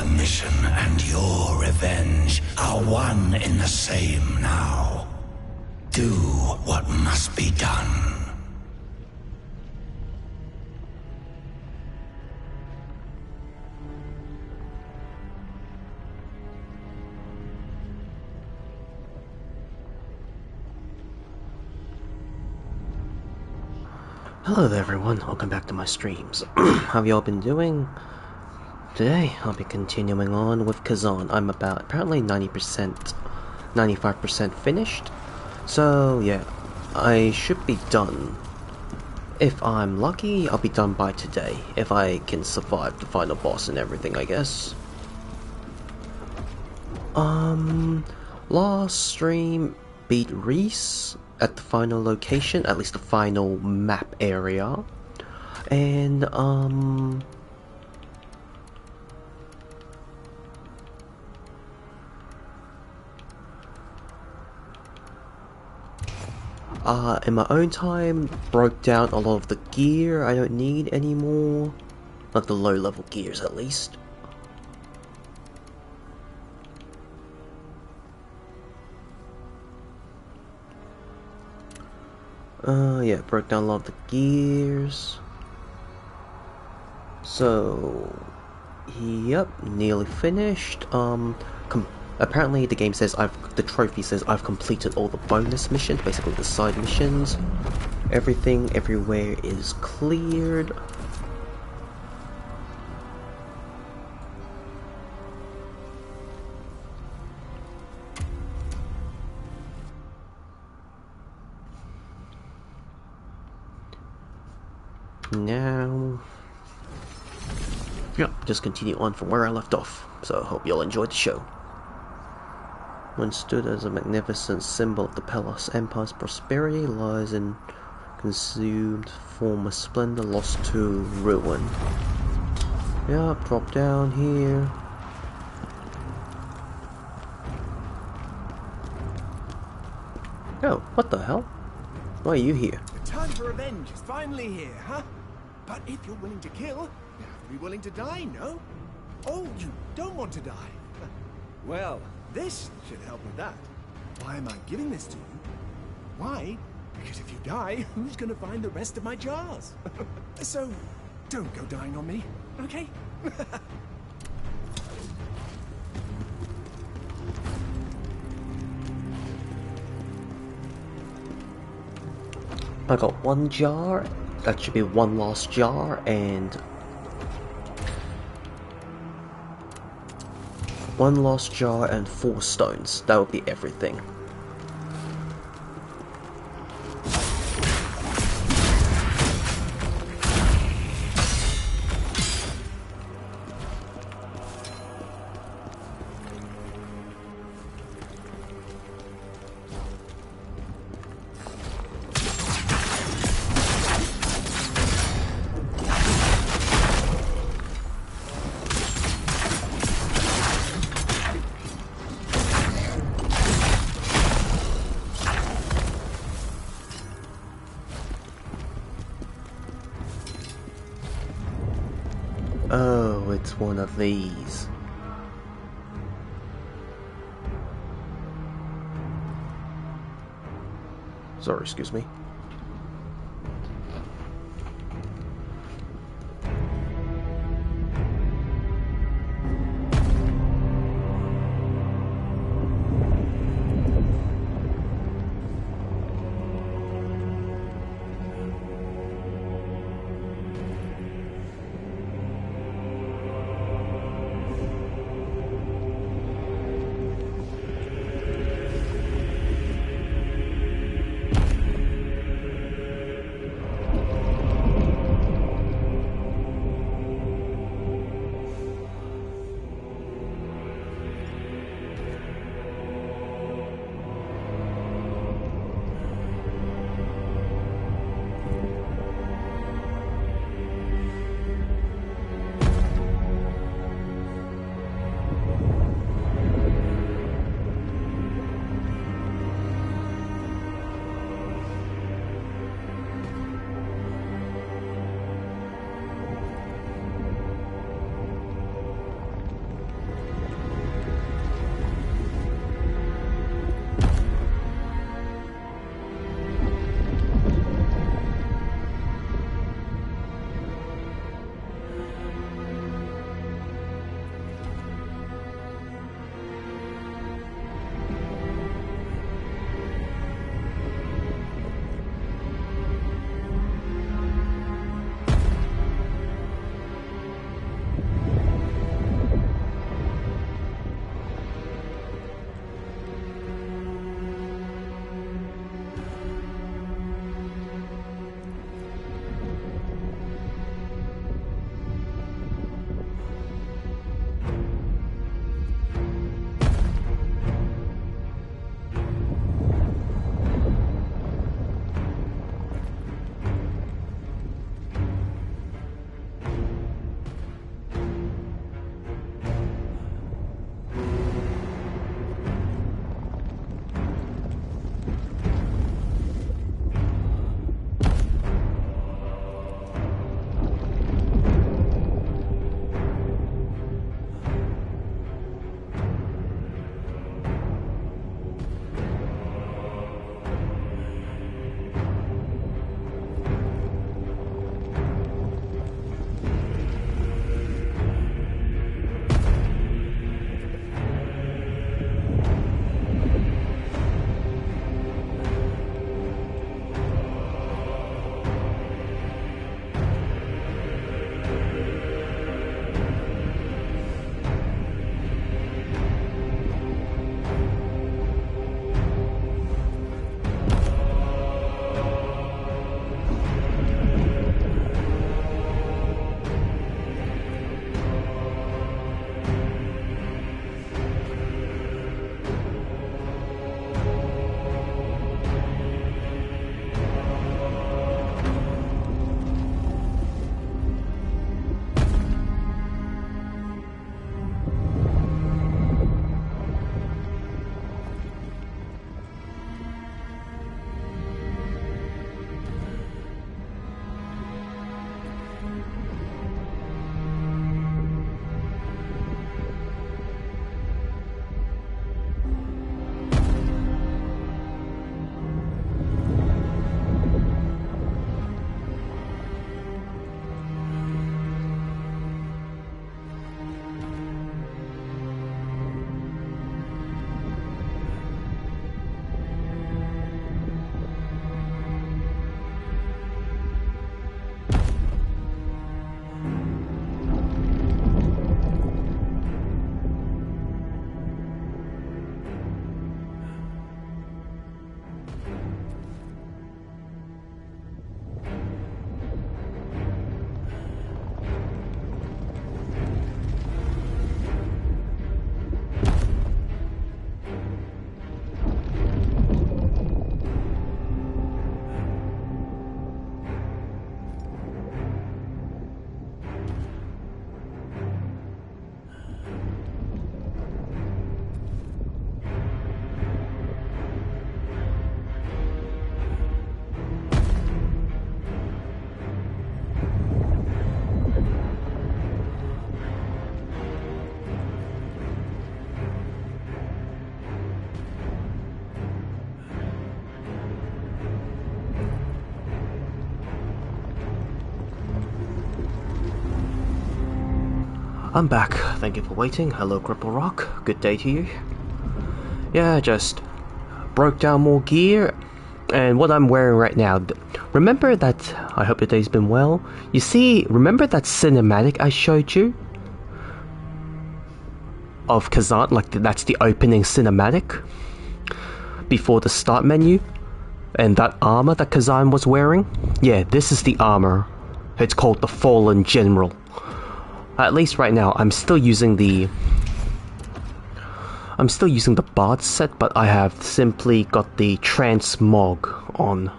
The mission and your revenge are one in the same now. Do what must be done. Hello there everyone, welcome back to my streams. How have y'all been doing? Today, I'll be continuing on with Khazan. I'm about, apparently 90%, 95% finished. So yeah, I should be done. If I'm lucky, I'll be done by today. If I can survive the final boss and everything, I guess. Last stream beat Reese at the final location, at least the final map area, and in my own time broke down a lot of the gear I don't need anymore, like the low level gears at least. Yeah, broke down a lot of the gears. So, yep, nearly finished. Apparently the game says the trophy says I've completed all the bonus missions, basically the side missions. Everything, everywhere is cleared. Now, yeah, just continue on from where I left off, so I hope you'll enjoy the show. Once stood as a magnificent symbol of the Pelos Empire's prosperity, lies in consumed former splendor, lost to ruin. Yeah, drop down here. Oh, what the hell? Why are you here? The time for revenge is finally here, huh? But if you're willing to kill, you have to be willing to die, no? Oh, you don't want to die. Well, this should help with that. Why am I giving this to you? Why? Because if you die, who's gonna find the rest of my jars? So, don't go dying on me, okay? I got one jar, that should be one last jar, and one lost jar and 4 stones. That would be everything. Oh, it's one of these. Sorry, excuse me. I'm back. Thank you for waiting. Hello, Cripple Rock. Good day to you. Yeah, just broke down more gear, and what I'm wearing right now. Remember that? I hope your day's been well. You see, remember that cinematic I showed you of Khazan? Like that's the opening cinematic before the start menu, and that armor that Khazan was wearing. Yeah, this is the armor. It's called the Fallen General. At least right now, I'm still using the Bard set, but I have simply got the transmog on.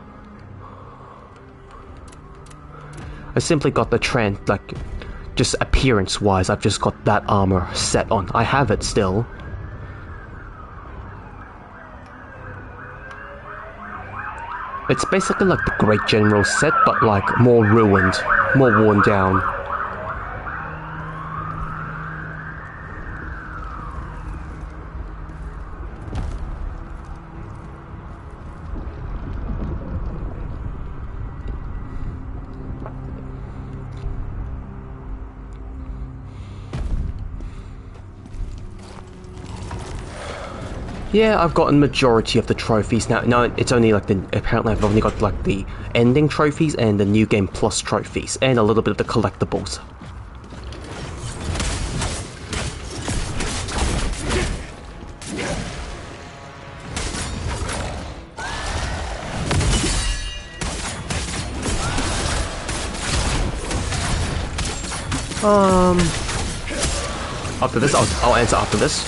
I simply got the just appearance-wise, I've just got that armor set on. I have it still. It's basically like the Great General set, but like more ruined, more worn down. Yeah, I've gotten majority of the trophies now. No, it's only like apparently I've only got like the ending trophies and the new game plus trophies and a little bit of the collectibles. After this, I'll answer after this.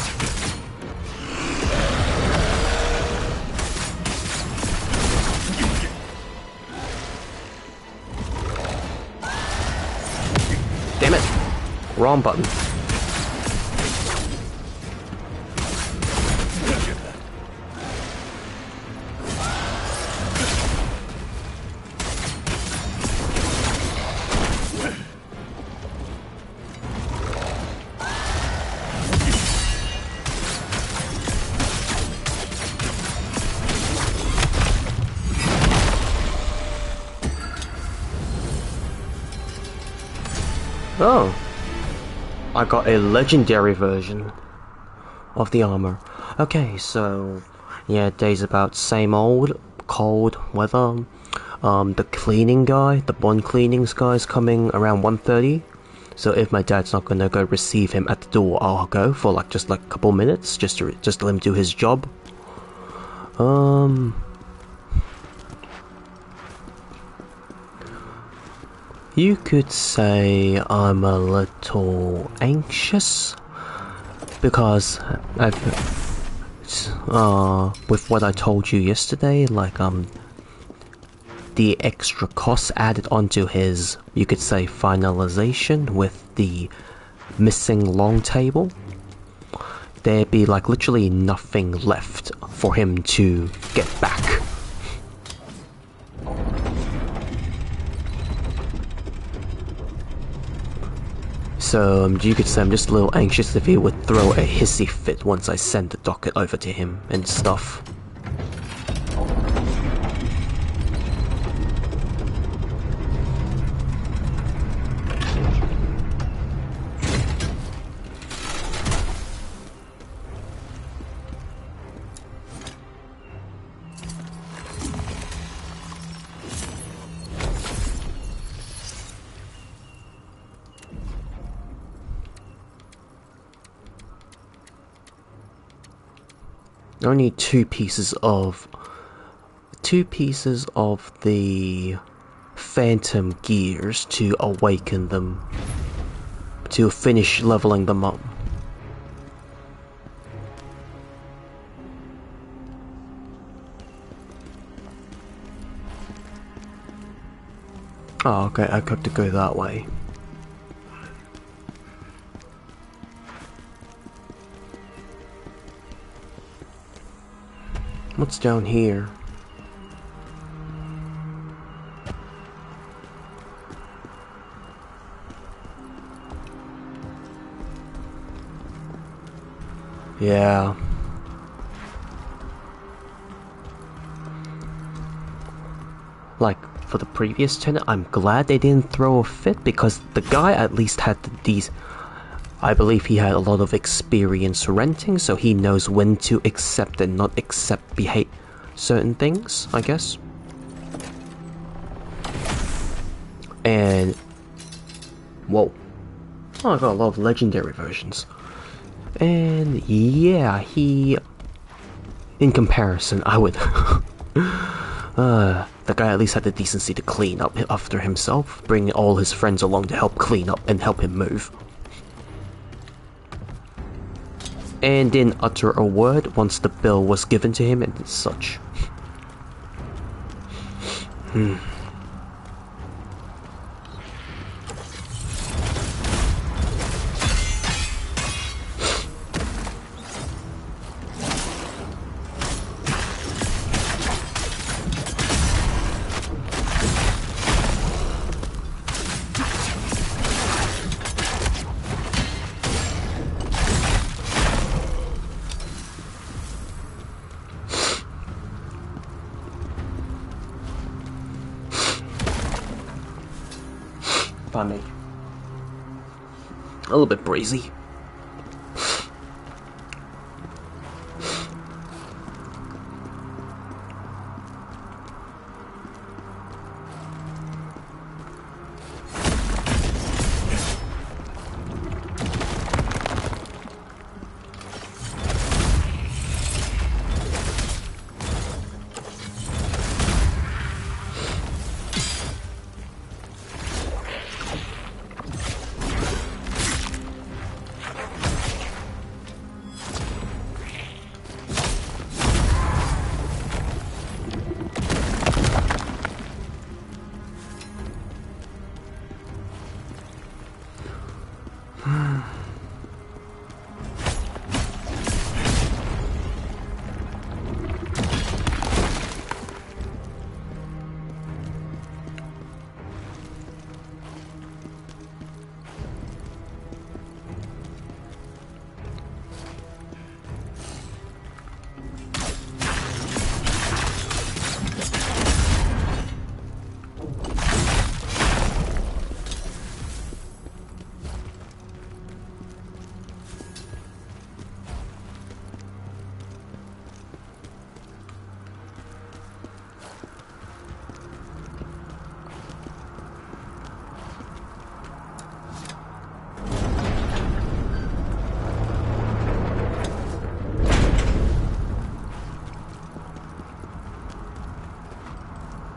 Damn it! Wrong button. Oh, I got a legendary version of the armor. Okay, so yeah, day's about same old, cold weather. The cleaning guy, the bond cleanings guy is coming around 1:30. So if my dad's not gonna go receive him at the door, I'll go for like just like a couple minutes, just to let him do his job. You could say I'm a little anxious because with what I told you yesterday, like the extra costs added onto his, you could say, finalization with the missing long table, there'd be like literally nothing left for him to get back. So you could say I'm just a little anxious if he would throw a hissy fit once I send the docket over to him and stuff. I need two pieces of the phantom gears to awaken them, to finish leveling them up. Oh, okay, I have to go that way. What's down here? Yeah. Like, for the previous tenant, I'm glad they didn't throw a fit because the guy at least had these I believe he had a lot of experience renting, so he knows when to accept and not accept certain things, I guess. And whoa, oh, I got a lot of legendary versions. And yeah, he, in comparison, I would the guy at least had the decency to clean up after himself, bringing all his friends along to help clean up and help him move. And didn't utter a word once the bill was given to him and such. Me. A little bit brazy.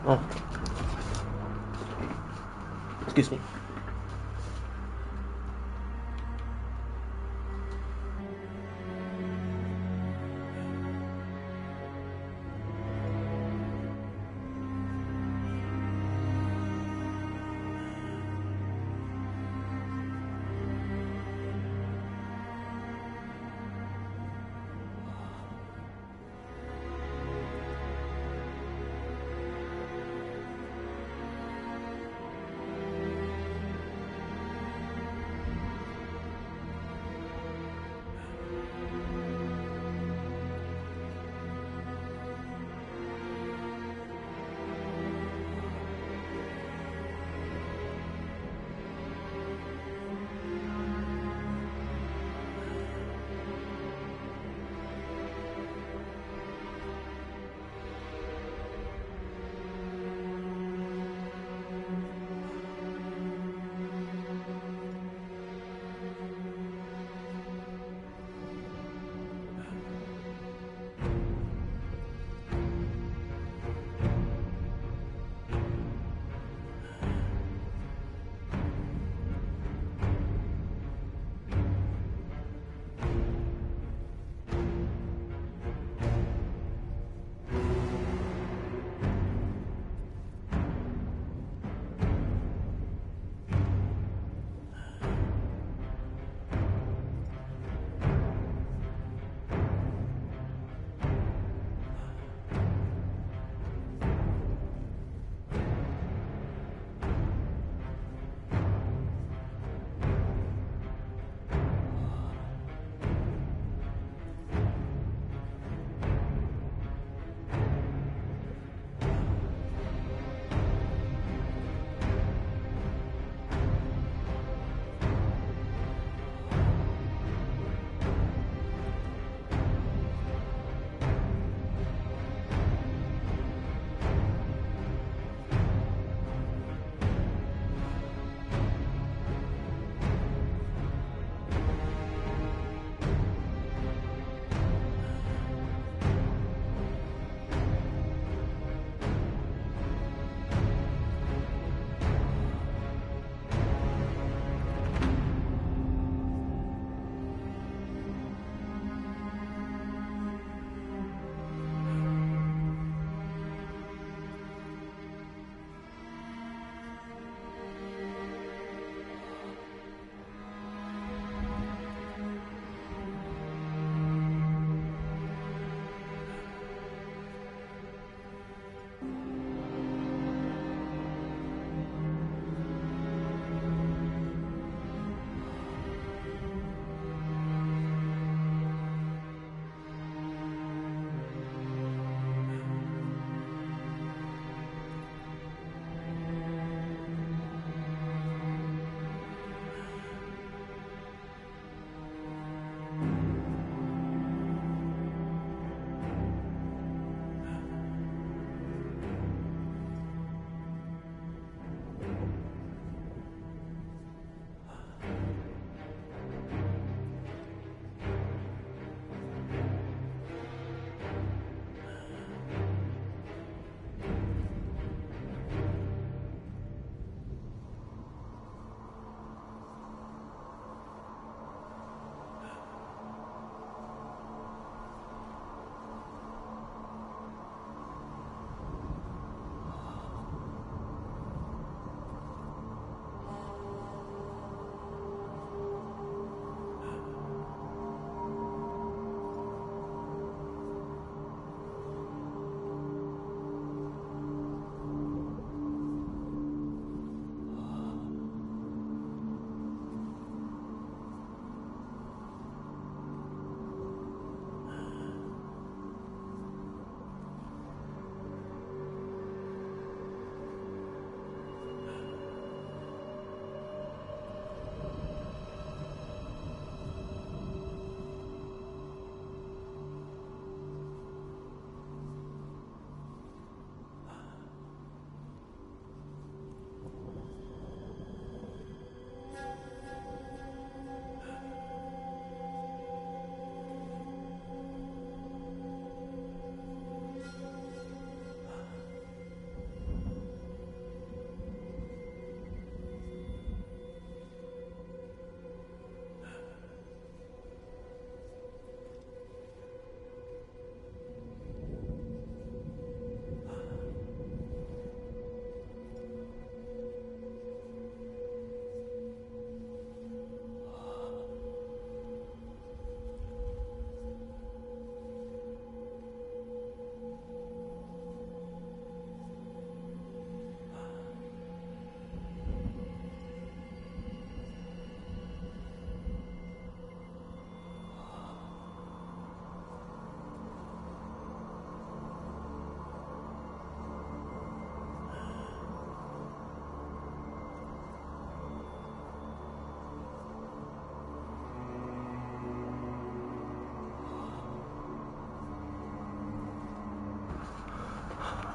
Oh. Excuse me.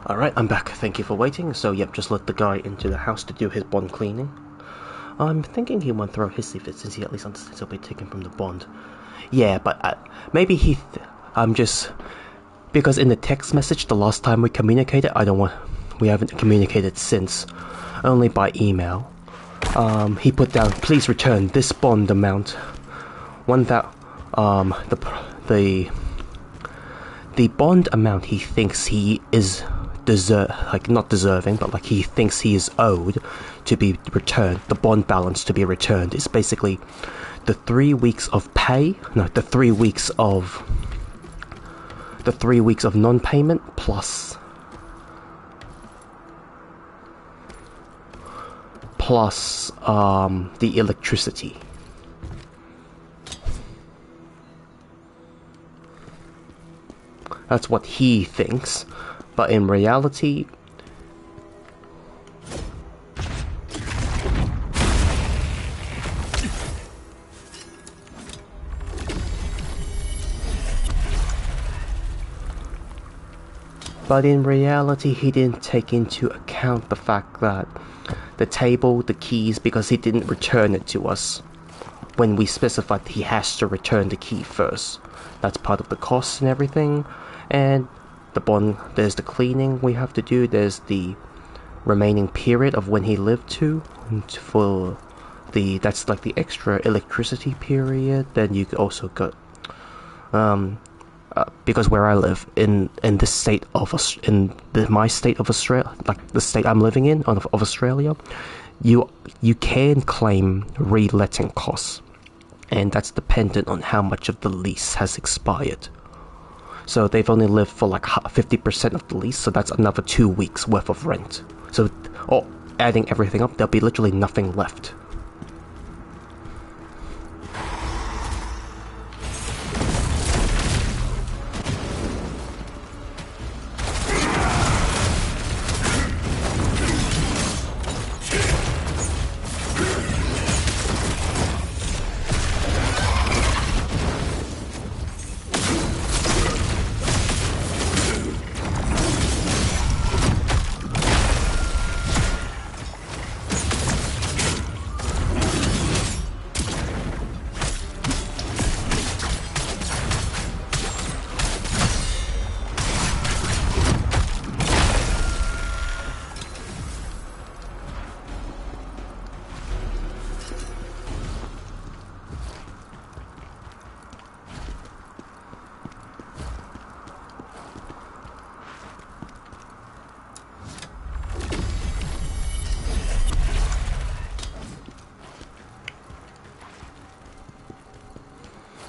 Alright, I'm back. Thank you for waiting. So, yep, just let the guy into the house to do his bond cleaning. I'm thinking he won't throw hissy fits since he at least understands he'll be taken from the bond. Yeah, but maybe I'm just... Because in the text message, the last time we communicated, we haven't communicated since. Only by email. He put down, please return this bond amount. The bond amount he thinks he is not deserving, but like he thinks he is owed to be returned. The bond balance to be returned is basically the 3 weeks of pay. No, the 3 weeks of non-payment plus the electricity. That's what he thinks, but in reality, he didn't take into account the fact that the table, the keys, because he didn't return it to us when we specified he has to return the key first. That's part of the cost and everything. And the bond, there's the cleaning we have to do, there's the remaining period of when he lived that's like the extra electricity period. Then you also got because where I live in my state of Australia, like the state I'm living in of Australia, you can claim reletting costs, and that's dependent on how much of the lease has expired. So they've only lived for like 50% of the lease, so that's another 2 weeks worth of rent. So, adding everything up, there'll be literally nothing left.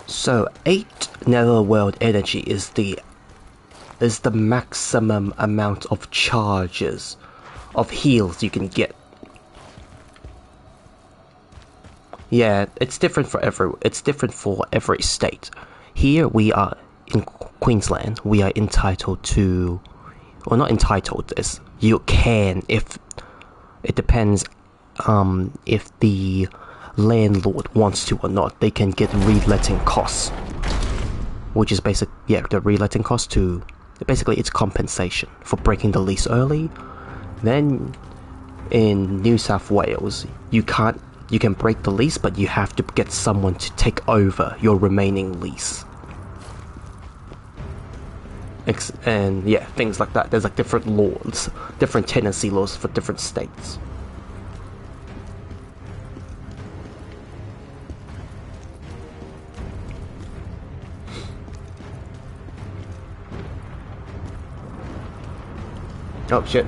So 8 netherworld energy is the maximum amount of charges of heals you can get. Yeah, it's different for every state. Here we are in Queensland, we are entitled to, or not entitled, this you can, if it depends if the landlord wants to or not, they can get reletting costs, which is the reletting cost to basically it's compensation for breaking the lease early. Then in New South Wales, you can break the lease, but you have to get someone to take over your remaining lease. And yeah, things like that. There's like different laws, different tenancy laws for different states. Oh shit.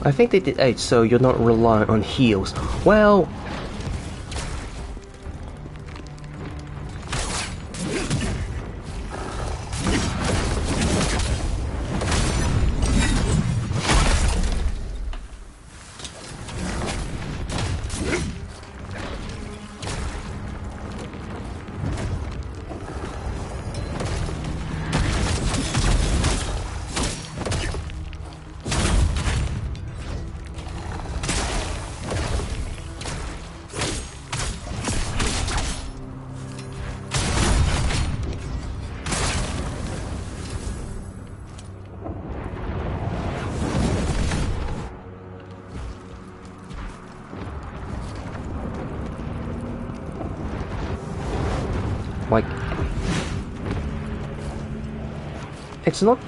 I think they did 8, so you're not relying on heals. Well... like, it's not,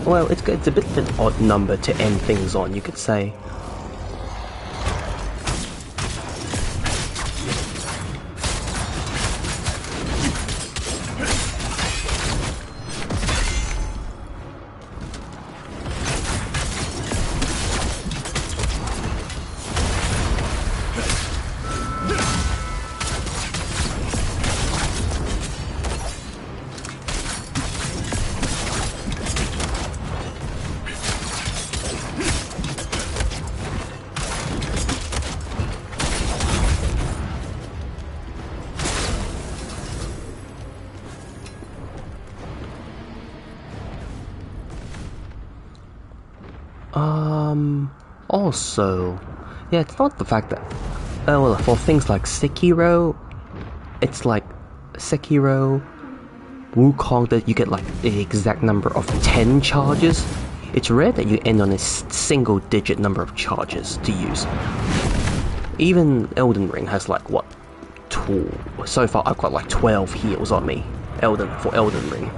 well, it's a bit of an odd number to end things on, you could say. Also, yeah, it's not the fact that, well, for things like Sekiro, it's like Sekiro, Wukong, that you get like the exact number of 10 charges. It's rare that you end on a single digit number of charges to use. Even Elden Ring has like, what, 2, so far I've got like 12 heals on me, for Elden Ring.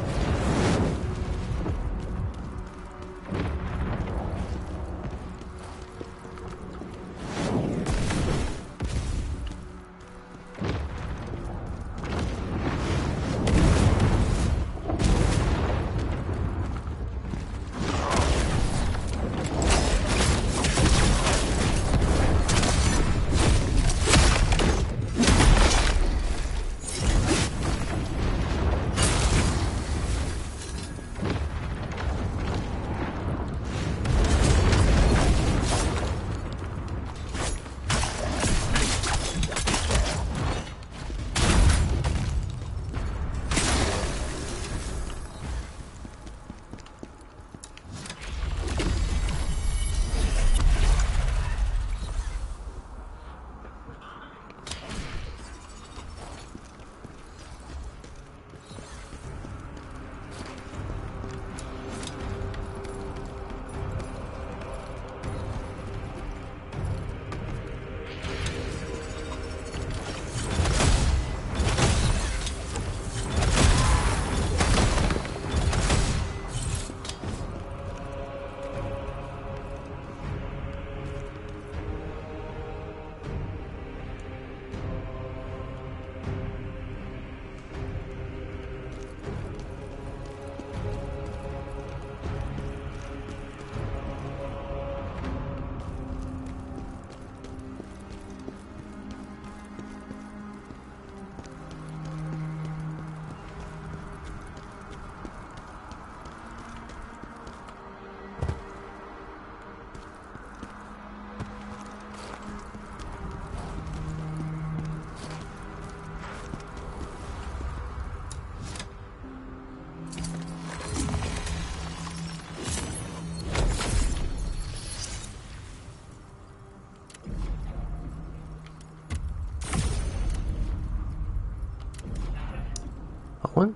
What?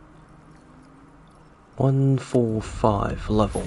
145 level.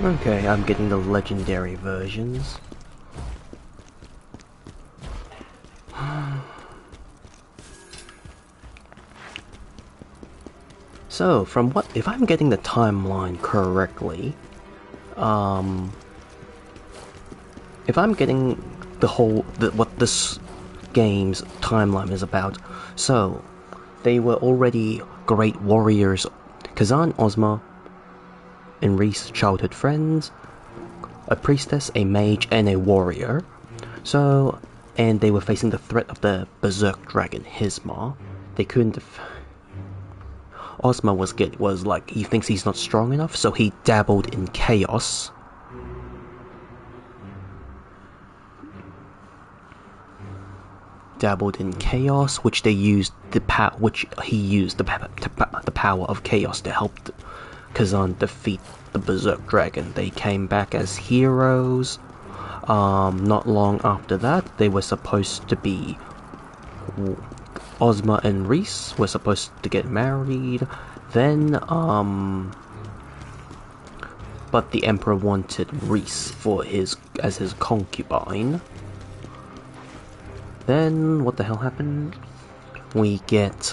Okay, I'm getting the legendary versions. So, from what, if I'm getting the timeline correctly, if I'm getting the whole, what this game's timeline is about, so, they were already great warriors, Khazan, Ozma, and Reese, childhood friends, a priestess, a mage, and a warrior. So, and they were facing the threat of the Berserker dragon, Hisma. They couldn't Ozma was like, he thinks he's not strong enough, so he dabbled in chaos. Which they used he used the power of chaos to help Khazan defeat the Berserker dragon. They came back as heroes. Not long after that, they were supposed to be Ozma and Reese were supposed to get married. Then, but the Emperor wanted Reese as his concubine. Then, what the hell happened? We get,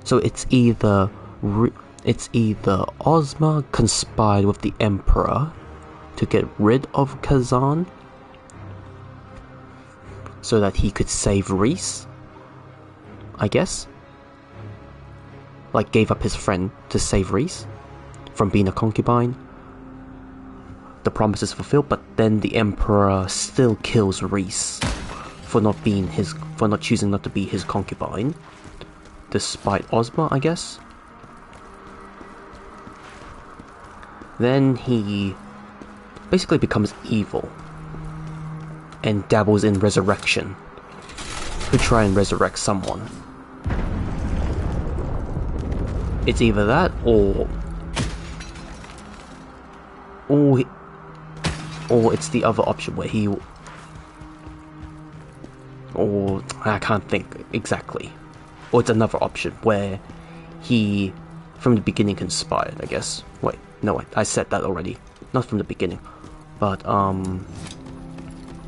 so it's either Ozma conspired with the Emperor to get rid of Khazan so that he could save Reese, I guess. Like, gave up his friend to save Reese from being a concubine. The promise is fulfilled, but then the Emperor still kills Reese for not choosing not to be his concubine, despite Ozma, I guess. Then he basically becomes evil and dabbles in resurrection to try and resurrect someone. It's either that or or it's the other option where he, or I can't think exactly, or it's another option where he from the beginning conspired, I guess. Wait, no, wait, I said that already. Not from the beginning, but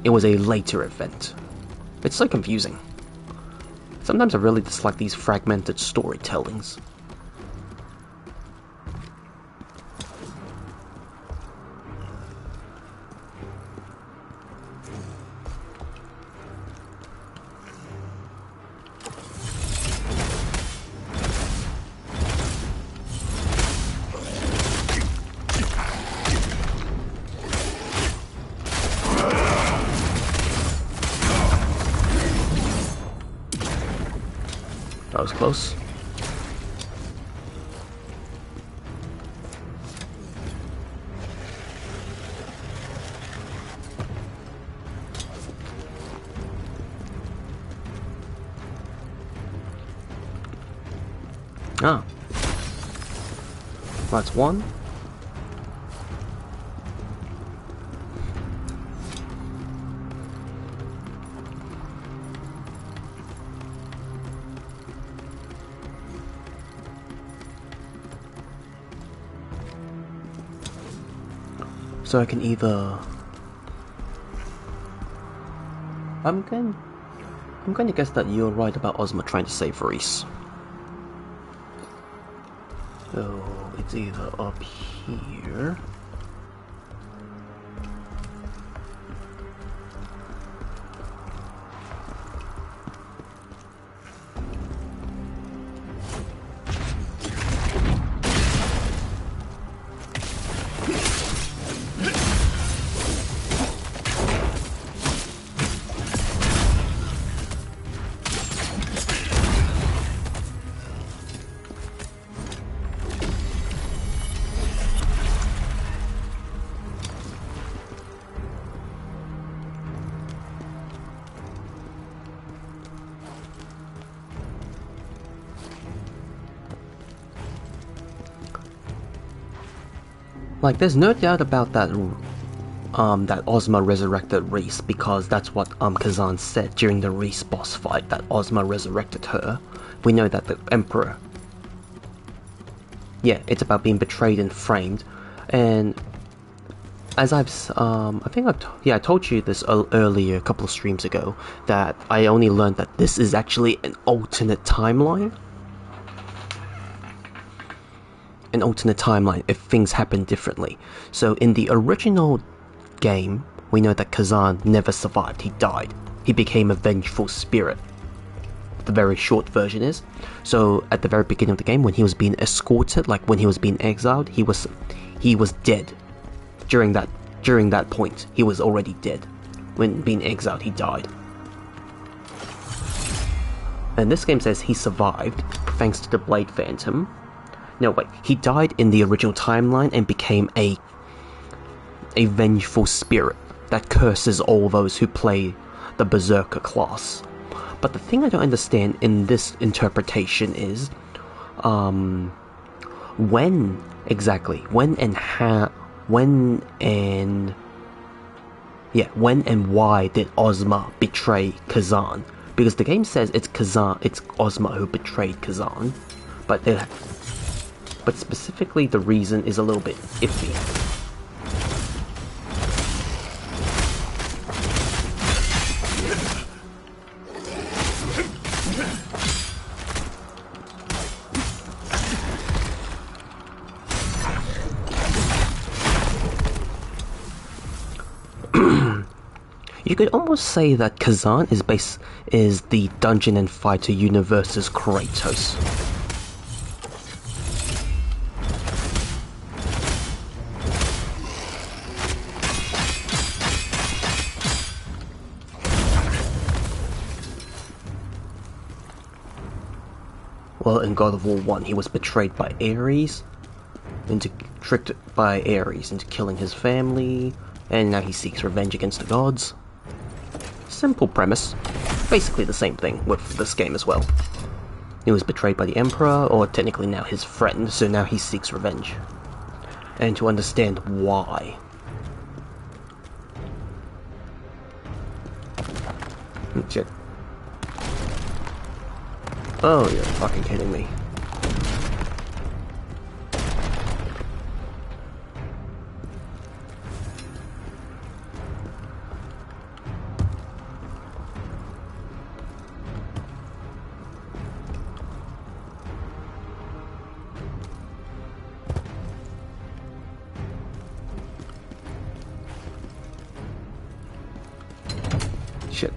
it was a later event. It's so confusing. Sometimes I really dislike these fragmented storytellings. That was close. Ah. That's one. So I can either... I'm going to guess that you're right about Ozma trying to save Reese. So it's either up here. Like, there's no doubt about that, that Ozma resurrected Reese, because that's what, Khazan said during the Reese boss fight, that Ozma resurrected her. We know that the Emperor... Yeah, it's about being betrayed and framed, and... As I've, I think I told you this earlier, a couple of streams ago, that I only learned that this is actually an alternate timeline. An alternate timeline if things happen differently. So in the original game, we know that Khazan never survived, he died. He became a vengeful spirit. The very short version is. So at the very beginning of the game, when he was being escorted, like when he was being exiled, he was dead. During that point, he was already dead. When being exiled, he died. And this game says he survived, thanks to the Blade Phantom. No, wait, he died in the original timeline and became a vengeful spirit that curses all those who play the Berserker class. But the thing I don't understand in this interpretation is, when and why did Ozma betray Khazan? Because the game says it's Ozma who betrayed Khazan, but specifically the reason is a little bit iffy. You could almost say that Khazan is the Dungeon and Fighter universe's Kratos. Well, in God of War 1, he was betrayed by Ares, tricked by Ares into killing his family, and now he seeks revenge against the gods. Simple premise. Basically the same thing with this game as well. He was betrayed by the Emperor, or technically now his friend, so now he seeks revenge. and to understand why. Shit. Oh, you're fucking kidding me. Shit.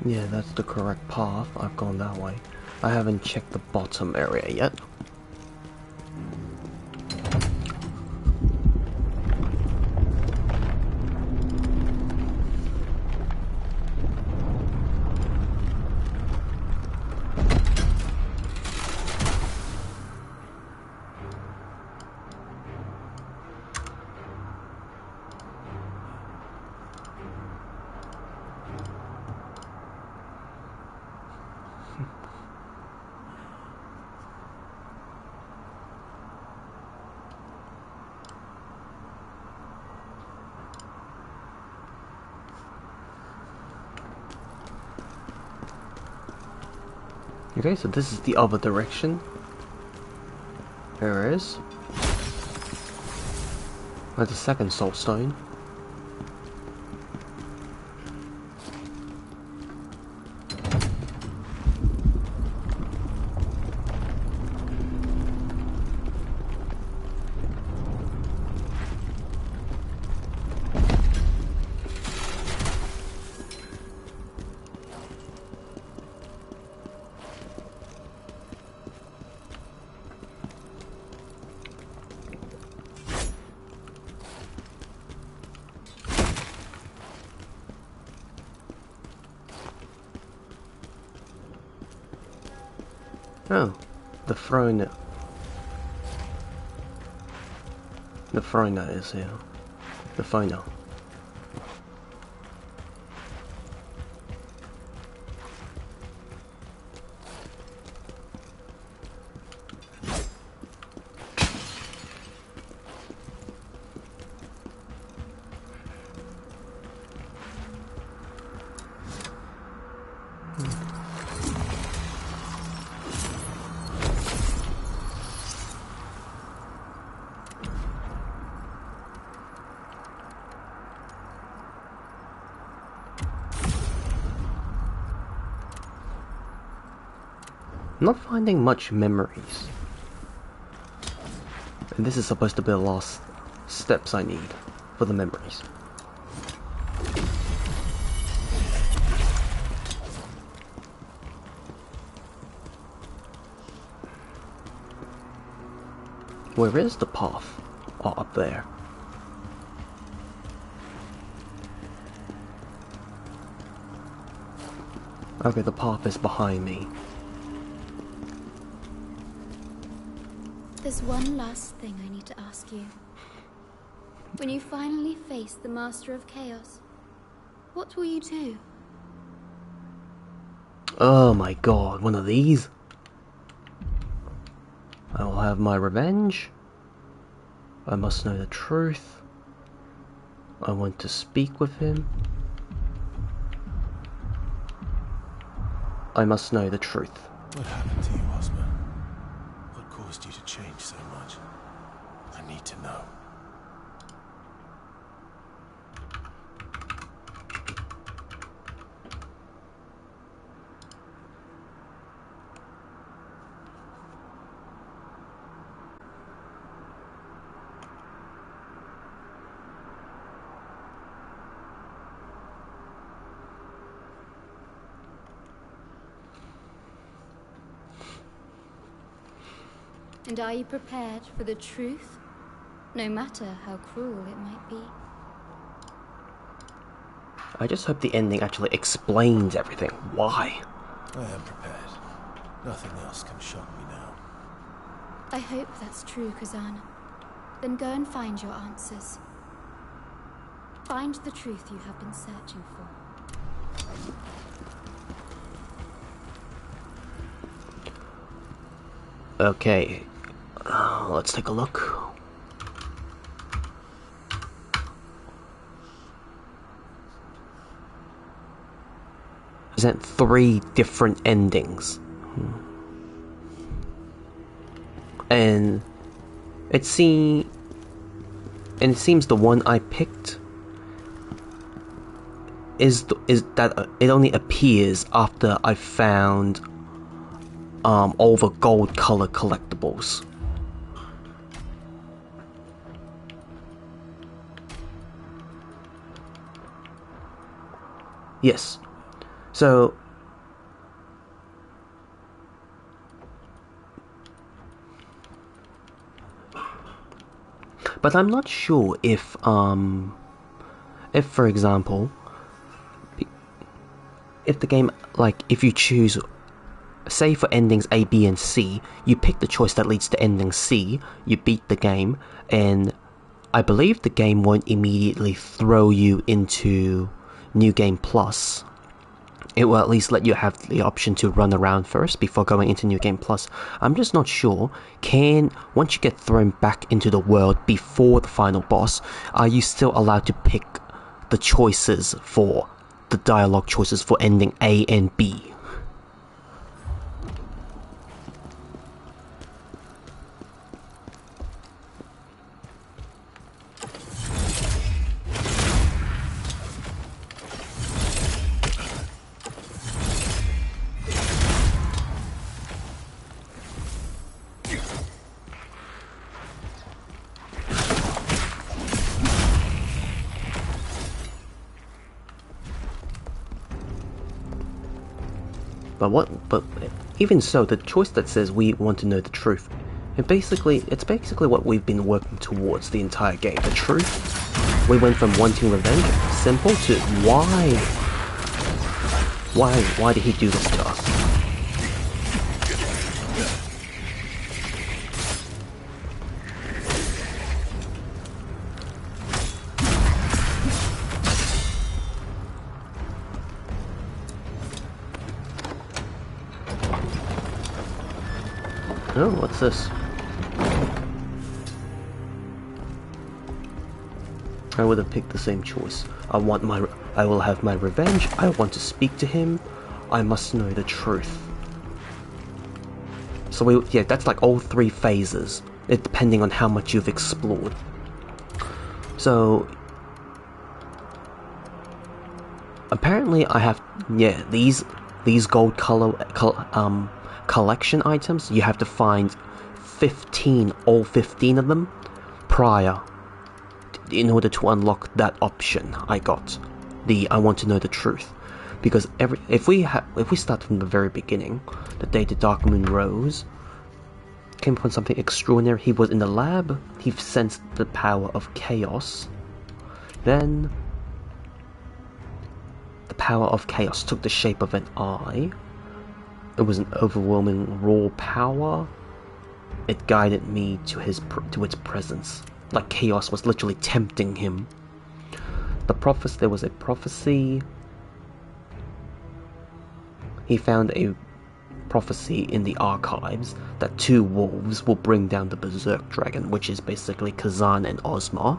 Yeah, that's the correct path. I've gone that way. I haven't checked the bottom area yet. Okay, so this is the other direction. There it is. That's a second soulstone. Oh, the daphrona. The daphrona is here. The daphrona. I'm not finding much memories. And this is supposed to be the last steps I need for the memories. Where is the path? Oh, up there. Okay, the path is behind me. There's one last thing I need to ask you. When you finally face the Master of Chaos, what will you do? Oh my god, one of these? I will have my revenge. I must know the truth. I want to speak with him. I must know the truth. What happened to you, Ozma? What caused you to change so much? I need to know. And are you prepared for the truth? No matter how cruel it might be. I just hope the ending actually explains everything. Why? I am prepared. Nothing else can shock me now. I hope that's true, Khazan. Then go and find your answers. Find the truth you have been searching for. Okay, let's take a look. Present 3 different endings. And it seems the one I picked is that it only appears after I found all the gold color collectibles. Yes. So but I'm not sure if for example, if the game, like, if you choose, say for endings A, B, and C, you pick the choice that leads to ending C, you beat the game, and I believe the game won't immediately throw you into New Game Plus. It will at least let you have the option to run around first before going into New Game Plus. I'm just not sure, once you get thrown back into the world before the final boss, are you still allowed to pick the choices for the dialogue choices for ending A and B? But even so, the choice that says we want to know the truth, it's basically what we've been working towards the entire game. The truth. We went from wanting revenge, simple, to why did he do this to us? Oh, what's this? I would have picked the same choice. I will have my revenge. I want to speak to him. I must know the truth. So that's like all 3 phases, depending on how much you've explored. So apparently I have these gold collection items. You have to find all 15 of them prior in order to unlock that option. I want to know the truth, because if we start from the very beginning, the day the Dark Moon rose, came upon something extraordinary. He was in the lab. He sensed the power of chaos. Then the power of chaos took the shape of an eye. It was an overwhelming raw power. It guided me to its presence, like chaos was literally tempting him. There was a prophecy. He found a prophecy in the archives that 2 wolves will bring down the Berserker dragon, which is basically Khazan and Ozma.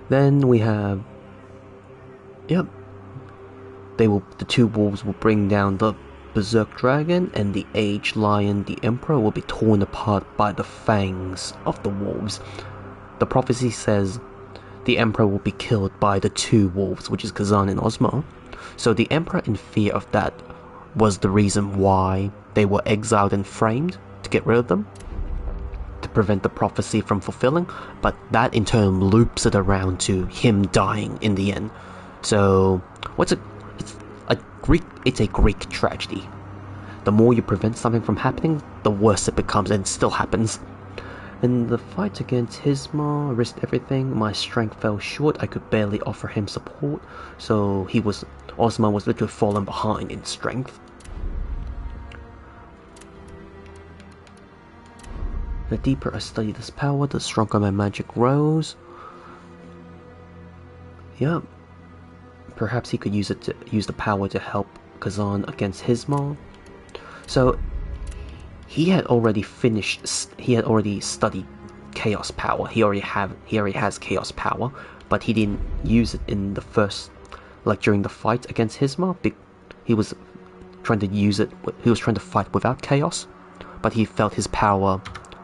Then we have the 2 wolves will bring down the Berserker dragon, and the aged lion, the emperor, will be torn apart by the fangs of the wolves. The prophecy says the emperor will be killed by the 2 wolves, which is Khazan and Ozma. So the emperor, in fear of that, was the reason why they were exiled and framed, to get rid of them, to prevent the prophecy from fulfilling. But that in turn loops it around to him dying in the end. So it's a Greek tragedy. The more you prevent something from happening, the worse it becomes, and it still happens. In the fight against Hisma, I risked everything. My strength fell short. I could barely offer him support, so Ozma was literally falling behind in strength. The deeper I study this power, the stronger my magic grows. Yep. Perhaps he could use the power to help Khazan against Hisma. So he had already studied chaos power. He already has chaos power, but he didn't use it in the first, like during the fight against Hisma. He was trying to use it. He was trying to fight without chaos, but he felt his power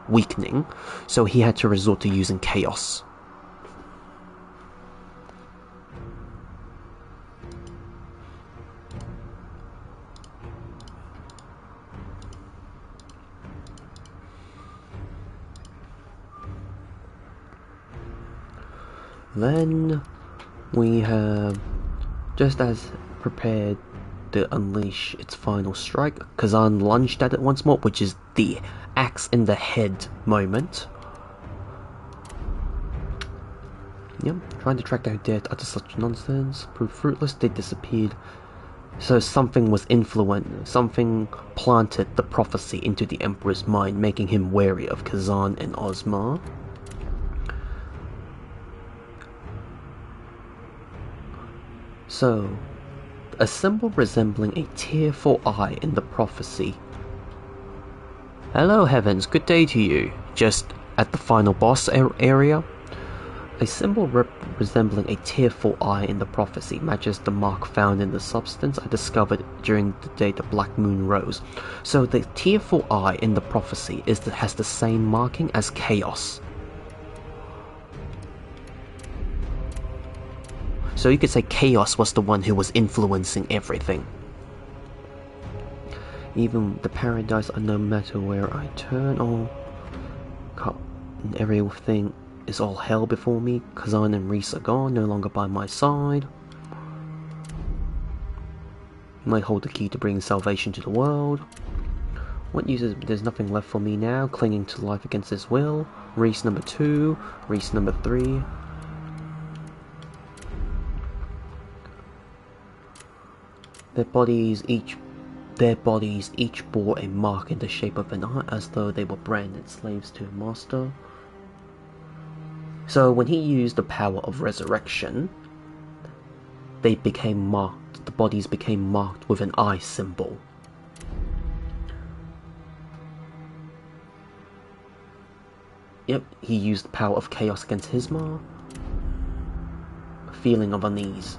weakening, so he had to resort to using chaos. Then we have, just as prepared to unleash its final strike, Khazan lunged at it once more, which is the axe in the head moment. Yep, trying to track down death utter such nonsense proved fruitless. They disappeared. So something planted the prophecy into the Emperor's mind, making him wary of Khazan and Ozma. So, a symbol resembling a tearful eye in the prophecy. Hello heavens, good day to you. Just at the final boss area. A symbol resembling a tearful eye in the prophecy matches the mark found in the substance I discovered during the day the black moon rose. So the tearful eye in the prophecy has the same marking as chaos. So you could say chaos was the one who was influencing everything. Even the paradise, no matter where I turn, everything is all hell before me. Khazan and Reese are gone, no longer by my side. Might hold the key to bring salvation to the world. What use is there's nothing left for me now, clinging to life against his will. Reese number 2, Reese number 3. Their bodies each bore a mark in the shape of an eye, as though they were branded slaves to a master. So when he used the power of resurrection, they became marked. The bodies became marked with an eye symbol. Yep, he used the power of chaos against Hisma. A feeling of unease.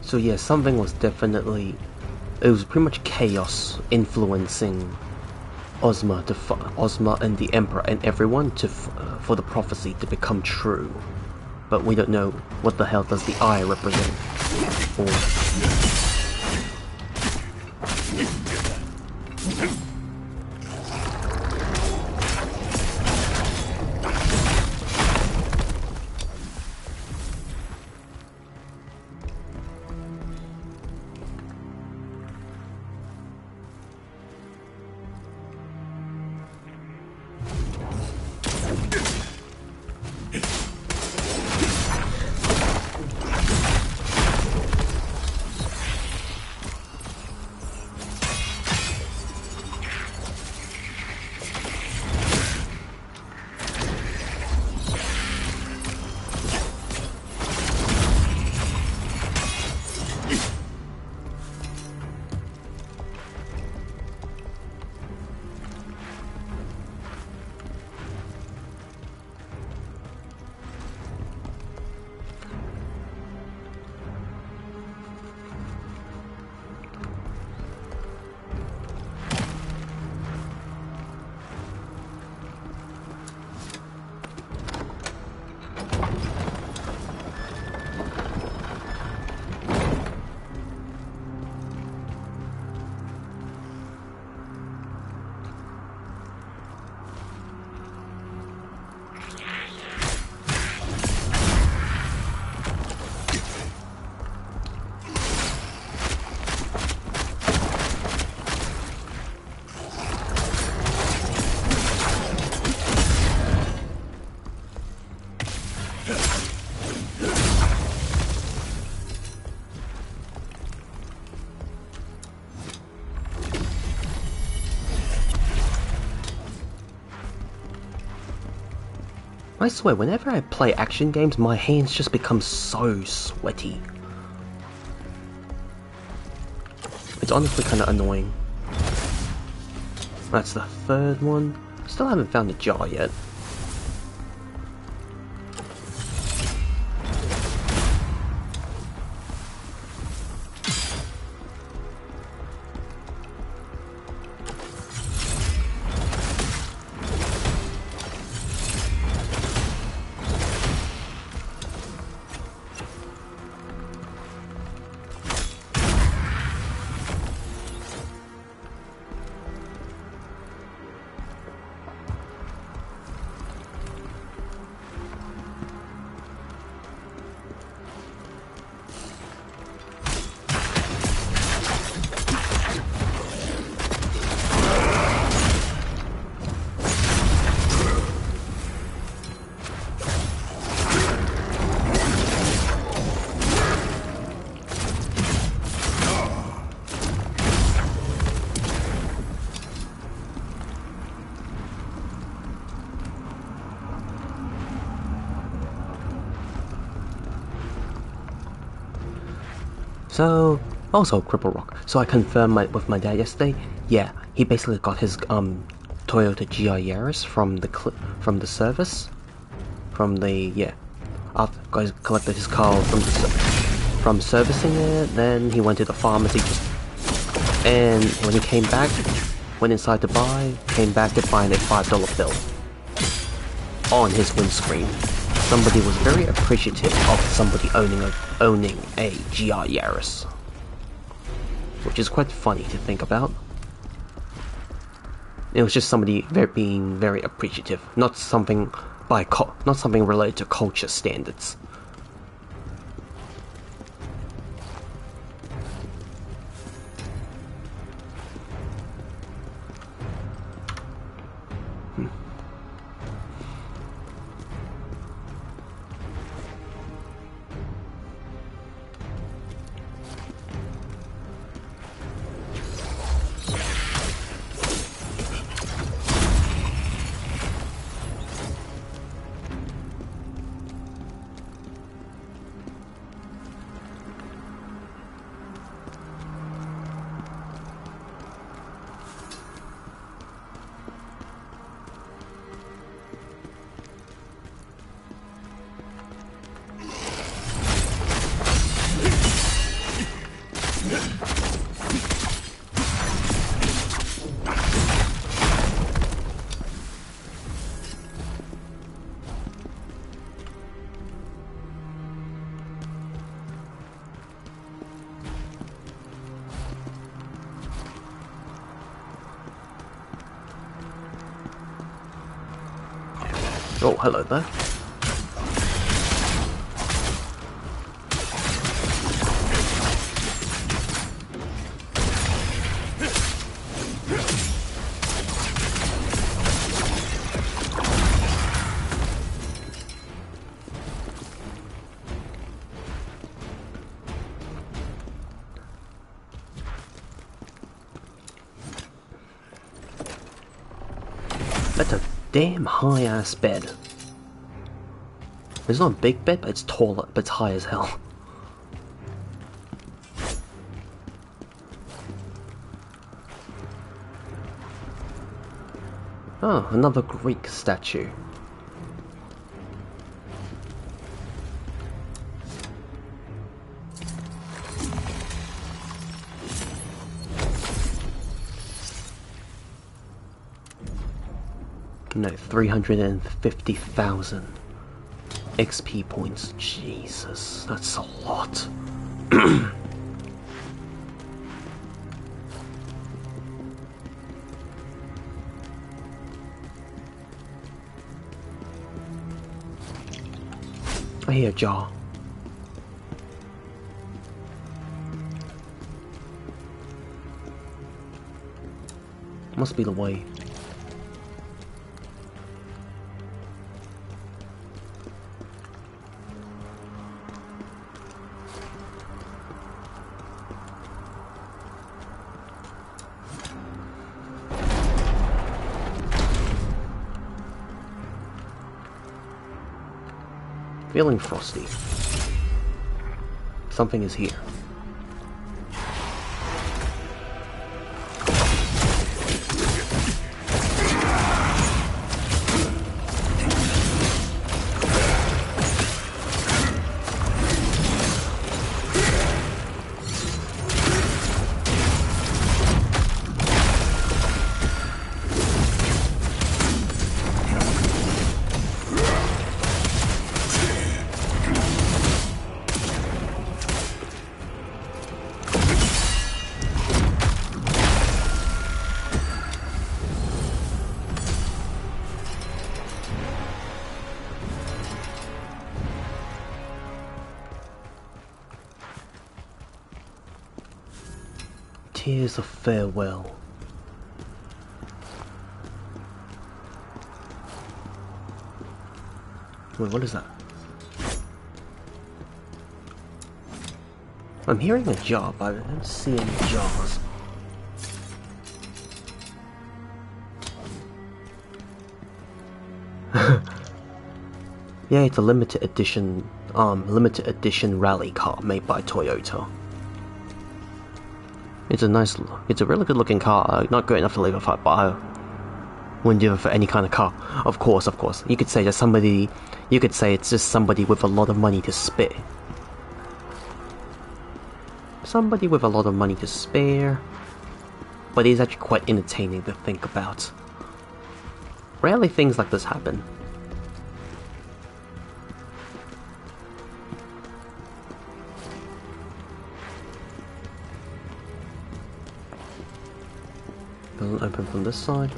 So yeah, something was definitely, it was pretty much chaos influencing Ozma and the Emperor and everyone for the prophecy to become true. But we don't know what the hell does the eye represent. I swear, whenever I play action games, my hands just become so sweaty. It's honestly kind of annoying. That's the third one. Still haven't found a jar yet. So, also Cripple Rock. So I confirmed with my dad yesterday. Yeah, he basically got his Toyota GR Yaris from the service, After guys collected his car from servicing it. Then he went to the pharmacy and when he came back, went inside to buy, came back to find a $5 bill on his windscreen. Somebody was very appreciative of somebody owning a GR Yaris, which is quite funny to think about. It was just somebody being very appreciative, not something related to culture standards. Oh, hello there. That's a damn high-ass bed. It's not a big bed, but it's taller, but it's high as hell. Oh, another Greek statue. No, 350,000 XP points. Jesus, that's a lot. I hear a jar. Must be the way. Feeling frosty. Something is here. Tears of farewell. Wait, what is that? I'm hearing a jar, but I don't see any jars. Yeah, it's a limited edition rally car made by Toyota. It's a really good looking car. Not good enough to live with, but I wouldn't do it for any kind of car. Of course. You could say it's just somebody with a lot of money to spare. Somebody with a lot of money to spare. But it's actually quite entertaining to think about. Rarely things like this happen. Doesn't open from this side.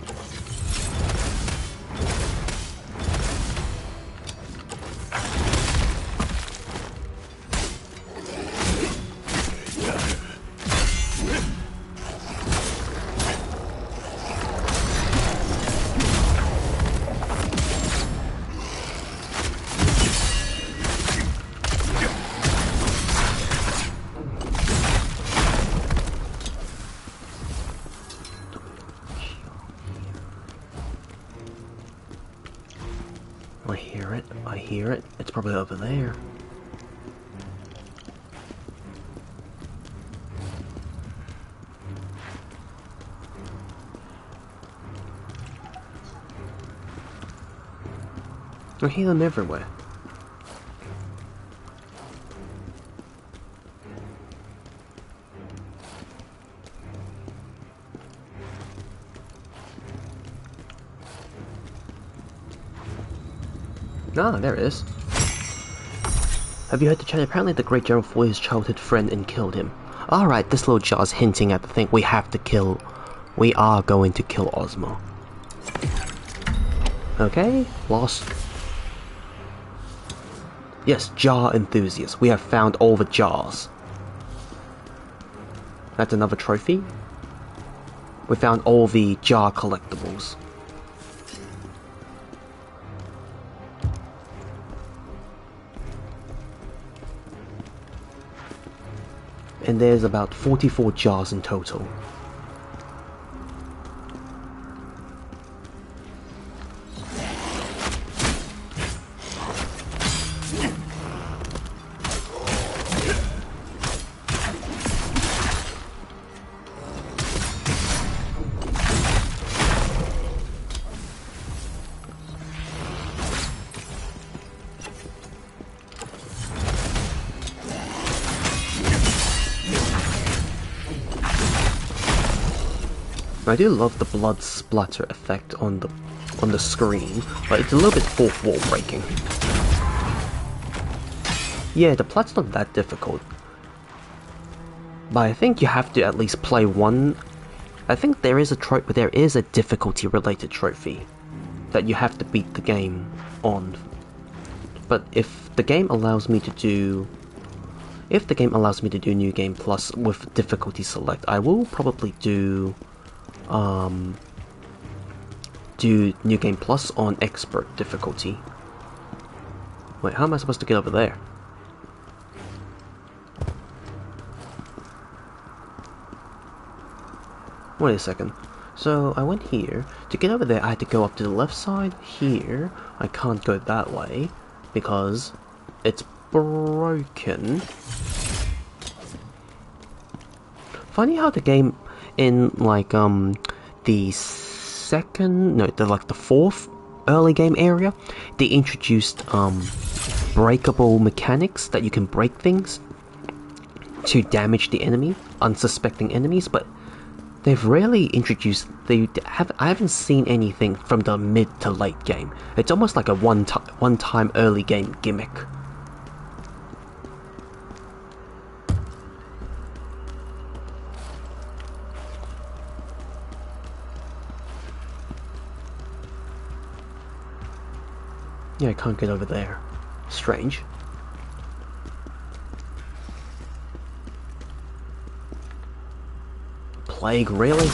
I hear it. It's probably over there. I hear them everywhere. Ah, there it is. Have you heard the chat? Apparently the great general fought his childhood friend and killed him. Alright, this little jar's hinting at the thing we have to kill. We are going to kill Ozma. Okay, lost. Yes, jar enthusiast. We have found all the jars. That's another trophy. We found all the jar collectibles. And there's about 44 jars in total. I do love the blood splatter effect on the screen, but it's a little bit fourth wall breaking. Yeah, the plot's not that difficult, but I think you have to at least play one. I think there is a difficulty related trophy that you have to beat the game on. But if the game allows me to do New Game Plus with difficulty select, I will probably do New Game Plus on Expert difficulty. Wait, how am I supposed to get over there? Wait a second. So, I went here. To get over there, I had to go up to the left side. Here, I can't go that way, because it's broken. Funny how the game in like the fourth early game area, they introduced breakable mechanics that you can break things to damage the enemy, unsuspecting enemies, but they've rarely introduced. I haven't seen anything from the mid to late game. It's almost like a one-time early game gimmick. Yeah, I can't get over there. Strange. Plague, really?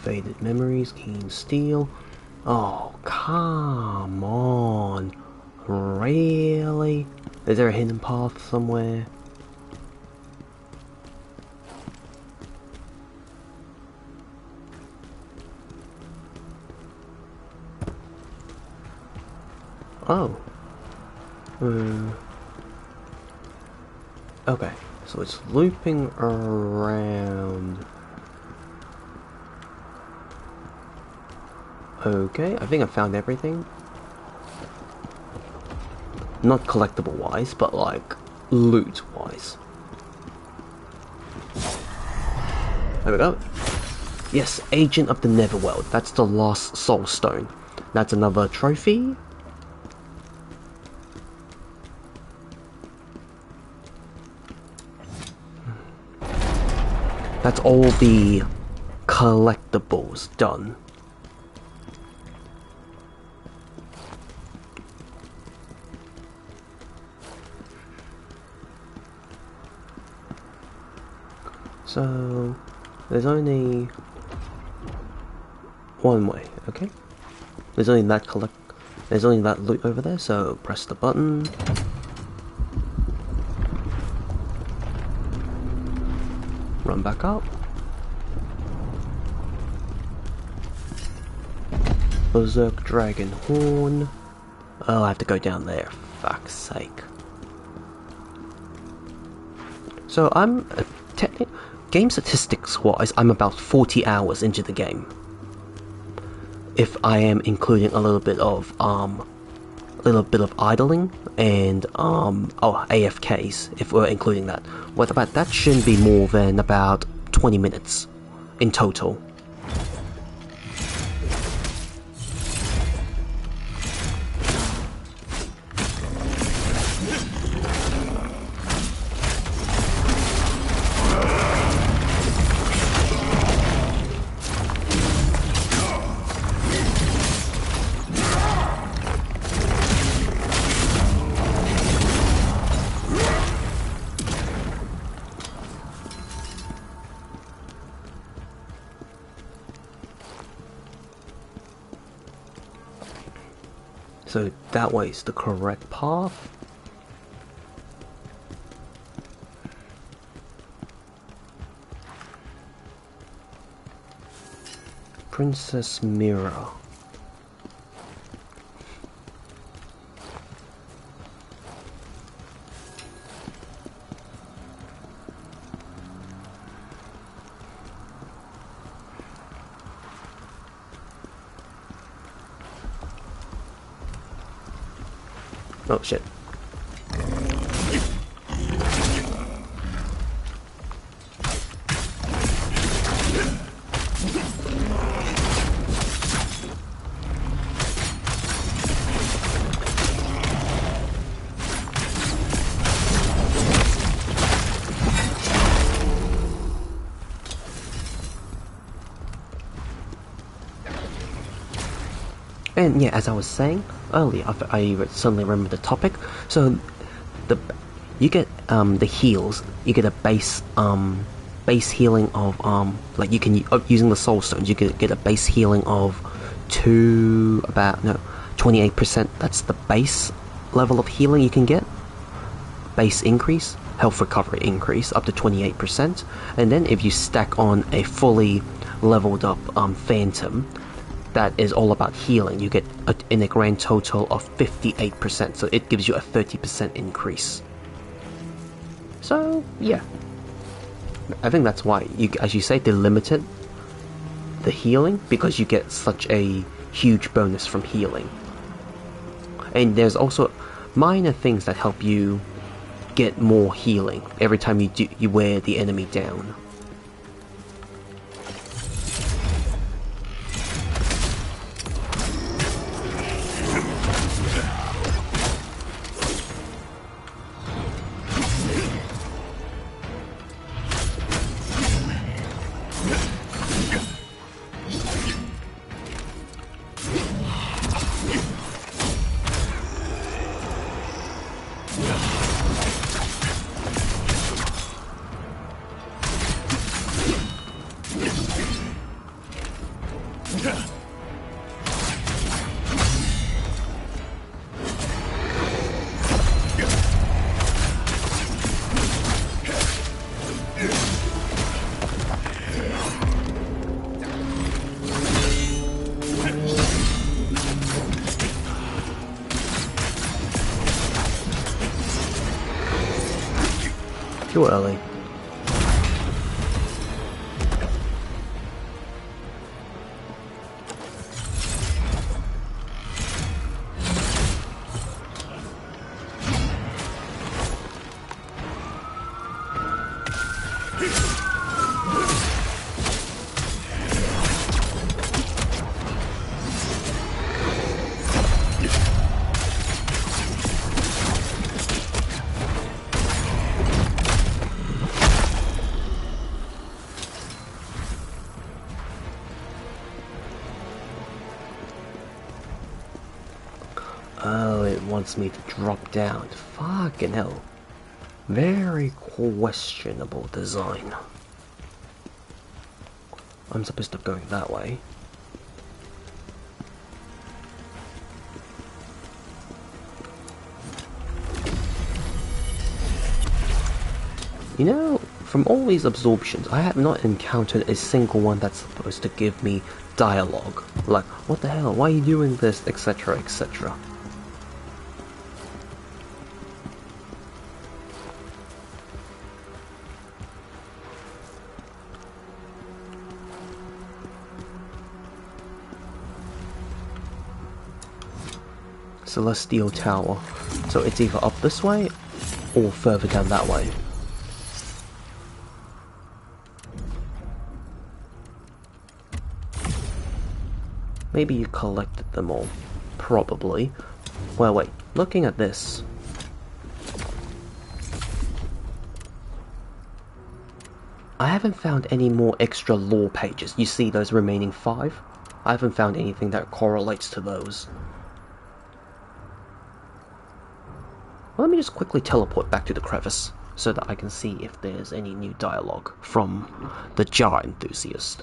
Faded memories, keen steel. Oh, come on. Really? Is there a hidden path somewhere? Oh. Okay, so it's looping around. Okay, I think I found everything. Not collectible wise, but like loot wise. There we go. Yes, Agent of the Netherworld. That's the last soulstone. That's another trophy. That's all the collectibles done. So, there's only one way, okay? There's only that loot over there, so press the button. Run back up. Berserker Dragon Horn. Oh, I have to go down there. Fuck's sake. So I'm game statistics wise, I'm about 40 hours into the game. If I am including a little bit of idling and AFKs, if we're including that. What about that? Shouldn't be more than about 20 minutes in total. So that way is the correct path. Princess Mirror. Oh shit. And yeah, as I was saying earlier, I suddenly remembered the topic. So you get the heals. You get a base healing of like you can using the soulstones. You can get a base healing of 28%. That's the base level of healing you can get. Base increase, health recovery increase up to 28%, and then if you stack on a fully leveled up phantom. That is all about healing. You get in a grand total of 58%, so it gives you a 30% increase. So yeah, I think that's why, as you say, they limited the healing because you get such a huge bonus from healing. And there's also minor things that help you get more healing every time you wear the enemy down. Too early. Oh, it wants me to drop down. Fucking hell. Very questionable design. I'm supposed to be going that way. You know, from all these absorptions, I have not encountered a single one that's supposed to give me dialogue. Like, what the hell, why are you doing this, etc, etc. Celestial Tower. So it's either up this way or further down that way. Maybe you collected them all. Probably. Well, wait. Looking at this. I haven't found any more extra lore pages. You see those remaining 5? I haven't found anything that correlates to those. Let me just quickly teleport back to the crevice so that I can see if there's any new dialogue from the jar enthusiast.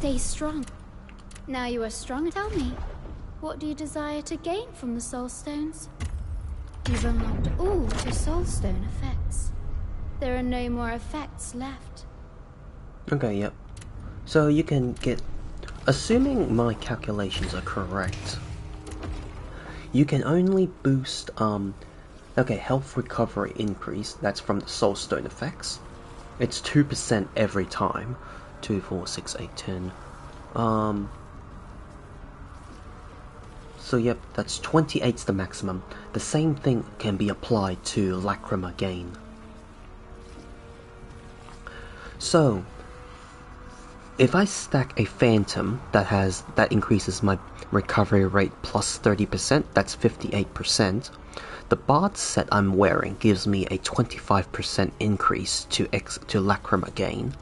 stay strong. Now you are strong, tell me, what do you desire to gain from the soulstones? You've unlocked all to soulstone effects. There are no more effects left. Okay, yep. So you can get, assuming my calculations are correct, you can only boost, okay, health recovery increase, that's from the soulstone effects. It's 2% every time. 2, 4, 6, 8, 10. So yep, that's 28's the maximum. The same thing can be applied to Lacrima gain. So, if I stack a phantom that increases my recovery rate plus 30%, that's 58%. The bard set I'm wearing gives me a 25% increase to Lacrima gain.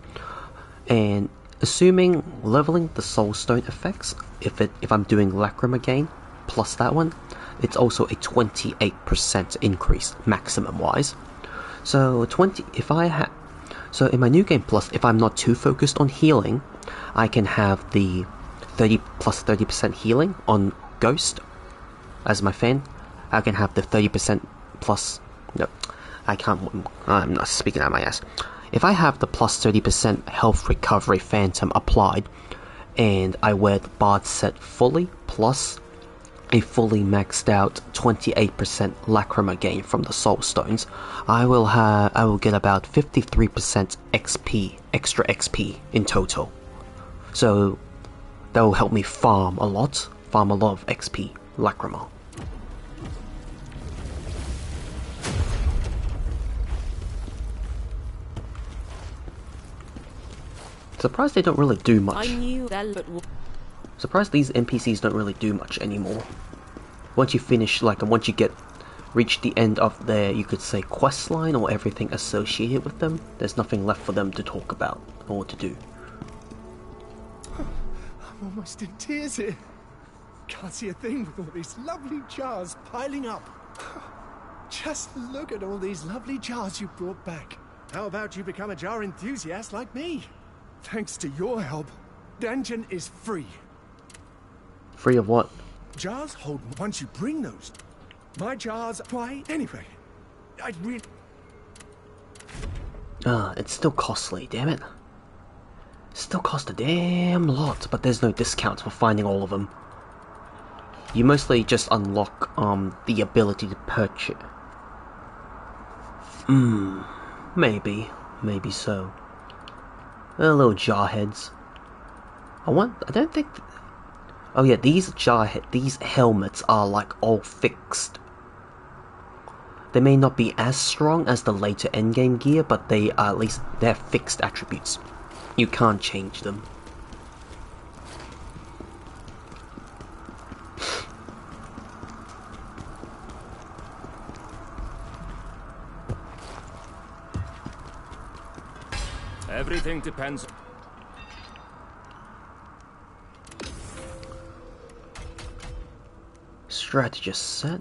And assuming leveling the soulstone effects, if I'm doing Lacrima gain plus that one, it's also a 28% increase maximum wise. So so in my new game plus, if I'm not too focused on healing, I can have the 30% healing on Ghost as my fan. I can have the 30% plus. No, I'm not speaking out my ass. If I have the plus 30% health recovery phantom applied, and I wear the bard set fully, plus a fully maxed out 28% Lacrima gain from the soulstones, I will get about 53% XP, extra XP in total. So that will help me farm a lot of XP Lacrima. Surprised they don't really do much. Surprised these NPCs don't really do much anymore. Once you finish, once you reach the end of their, you could say, quest line or everything associated with them, there's nothing left for them to talk about or to do. I'm almost in tears here. Can't see a thing with all these lovely jars piling up. Just look at all these lovely jars you brought back. How about you become a jar enthusiast like me? Thanks to your help, dungeon is free. Free of what? Jars hold once you bring those. My jars, why? Anyway, I'd really... It's still costly, damn it. Still cost a damn lot, but there's no discounts for finding all of them. You mostly just unlock, the ability to purchase. Maybe so. Little jarheads. I don't think... Oh yeah, these helmets are all fixed. They may not be as strong as the later endgame gear, but they are at least they're fixed attributes. You can't change them. Everything depends. Strategist set.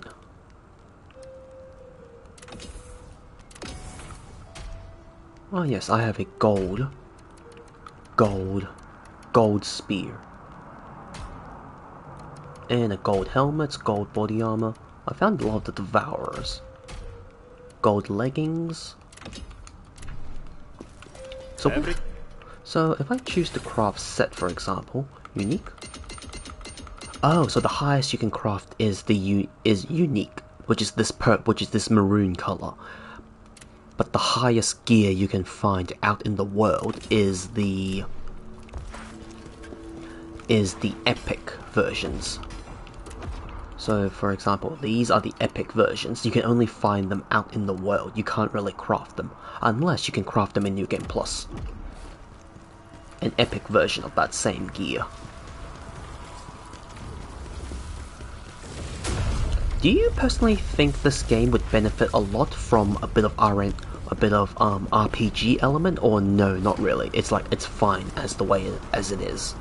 Oh yes, I have a gold spear. And a gold helmet, gold body armor. I found a lot of the devourers. Gold leggings. So if I choose to craft set, for example, unique. Oh, so the highest you can craft is unique, which is this maroon color. But the highest gear you can find out in the world is the epic versions. So for example, these are the epic versions. You can only find them out in the world. You can't really craft them unless you can craft them in New Game Plus. An epic version of that same gear. Do you personally think this game would benefit a lot from a bit of RPG element, or no, not really? It's fine as the way as it is.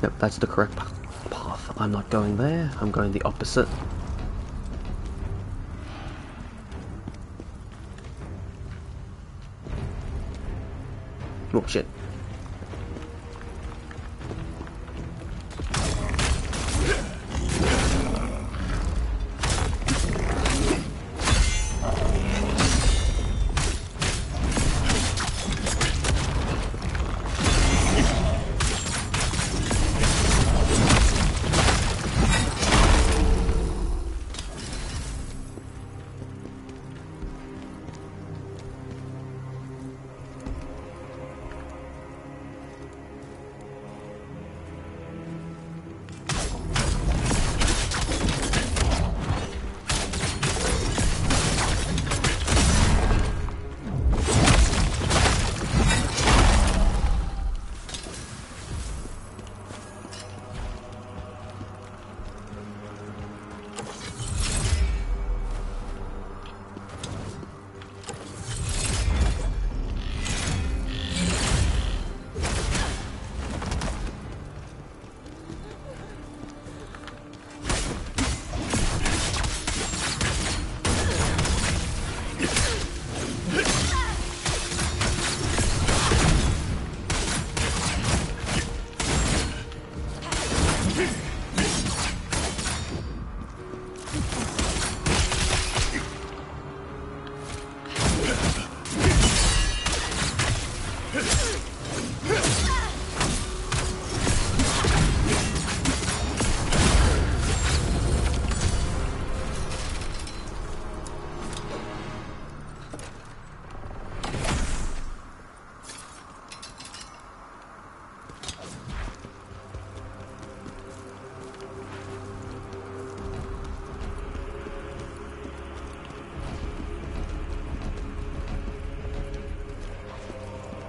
Nope, that's the correct path. I'm not going there, I'm going the opposite. Oh shit.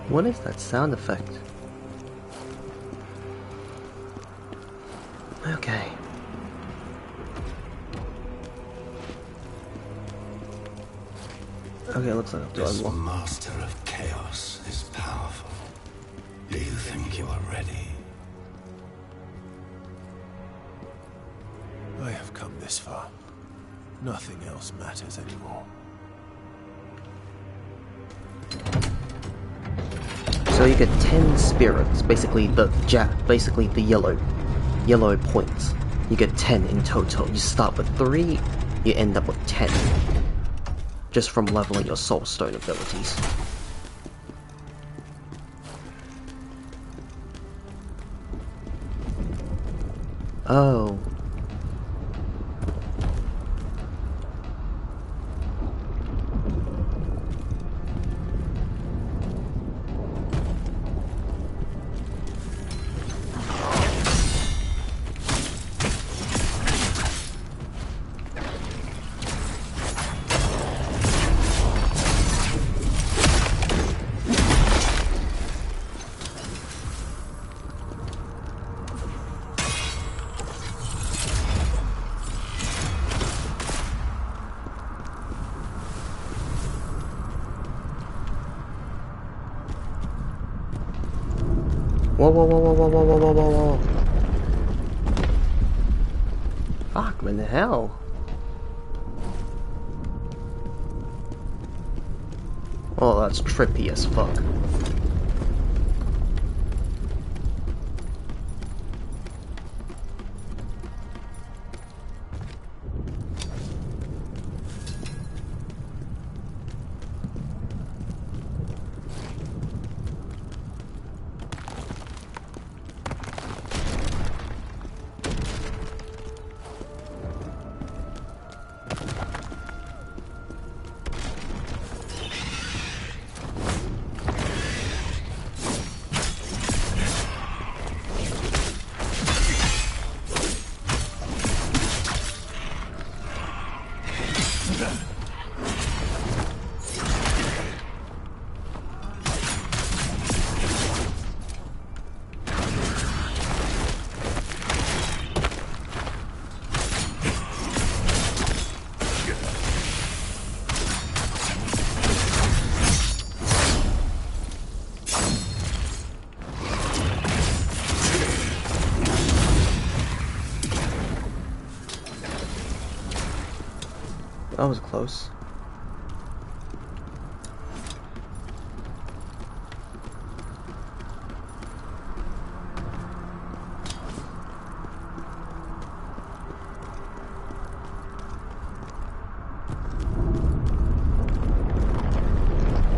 What is that sound effect? Okay. Okay, looks like I've This done one. master of chaos is powerful. Do you think you are ready? I have come this far. Nothing else matters anymore. So you get 10 spirits, basically the yellow points. You get 10 in total. You start with 3, you end up with 10. Just from leveling your soulstone abilities. Oh. Whoa, whoa, whoa, whoa, whoa, whoa, whoa, whoa, whoa. Fuck, man, the hell? Oh, that's trippy as fuck. That was close.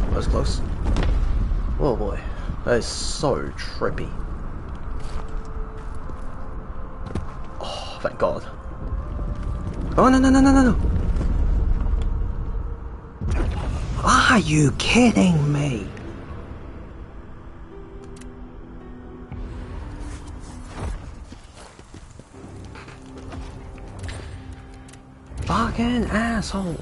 That was close. Oh boy, that is so trippy. Oh, thank God. Oh, no, no, no, no, no, no. Are you kidding me? Fucking asshole.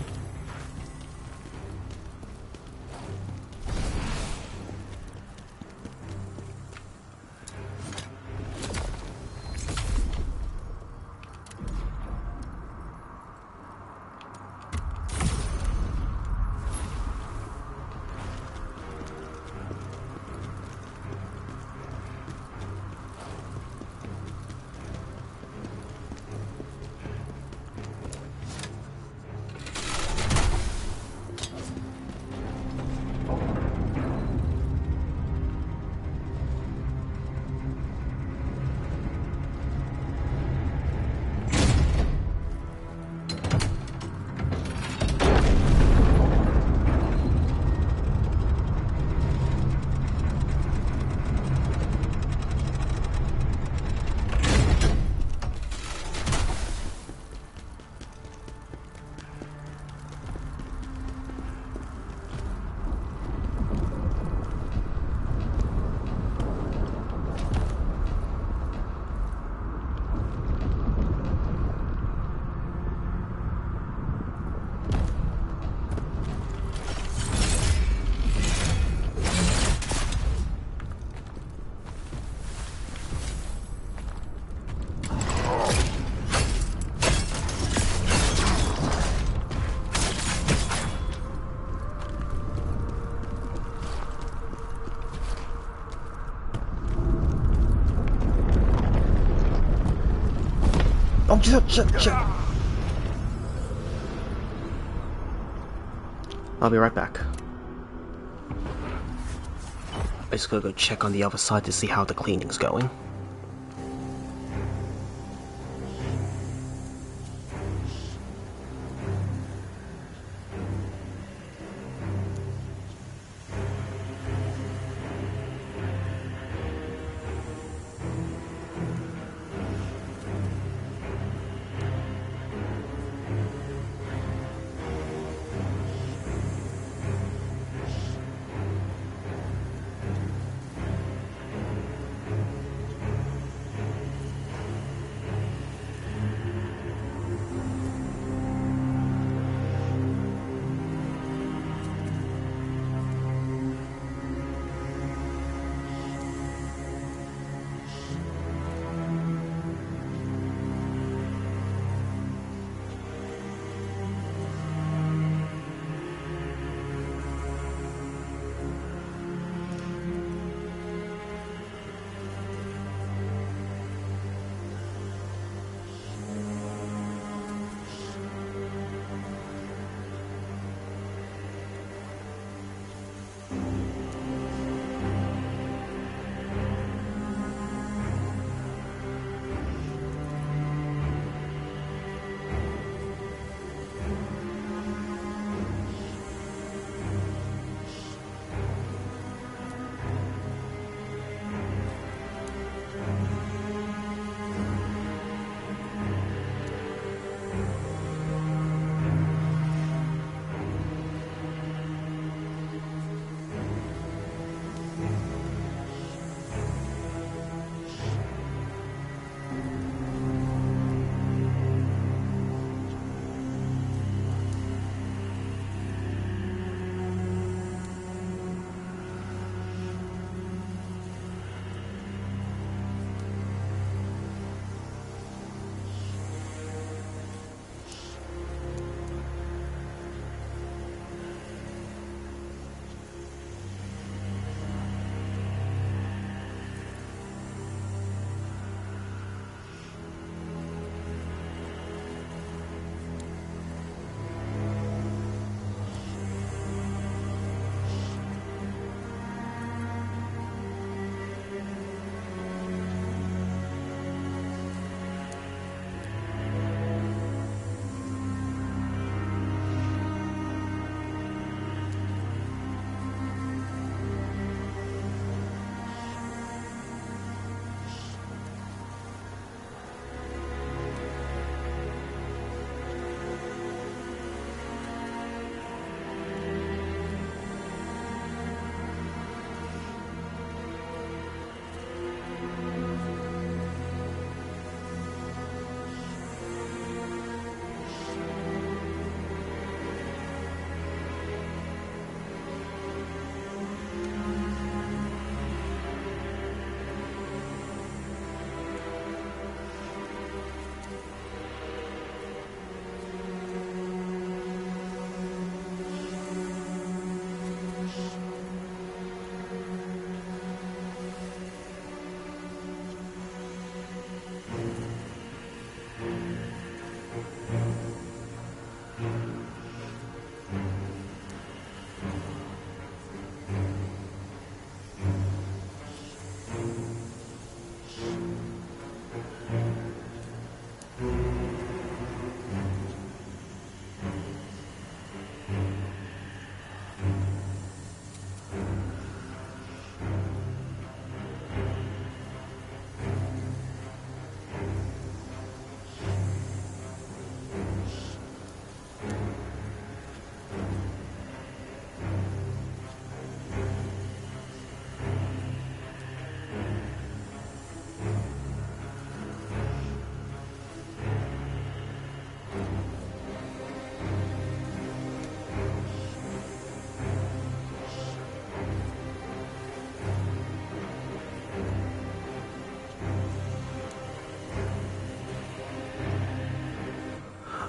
Oh, shit. I'll be right back. I just gotta go check on the other side to see how the cleaning's going.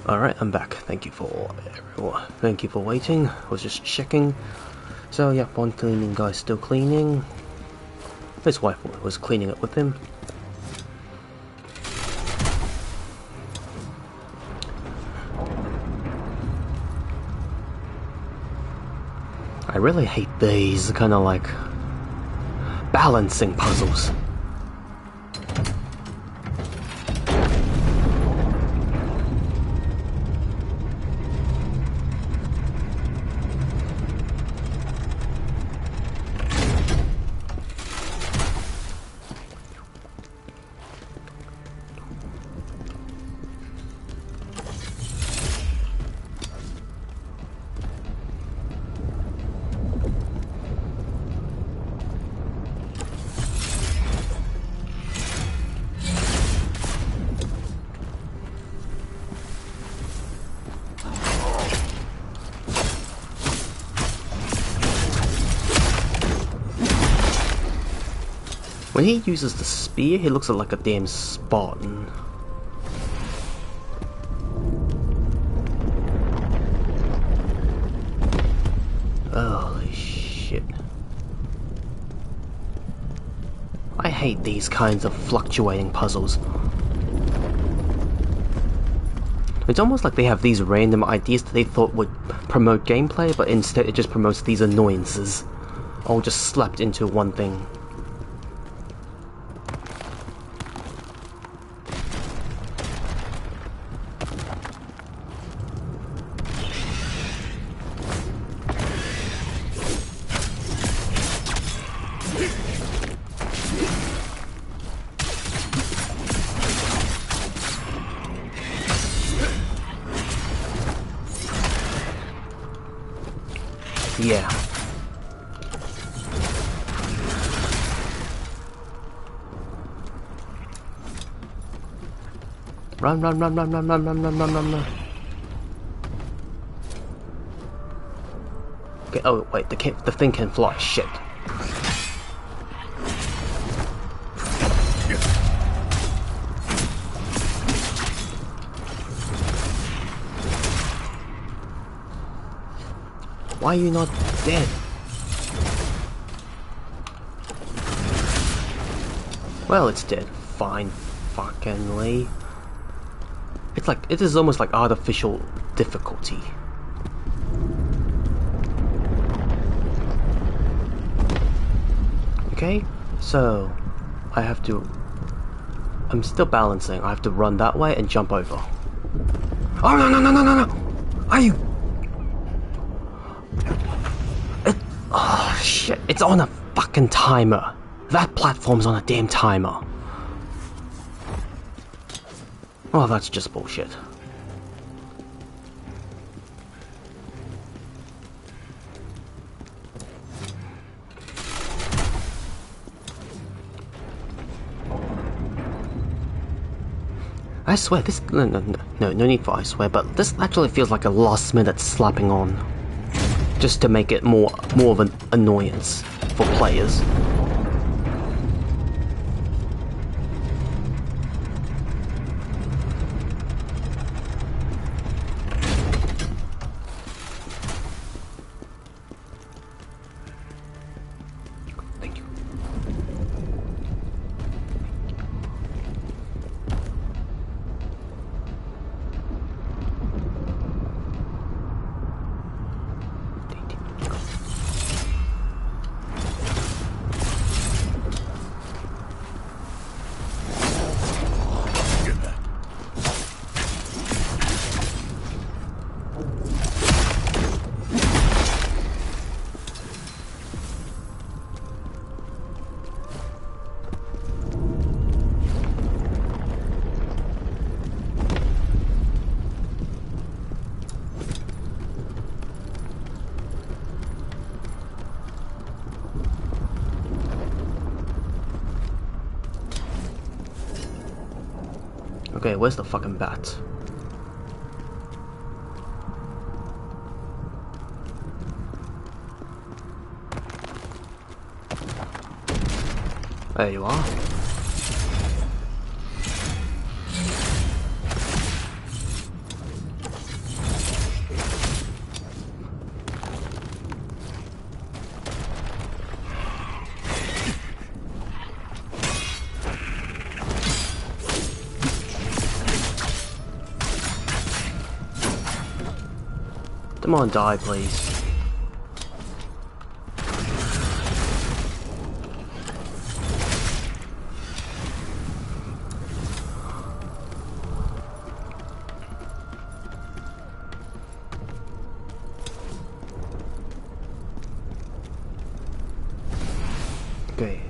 Alright, I'm back. Thank you for waiting. I was just checking. So yeah, one cleaning guy's still cleaning. His wife was cleaning it with him. I really hate these kind of like balancing puzzles. When he uses the spear, he looks like a damn Spartan. Holy shit. I hate these kinds of fluctuating puzzles. It's almost like they have these random ideas that they thought would promote gameplay, but instead it just promotes these annoyances. All just slapped into one thing. Yeah. Run, run, run, run, run, run, run, run, run, run, run. Okay, oh wait, the thing can fly, shit. Why are you not dead? Well, it's dead. Fine. Fuckingly. It's like, it is almost like artificial difficulty. Okay, so I have to... I'm still balancing. I have to run that way and jump over. Oh no no no no no no! Are you... Oh shit, it's on a fucking timer. That platform's on a damn timer. Oh, that's just bullshit. I swear, this... No need for I swear, but this actually feels like a last minute slapping on. Just to make it more of an annoyance for players. Thank you. Okay, where's the fucking bat? There you are. Come on, die, please. Okay.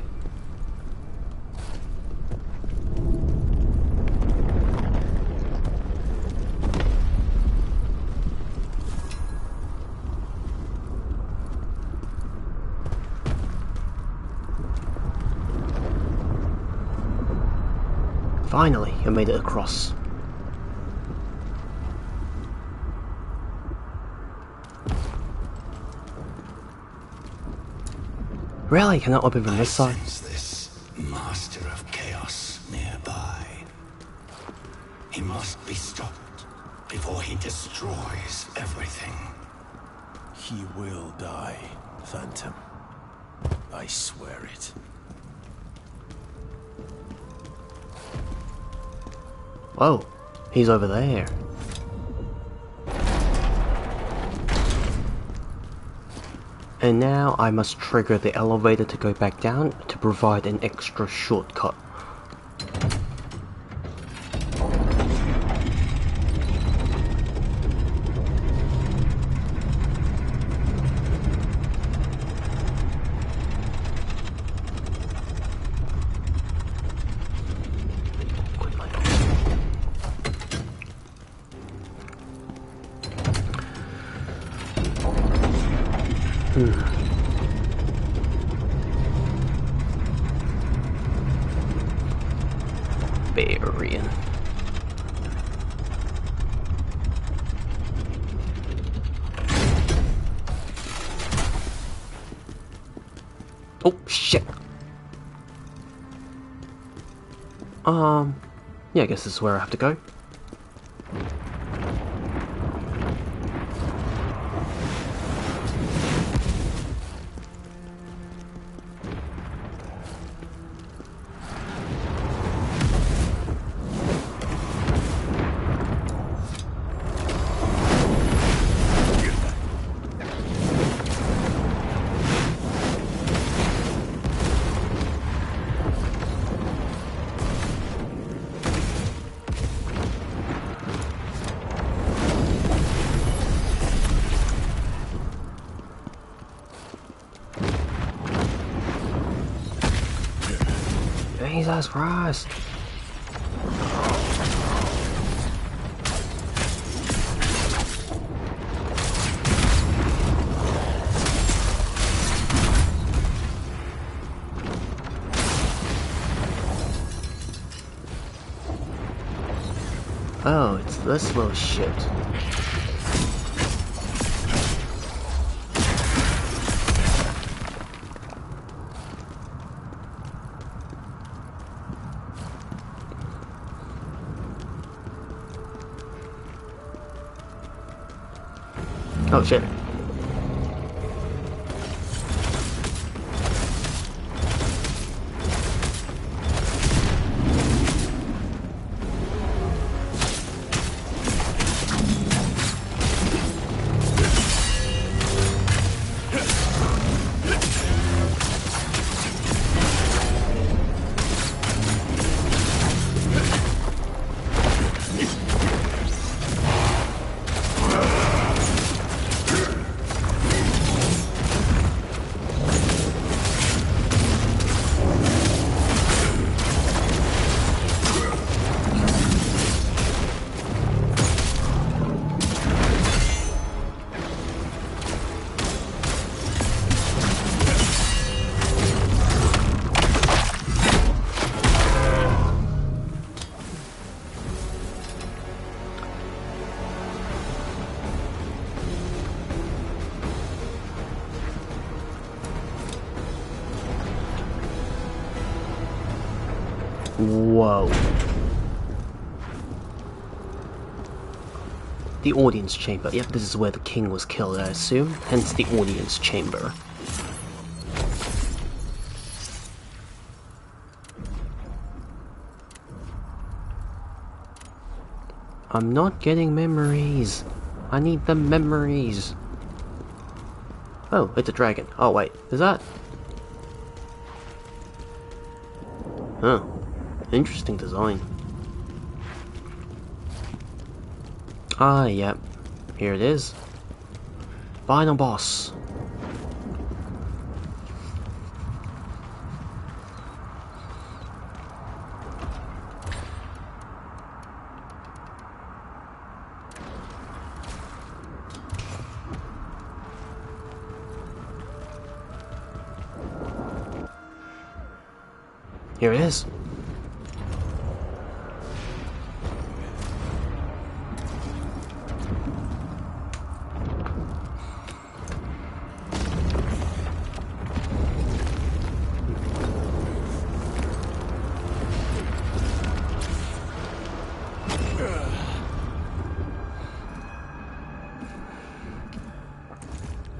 Finally, I made it across. Really? Can I open from this side? Sense this master of chaos nearby. He must be stopped before he destroys everything. He will die, Phantom. I swear it. Whoa, he's over there. And now I must trigger the elevator to go back down to provide an extra shortcut. Barbarian. Oh shit. Yeah, I guess this is where I have to go. Jesus Christ. Oh, it's this little shit. Oh shit. Whoa. The audience chamber. Yep, this is where the king was killed, I assume. Hence the audience chamber. I'm not getting memories. I need the memories. Oh, it's a dragon. Oh wait, is that? Huh. Interesting design. Ah, yep. Here it is. Final boss. Here it is.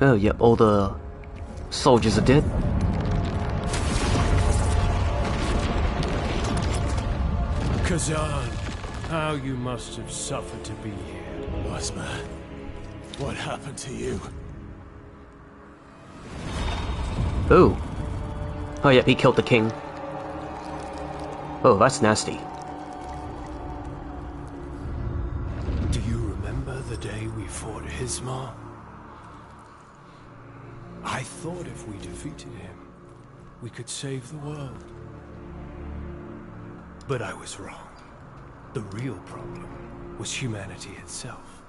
Oh yeah, all the soldiers are dead. Khazan, how you must have suffered to be here. Ozma, what happened to you? Ooh. Oh yeah, he killed the king. Oh, that's nasty. Do you remember the day we fought Isma? I thought if we defeated him, we could save the world. But I was wrong. The real problem was humanity itself.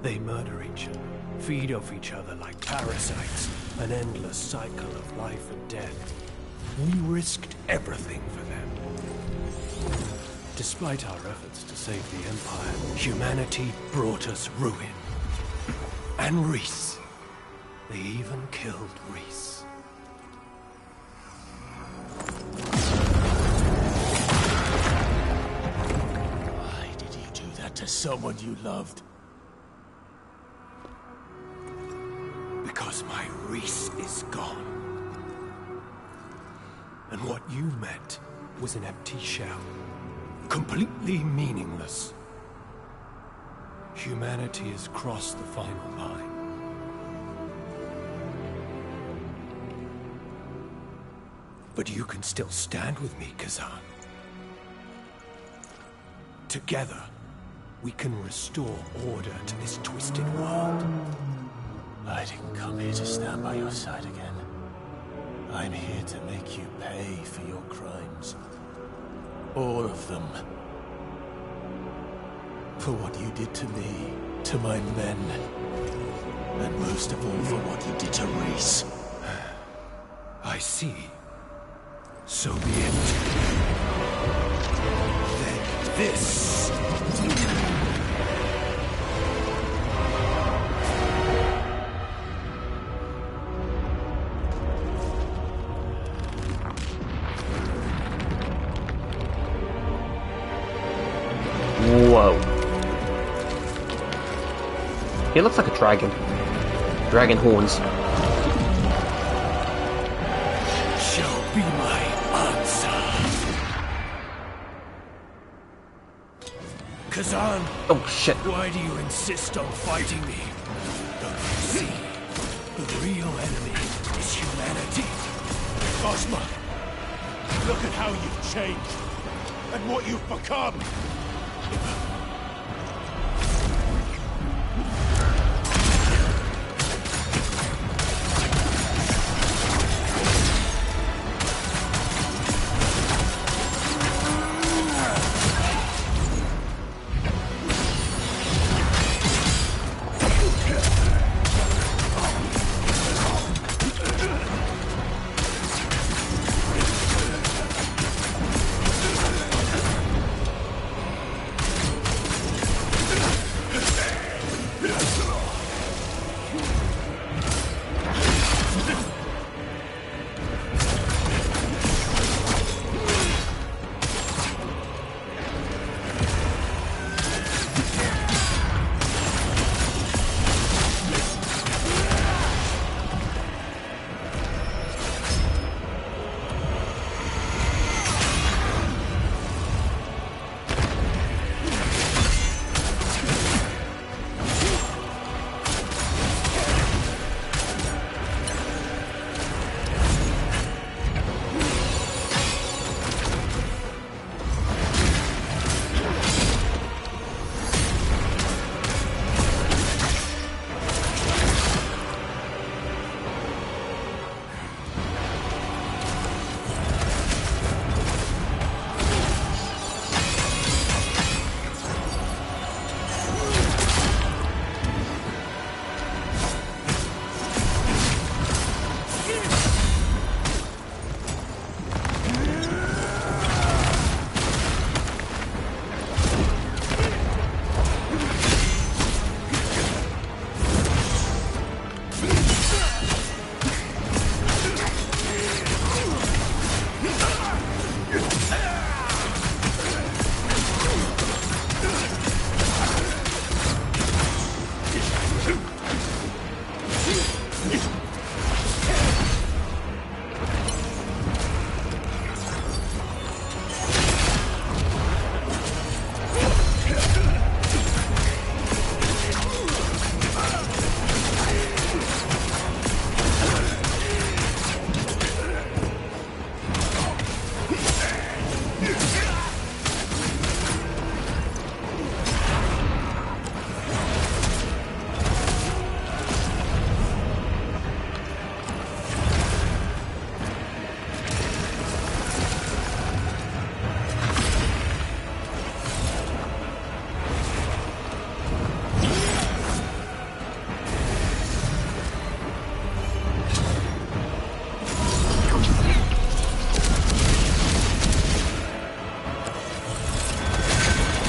They murder each other, feed off each other like parasites, an endless cycle of life and death. We risked everything for them. Despite our efforts to save the Empire, humanity brought us ruin. And Reese. They even killed Reese. Why did you do that to someone you loved? Because my Reese is gone. And what you met was an empty shell. Completely meaningless. Humanity has crossed the final line. But you can still stand with me, Khazan. Together, we can restore order to this twisted world. I didn't come here to stand by your side again. I'm here to make you pay for your crimes. All of them. For what you did to me, to my men. And most of all, for what you did to Reese. I see. So be it. Then this. Whoa. He looks like a dragon. Dragon horns. Shall be my answer. Khazan! Oh shit. Why do you insist on fighting me? Don't you see? The real enemy is humanity. Ozma! Look at how you've changed. And what you've become.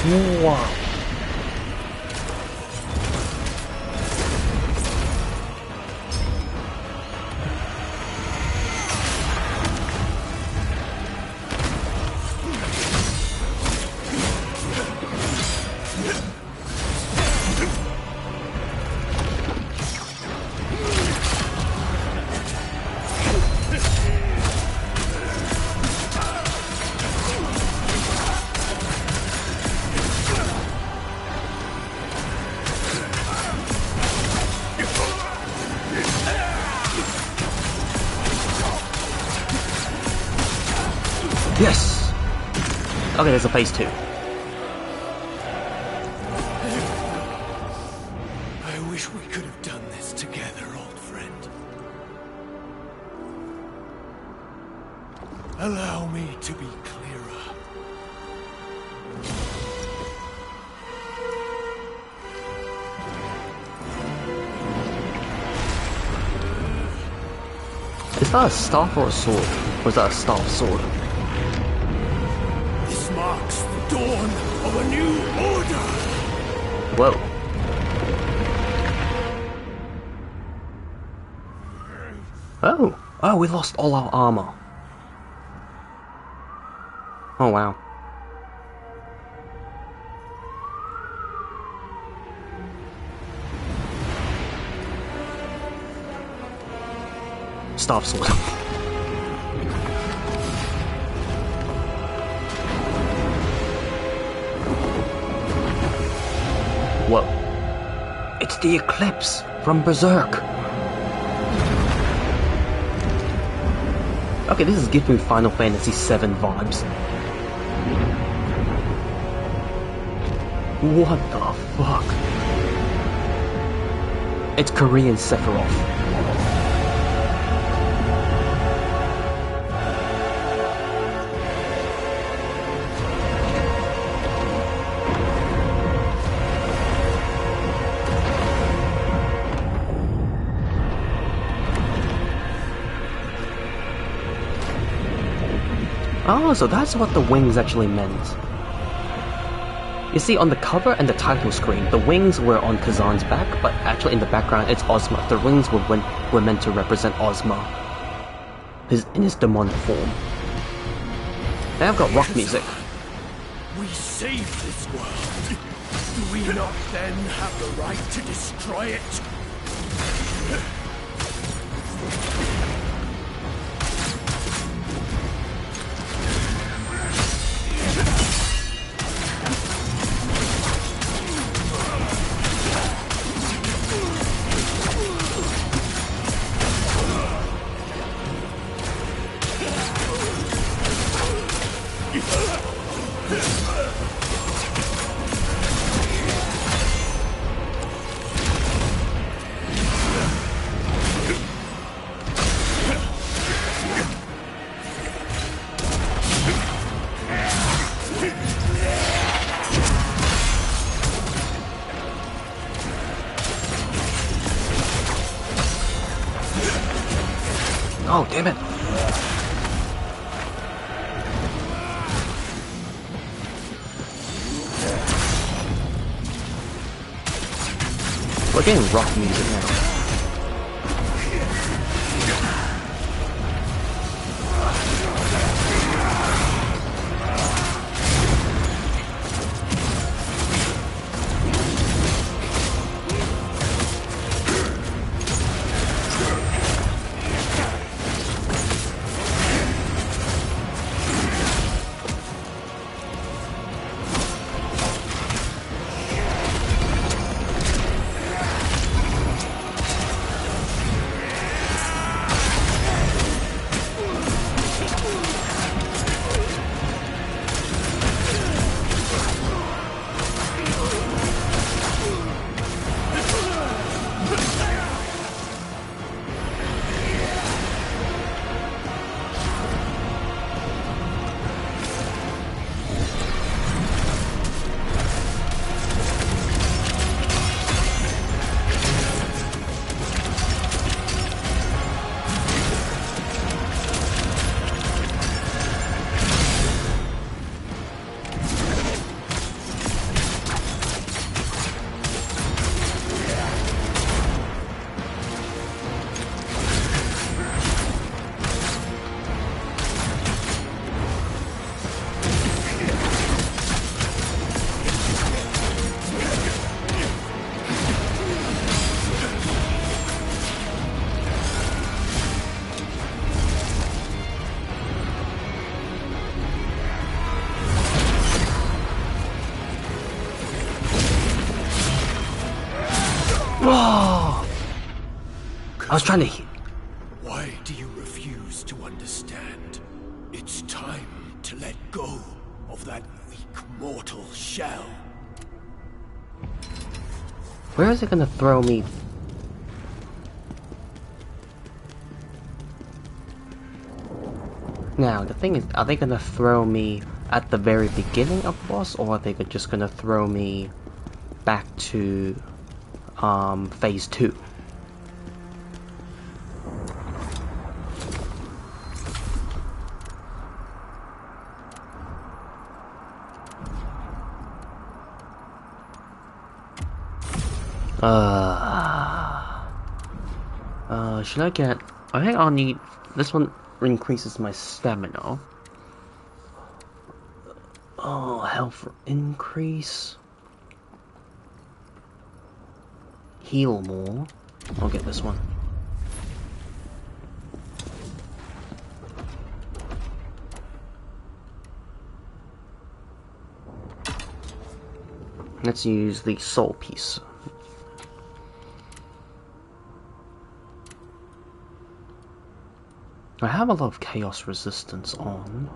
Wow. Yes! Okay, there's a phase 2. I wish we could have done this together, old friend. Allow me to be clearer. Is that a staff or a sword? Or is that a staff sword? This marks the dawn of a new order! Whoa. Oh! Oh, we lost all our armor. Oh, wow. Staff sword. Whoa. It's the eclipse from Berserk. Okay, this is giving me Final Fantasy VII vibes. What the fuck? It's Korean Sephiroth. Oh, so that's what the wings actually meant. You see, on the cover and the title screen, the wings were on Khazan's back, but actually in the background it's Ozma. The wings were meant to represent Ozma in his demonic form. Now I've got rock music. We saved this world. Do we not then have the right to destroy it? Oh, damn it. We're getting rock music now. Oh! I was trying to hit. Why do you refuse to understand? It's time to let go of that weak mortal shell. Where is it gonna throw me? Now, the thing is, are they gonna throw me at the very beginning of the boss, or are they just gonna throw me back to phase 2? Should I get... I think I'll need... This one increases my stamina. Oh, health increase. Heal more. I'll get this one. Let's use the soul piece. I have a lot of chaos resistance on.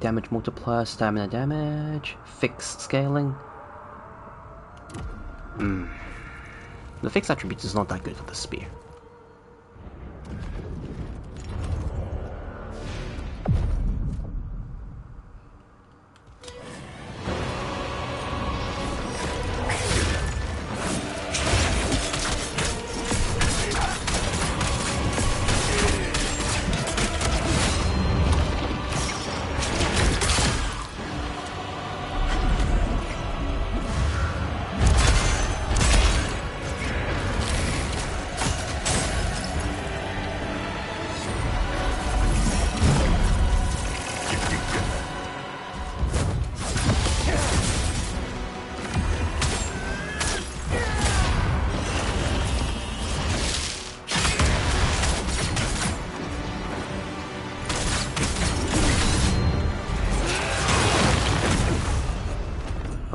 Damage multiplier, stamina damage, fixed scaling. The fixed attributes is not that good with the spear.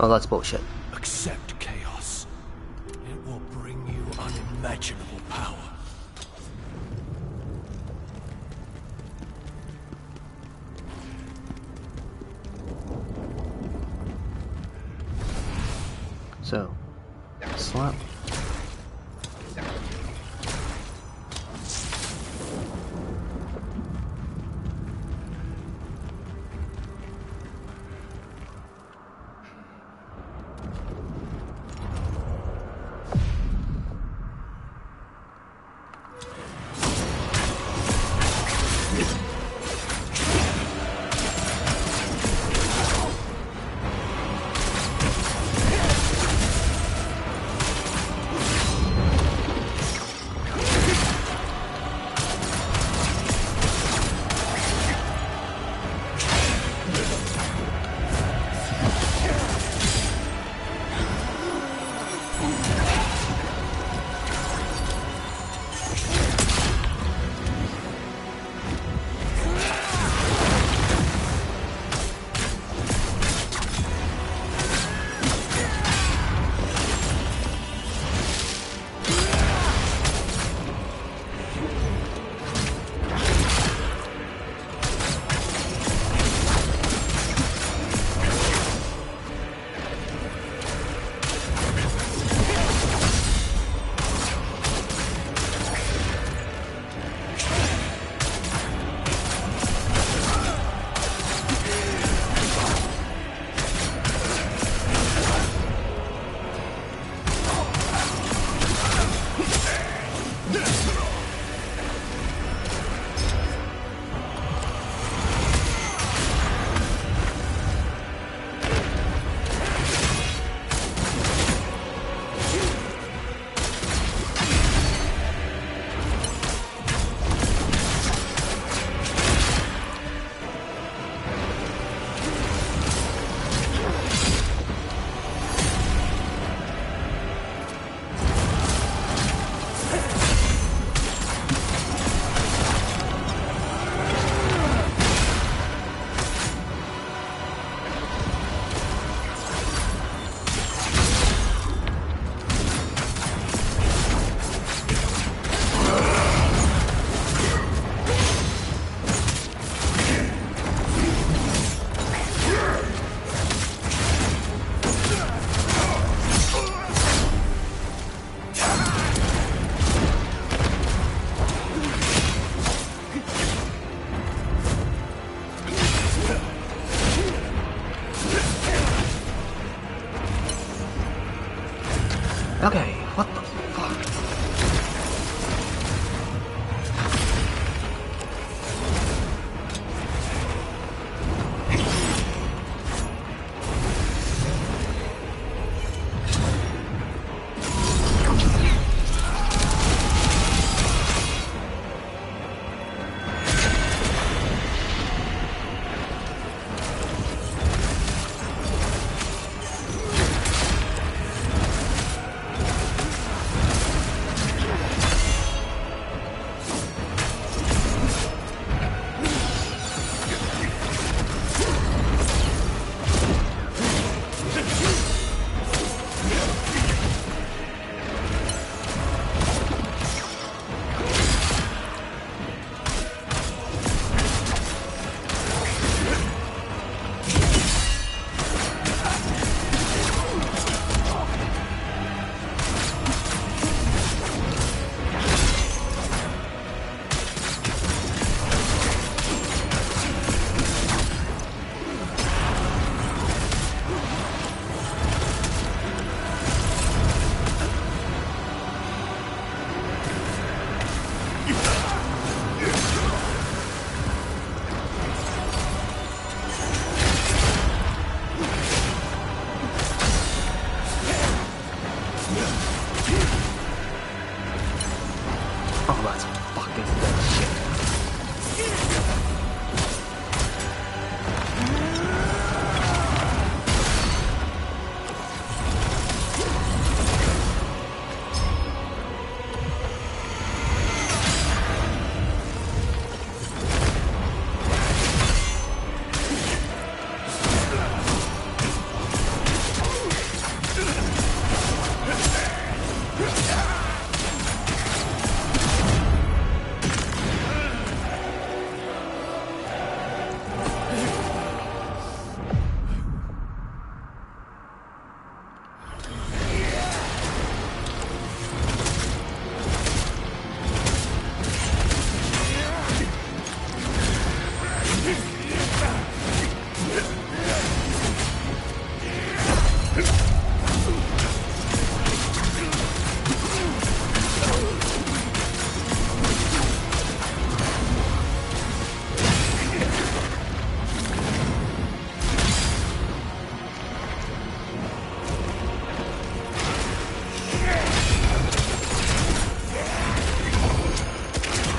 Oh, that's bullshit. Accept chaos. It will bring you unimaginable power. So, slap. Okay, what the fuck? Oh, that's fucking bullshit.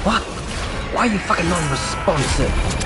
What? Why are you fucking non-responsive?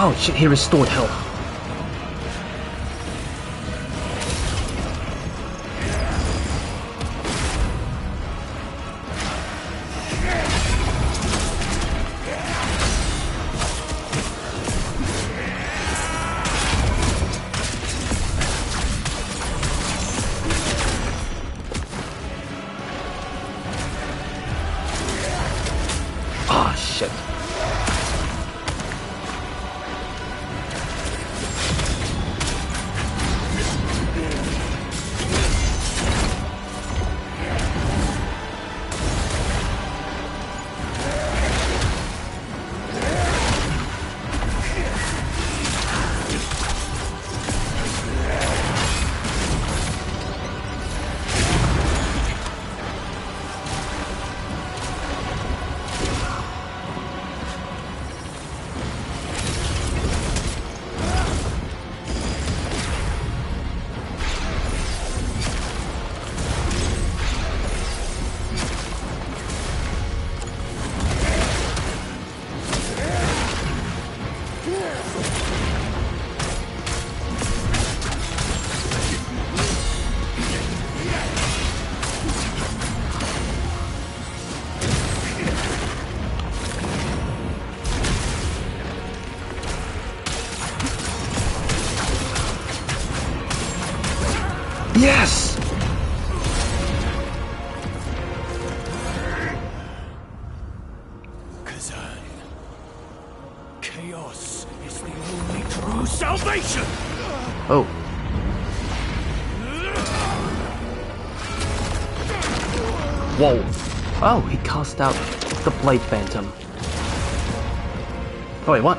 Oh shit, he restored health. Ah, shit. Yes! Khazan. Chaos is the only true salvation! Oh. Whoa. Oh, he cast out the Blade Phantom. Oh, wait, what?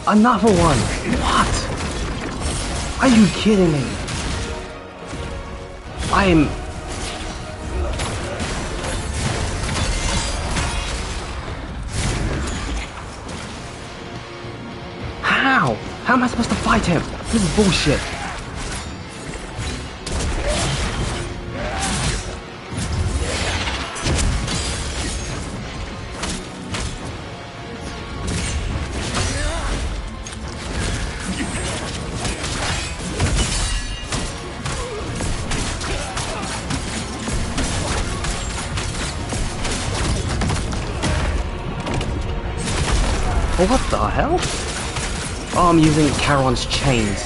Another one! What? Are you kidding me? I'm... How? How am I supposed to fight him? This is bullshit. Oh, what the hell? Oh, I'm using Charon's chains.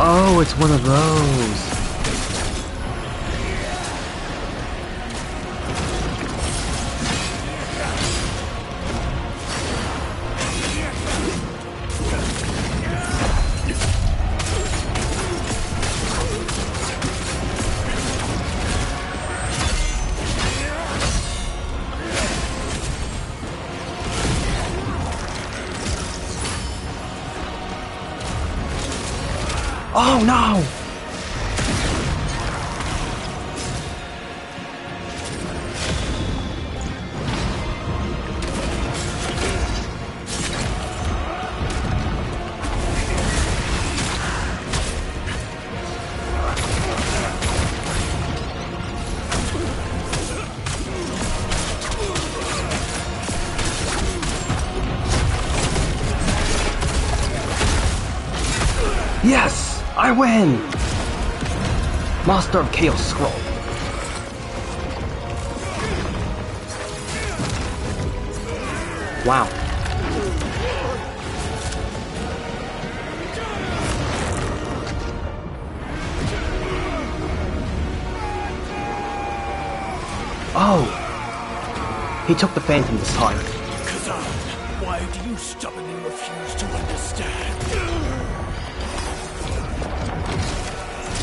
Oh, it's one of those. Oh no! Yes! I win! Master of Chaos Scroll. Wow. Oh! He took the Phantom this time. Khazan, why do you stubbornly refuse to understand?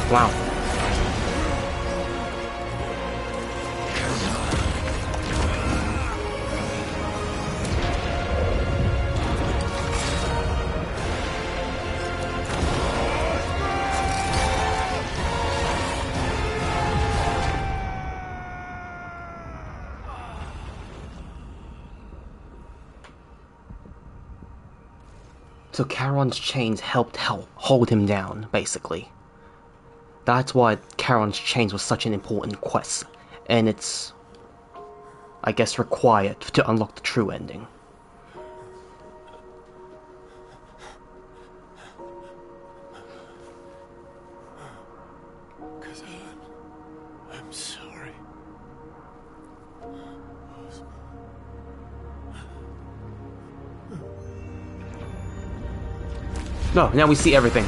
Wow. So Charon's chains helped hold him down, basically. That's why Charon's chains was such an important quest, and it's, I guess, required to unlock the true ending. Khazan, I'm sorry. No, now we see everything.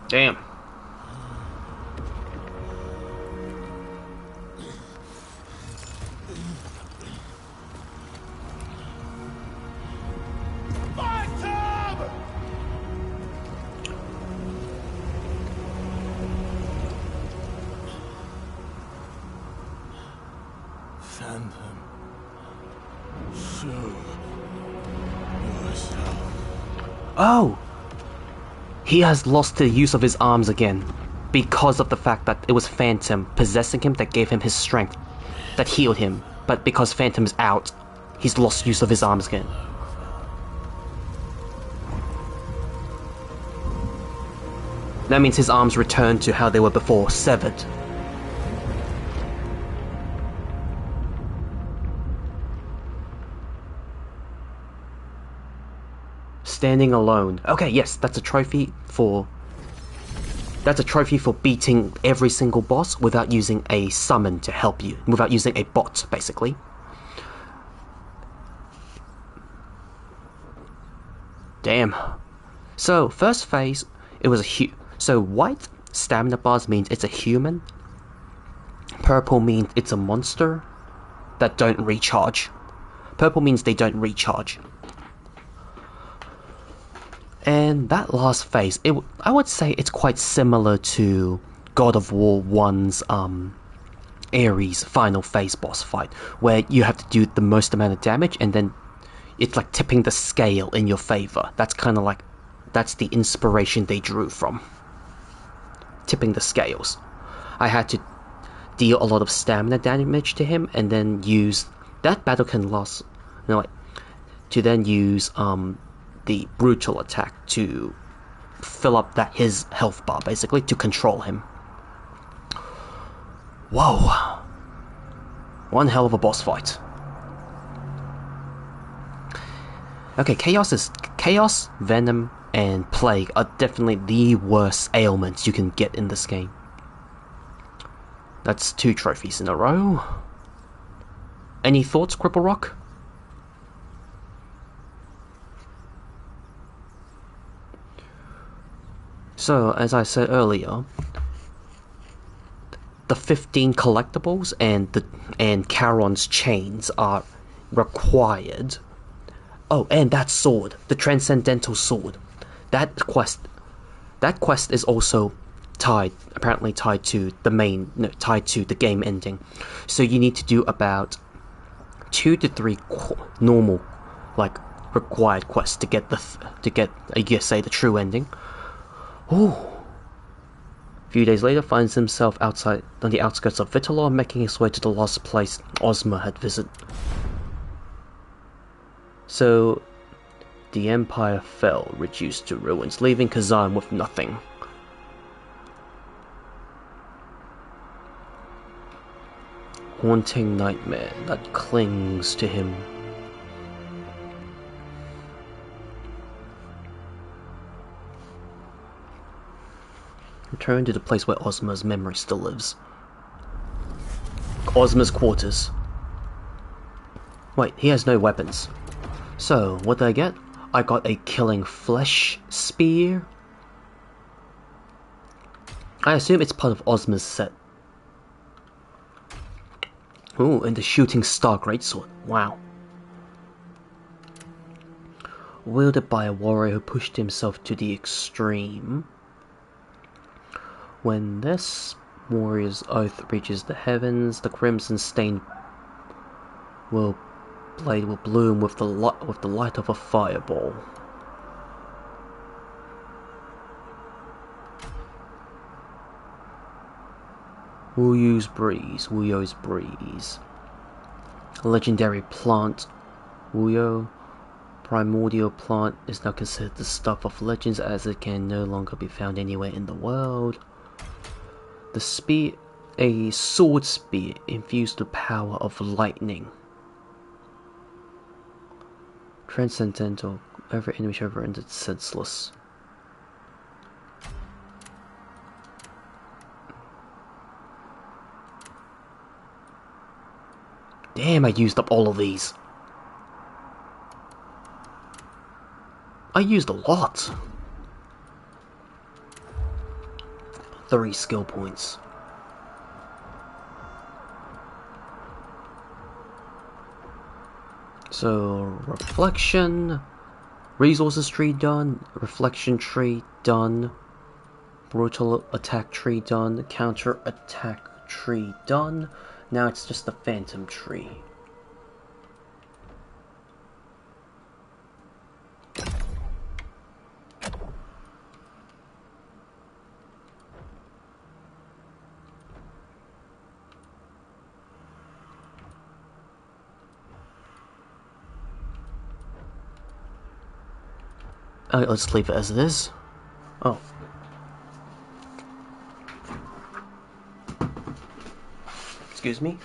Damn. Phantom, show yourself. Oh! He has lost the use of his arms again, because of the fact that it was Phantom possessing him that gave him his strength, that healed him, but because Phantom's out, he's lost use of his arms again. That means his arms return to how they were before, severed. Standing alone. Okay, yes, that's a trophy for beating every single boss without using a summon to help you, without using a bot, basically. Damn. So, first phase, it was so white stamina bars means it's a human. Purple means it's a monster that don't recharge. Purple means they don't recharge. And that last phase, I would say it's quite similar to God of War 1's Ares final phase boss fight, where you have to do the most amount of damage, and then it's like tipping the scale in your favor. That's kind of like, that's the inspiration they drew from. Tipping the scales. I had to deal a lot of stamina damage to him, and then use, that battle can last, to then use the brutal attack to fill up his health bar, basically, to control him. Whoa. One hell of a boss fight. Okay, Chaos, Venom, and Plague are definitely the worst ailments you can get in this game. That's 2 trophies in a row. Any thoughts, Cripple Rock? So, as I said earlier, the 15 collectibles and Charon's chains are required. Oh, and that sword, the Transcendental Sword. That quest is also apparently tied to the game ending. So you need to do about 2 to 3 normal, required quests to get the true ending. Ooh. A few days later, finds himself outside on the outskirts of Vitalor, making his way to the lost place Ozma had visited. So, the Empire fell, reduced to ruins, leaving Khazan with nothing. Haunting nightmare that clings to him. Return to the place where Ozma's memory still lives. Ozma's quarters. Wait, he has no weapons. So, what did I get? I got a killing flesh spear. I assume it's part of Ozma's set. Ooh, and the shooting star greatsword. Wow. Wielded by a warrior who pushed himself to the extreme. When this warrior's oath reaches the heavens, the crimson stained blade will bloom with the light of a fireball. Wuyo's breeze. A legendary plant, Wuyo, primordial plant, is now considered the stuff of legends as it can no longer be found anywhere in the world. The spear, a sword spear infused with the power of lightning. Transcendental, every enemy ever rendered senseless. Damn, I used up all of these. I used a lot. 3 skill points. So, reflection, resources tree done, reflection tree done, brutal attack tree done, counter attack tree done. Now it's just the phantom tree. Let's leave it as it is. Oh. Excuse me?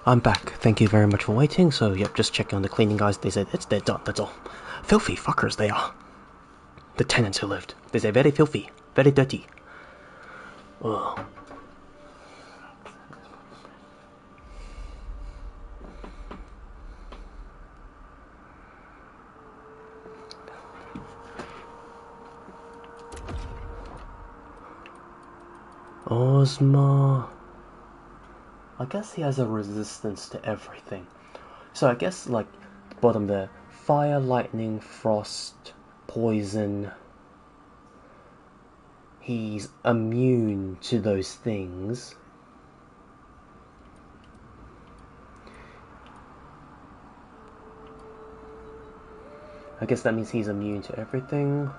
I'm back. Thank you very much for waiting. So, yep, just checking on the cleaning guys. They said they're done, that's all. Filthy fuckers they are. The tenants who lived. They say very filthy, very dirty. Ugh. Ozma. I guess he has a resistance to everything. So I guess like bottom there, fire, lightning, frost, poison. He's immune to those things. I guess that means he's immune to everything.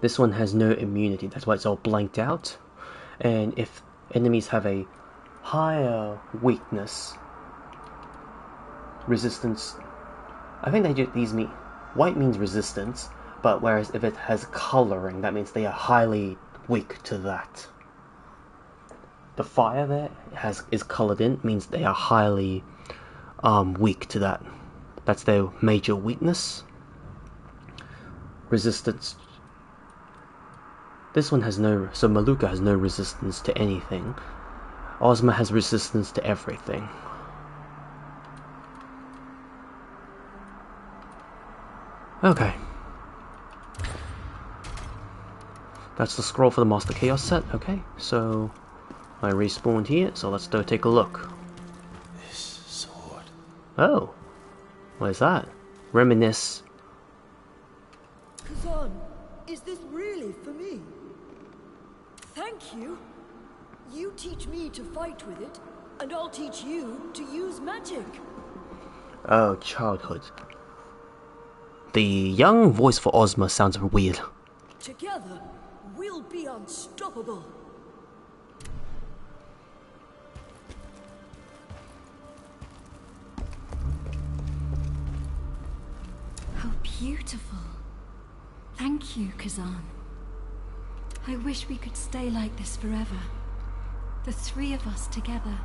This one has no immunity, that's why it's all blanked out. And if enemies have a higher weakness, resistance, I think these mean, white means resistance, but whereas if it has coloring, that means they are highly weak to that. The fire there is colored in, means they are highly weak to that. That's their major weakness. Resistance. This one has no, so Maluka has no resistance to anything. Ozma has resistance to everything. Okay. That's the scroll for the Master Chaos set. Okay, so I respawned here, so let's go take a look. This sword. Oh. What is that? Reminisce. Khazan, is this really for me? Thank you. You teach me to fight with it, and I'll teach you to use magic. Oh, childhood. The young voice for Ozma sounds weird. Together, we'll be unstoppable. How beautiful. Thank you, Khazan. I wish we could stay like this forever. The three of us together.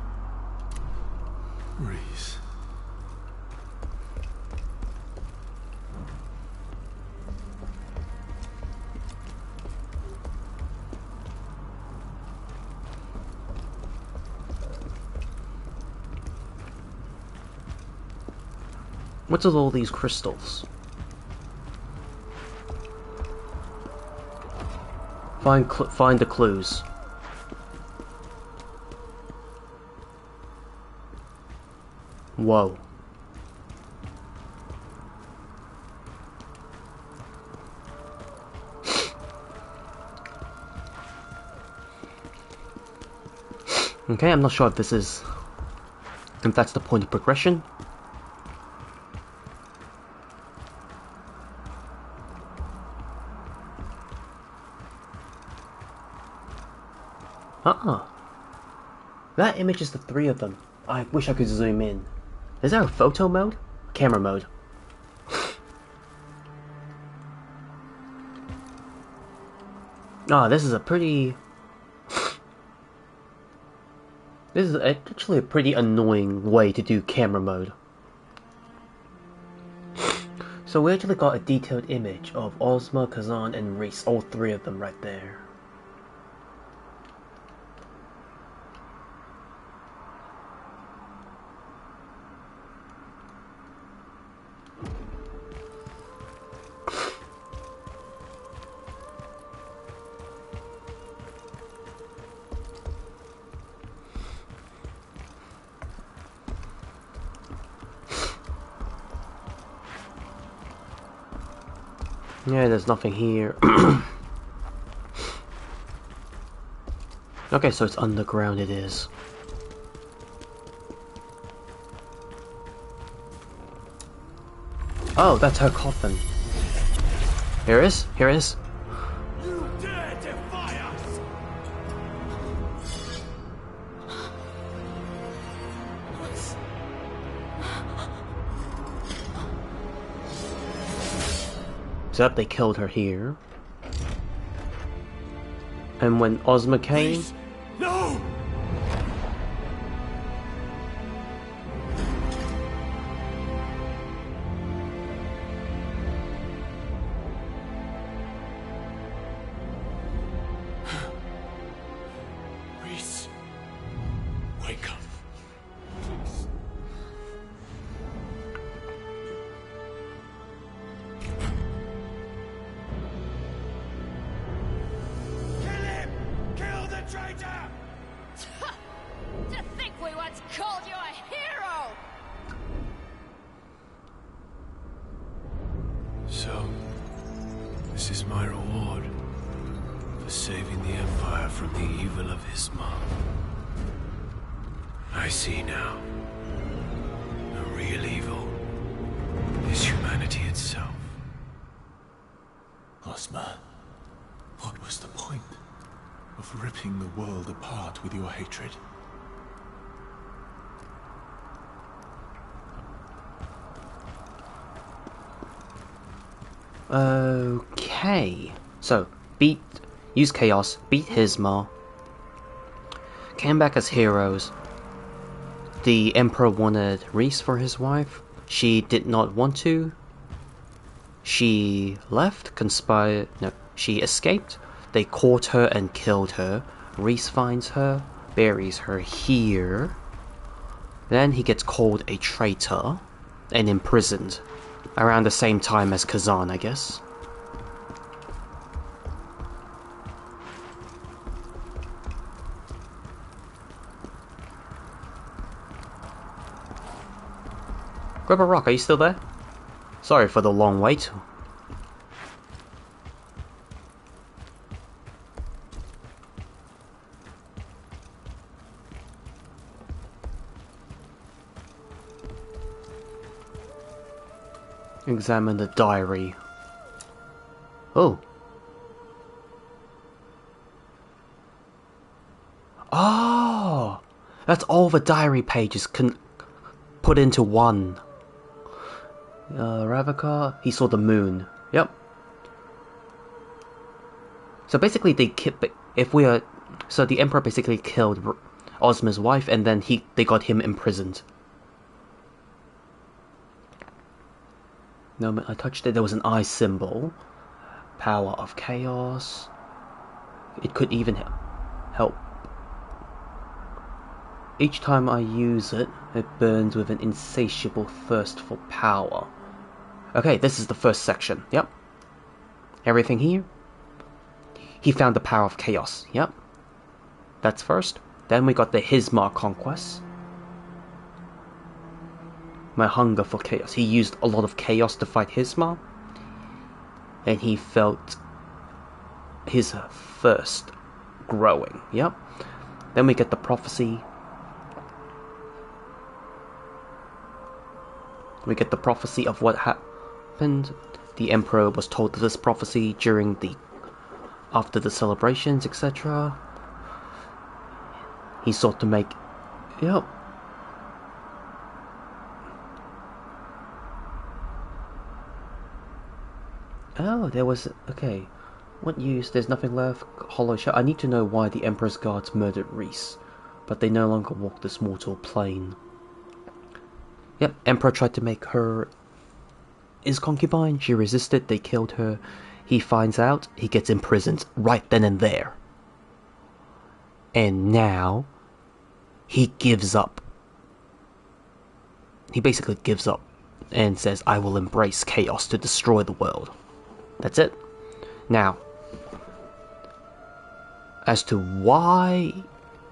Reese. What's with all these crystals? Find the clues. Whoa. Okay, I'm not sure if that's the point of progression. That image is the three of them. I wish I could zoom in. Is there a photo mode? Camera mode. This is a pretty... This is actually a pretty annoying way to do camera mode. So we actually got a detailed image of Ozma, Khazan, and Reese, all three of them right there. Yeah, there's nothing here. Okay, so it's underground it is. Oh, that's her coffin. Here it is, here it is. You dare defy us! Except they killed her here. And when Ozma came... No! So, this is my reward for saving the Empire from the evil of Isma. I see now. The real evil is humanity itself. Ozma, what was the point of ripping the world apart with your hatred? Okay, so use chaos, beat Hisma, came back as heroes. The Emperor wanted Reese for his wife. She did not want to. She left, she escaped. They caught her and killed her. Reese finds her, buries her here. Then he gets called a traitor and imprisoned. Around the same time as Khazan, I guess. Grab a rock, are you still there? Sorry for the long wait. Examine the diary. Oh. Oh! That's all the diary pages can put into one. Ravaka, he saw the moon. Yep. So basically so the Emperor basically killed Ozma's wife and then they got him imprisoned. The moment I touched it, there was an eye symbol. Power of chaos. It could even help. Each time I use it, it burns with an insatiable thirst for power. Okay, this is the first section. Yep. Everything here. He found the power of chaos. Yep. That's first. Then we got the Hisma conquest. My hunger for chaos. He used a lot of chaos to fight Hisma. And he felt his thirst growing. Yep. Then we get the prophecy. We get the prophecy of what happened. The Emperor was told this prophecy after the celebrations, etc. He sought to make... Yep. Oh, there was... Okay. What use? There's nothing left. Hollow shell. I need to know why the Emperor's guards murdered Reese. But they no longer walk this mortal plane. Yep, Emperor tried to make her his concubine. She resisted. They killed her. He finds out. He gets imprisoned right then and there. And now he gives up. He basically gives up and says, I will embrace chaos to destroy the world. That's it. Now, as to why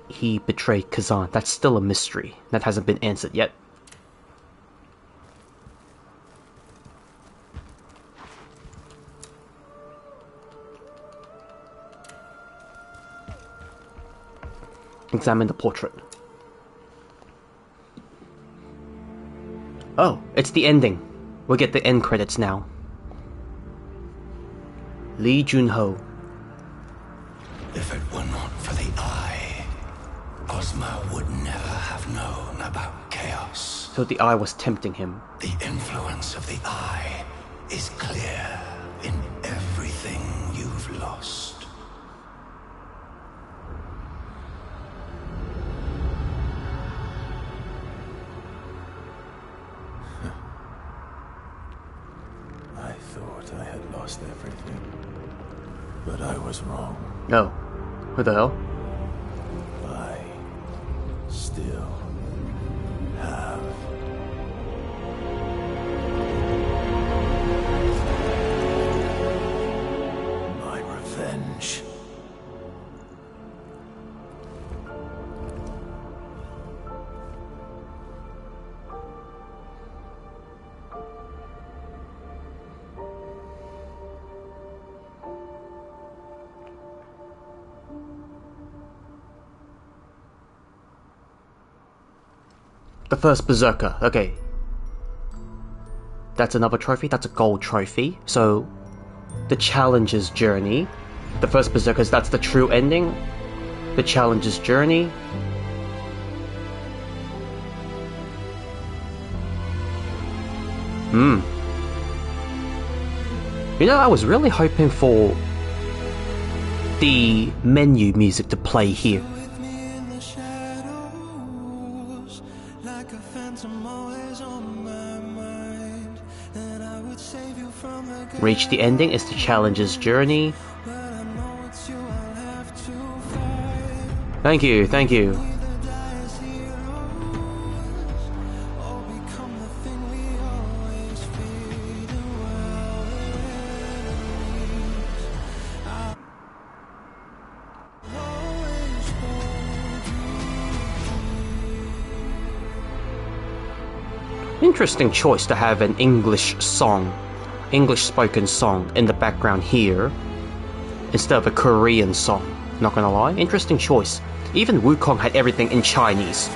he betrayed Khazan, that's still a mystery. That hasn't been answered yet. Examine the portrait. Oh, it's the ending. We'll get the end credits now. Lee Junho. If it were not for the eye, Ozma would never have known about chaos. So the eye was tempting him. The influence of the eye is clear in everything you've lost. I thought I had lost everything, but I was wrong. No. Who the hell? I still have. My revenge. The first Berserker. Okay. That's another trophy. That's a gold trophy. So, the Challenger's Journey. The first Berserkers, that's the true ending. The Challenger's Journey. You know, I was really hoping for the menu music to play here. Reach the ending is the Challenger's Journey. Thank you, thank you. Interesting choice to have an English song, English spoken song in the background here instead of a Korean song, not gonna lie. Interesting choice. Even Wukong had everything in Chinese.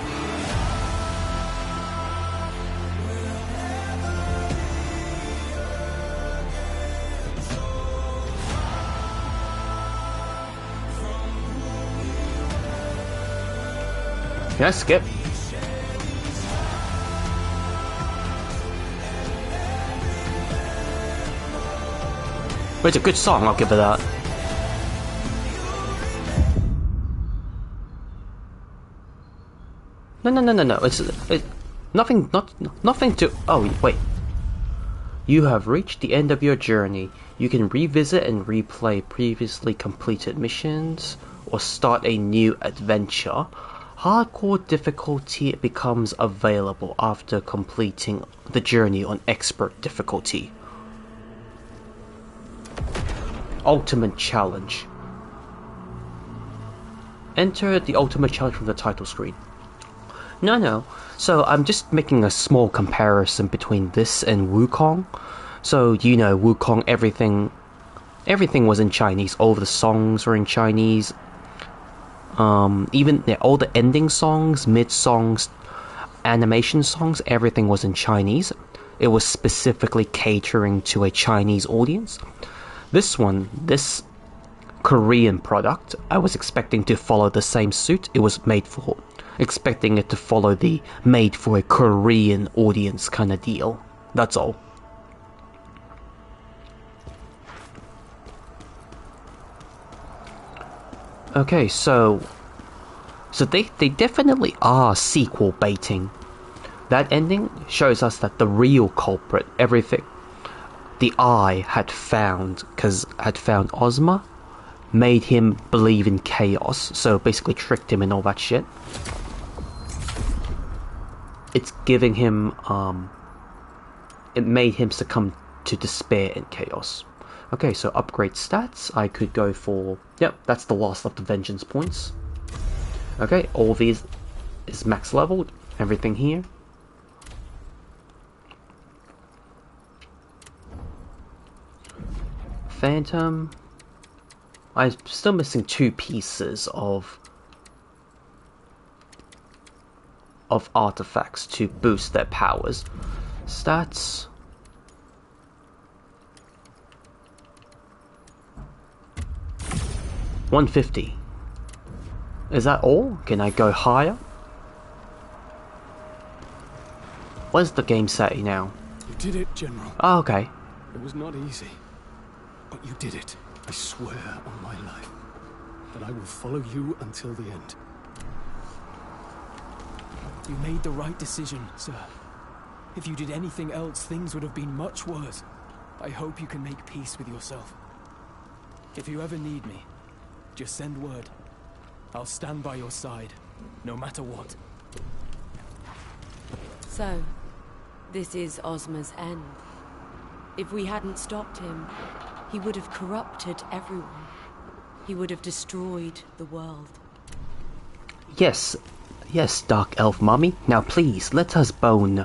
Can I skip? But it's a good song, I'll give it that. No. It's nothing to. Oh wait. You have reached the end of your journey. You can revisit and replay previously completed missions or start a new adventure. Hardcore difficulty becomes available after completing the journey on expert difficulty. Ultimate challenge. Enter the ultimate challenge from the title screen. No. So I'm just making a small comparison between this and Wukong. So you know, Wukong, everything was in Chinese. All the songs were in Chinese. Even all the ending songs, mid songs, animation songs, everything was in Chinese. It was specifically catering to a Chinese audience. This Korean product, I was expecting to follow the same suit. It was expecting it to follow the made for a Korean audience kind of deal. That's all. Okay, so they definitely are sequel baiting. That ending shows us that the real culprit, everything the Eye had found Ozma, made him believe in chaos, so basically tricked him and all that shit. It's giving him, it made him succumb to despair and chaos. Okay, so upgrade stats, I could go for, yep, that's the last of the vengeance points. Okay, all these is max leveled, everything here. Phantom. I'm still missing 2 pieces of artifacts to boost their powers. Stats. $150. Is that all? Can I go higher? What does the game say now? You did it, General. Oh, okay. It was not easy, but you did it. I swear on my life that I will follow you until the end. You made the right decision, sir. If you did anything else, things would have been much worse. I hope you can make peace with yourself. If you ever need me, just send word. I'll stand by your side, no matter what. So, this is Ozma's end. If we hadn't stopped him, he would have corrupted everyone. He would have destroyed the world. Yes, Dark Elf Mommy. Now please, let us bone.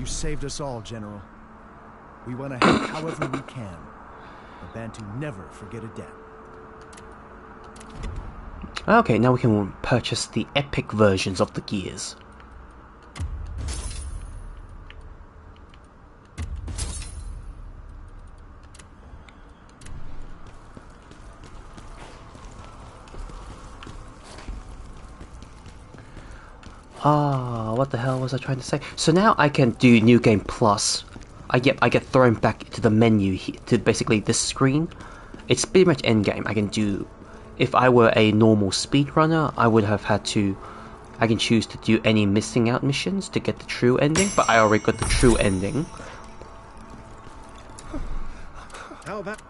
You saved us all, General. We want to help however we can. The Bantu never forget a debt. Okay, now we can purchase the epic versions of the gears. What the hell was I trying to say? So now I can do New Game Plus. I get thrown back to the menu, to basically this screen. It's pretty much endgame. I can do, if I were a normal speedrunner, I would have had to, I can choose to do any missing out missions to get the true ending, but I already got the true ending. How about...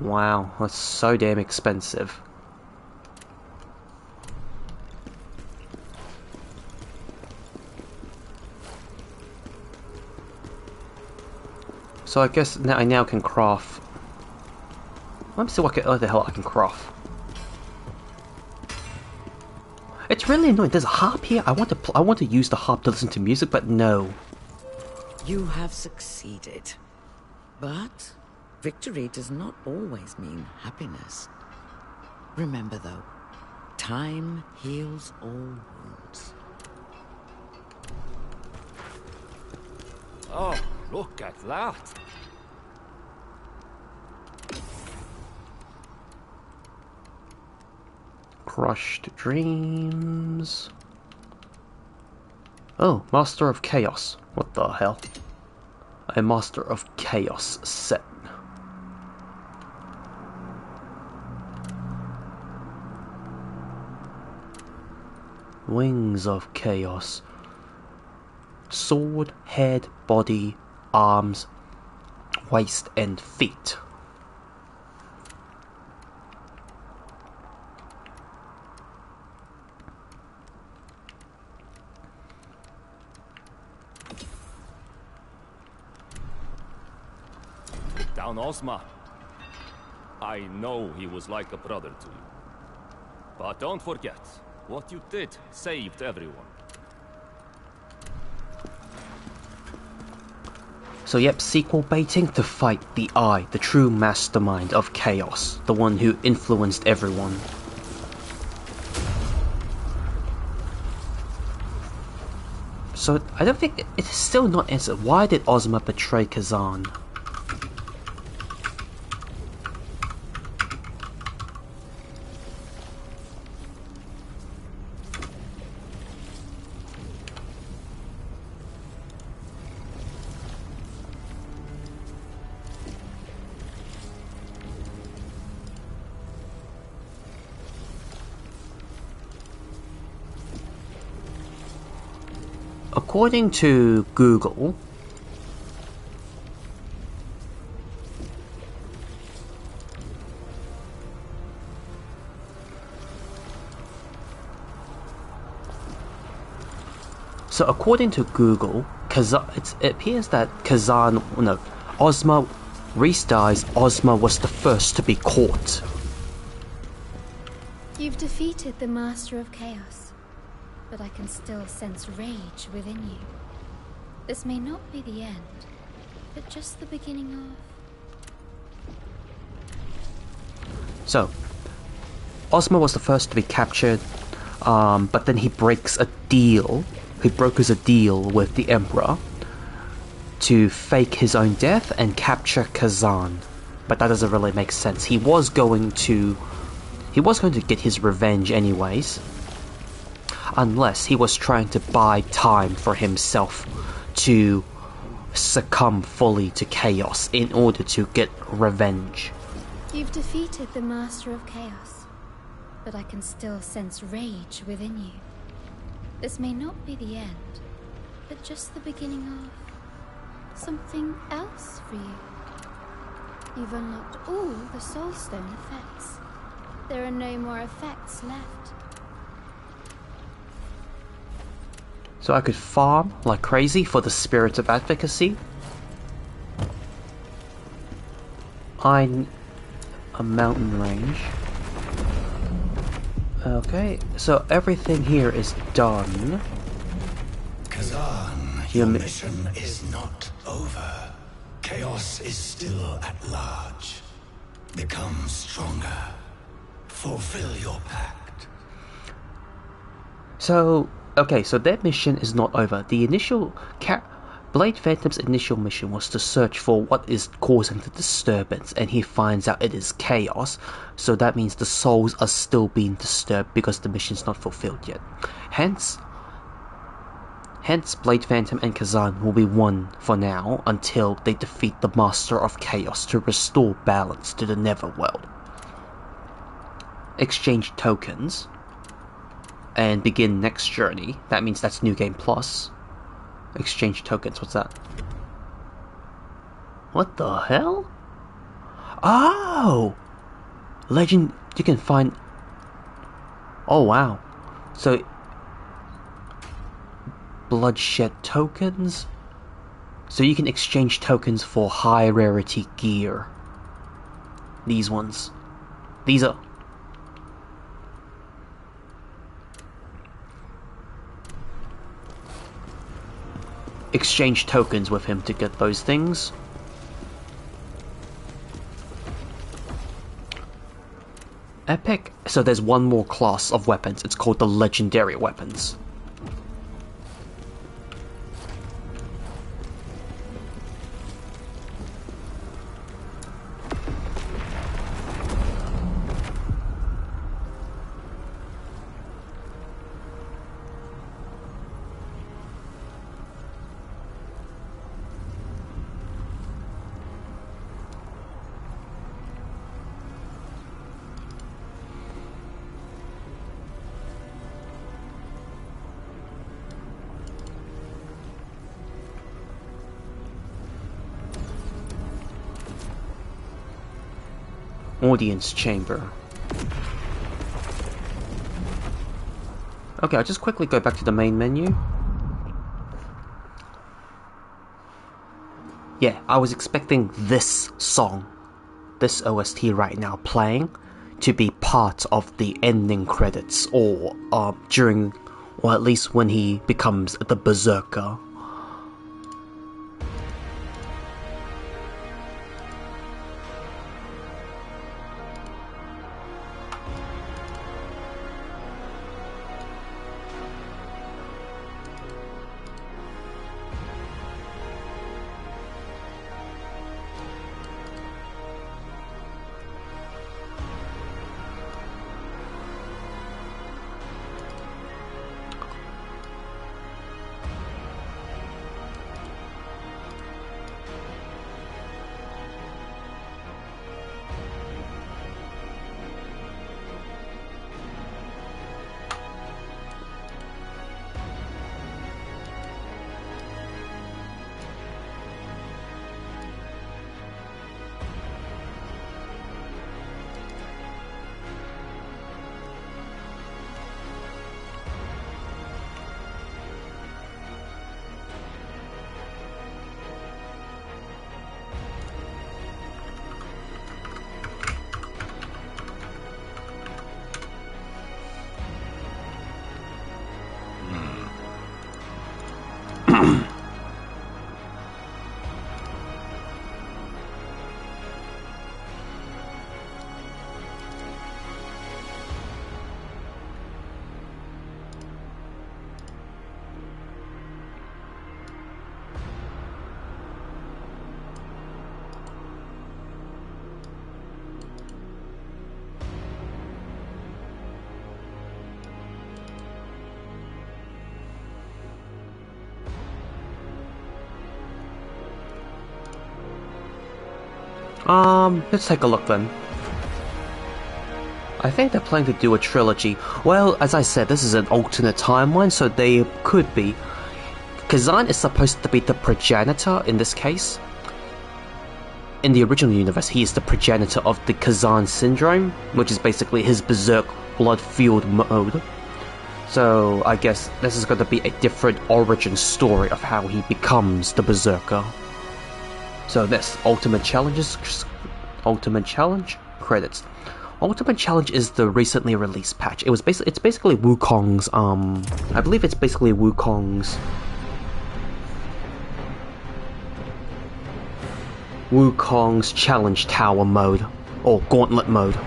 Wow, that's so damn expensive. So I guess now I can craft. Let me see what the hell I can craft. It's really annoying. There's a harp here. I want to use the harp to listen to music, but no. You have succeeded, but victory does not always mean happiness. Remember though, time heals all wounds. Oh, look at that! Crushed dreams. Oh, Master of Chaos. What the hell? A Master of Chaos set. Wings of Chaos. Sword, head, body, arms, waist and feet. Down Ozma. I know he was like a brother to you. But don't forget, what you did saved everyone. So yep, sequel baiting to fight the Eye, the true mastermind of chaos, the one who influenced everyone. So I don't think it's still not answered. Why did Ozma betray Khazan? According to Google, Khazan, it appears that Ozma, Reese dies, Ozma was the first to be caught. You've defeated the Master of Chaos, but I can still sense rage within you. This may not be the end, but just the beginning of... So, Ozma was the first to be captured, but then he brokers a deal with the Emperor to fake his own death and capture Khazan. But that doesn't really make sense. He was going to get his revenge anyways, unless he was trying to buy time for himself to succumb fully to chaos in order to get revenge. You've defeated the Master of Chaos, but I can still sense rage within you. This may not be the end, but just the beginning of something else for you. You've unlocked all the soulstone effects. There are no more effects left. So I could farm like crazy for the spirit of advocacy. I'm a mountain range. Okay, so everything here is done. Khazan, your mission is not over. Chaos is still at large. Become stronger. Fulfill your pact. So, okay, so that mission is not over. The initial Blade Phantom's initial mission was to search for what is causing the disturbance, and he finds out it is chaos, so that means the souls are still being disturbed because the mission's not fulfilled yet. Hence, Blade Phantom and Khazan will be one for now until they defeat the Master of Chaos to restore balance to the Netherworld. Exchange tokens and begin next journey. That means that's New Game Plus. Exchange tokens, what's that? What the hell? Oh! Legend, you can find... Oh wow. So... Bloodshed tokens? So you can exchange tokens for high rarity gear. These ones. These are... Exchange tokens with him to get those things. Epic. So there's one more class of weapons. It's called the legendary weapons. Audience chamber. Okay, I'll just quickly go back to the main menu. Yeah, I was expecting this song, this OST right now playing, to be part of the ending credits, or during, or at least when he becomes the Berserker. Let's take a look then. I think they're planning to do a trilogy. Well, as I said, this is an alternate timeline, so they could be. Khazan is supposed to be the progenitor in this case. In the original universe, he is the progenitor of the Khazan syndrome, which is basically his berserk blood-fueled mode. So I guess this is going to be a different origin story of how he becomes the Berserker. So this Ultimate Challenge credits. Ultimate Challenge is the recently released patch. It's basically Wukong's I believe it's basically Wukong's challenge tower mode. or gauntlet mode.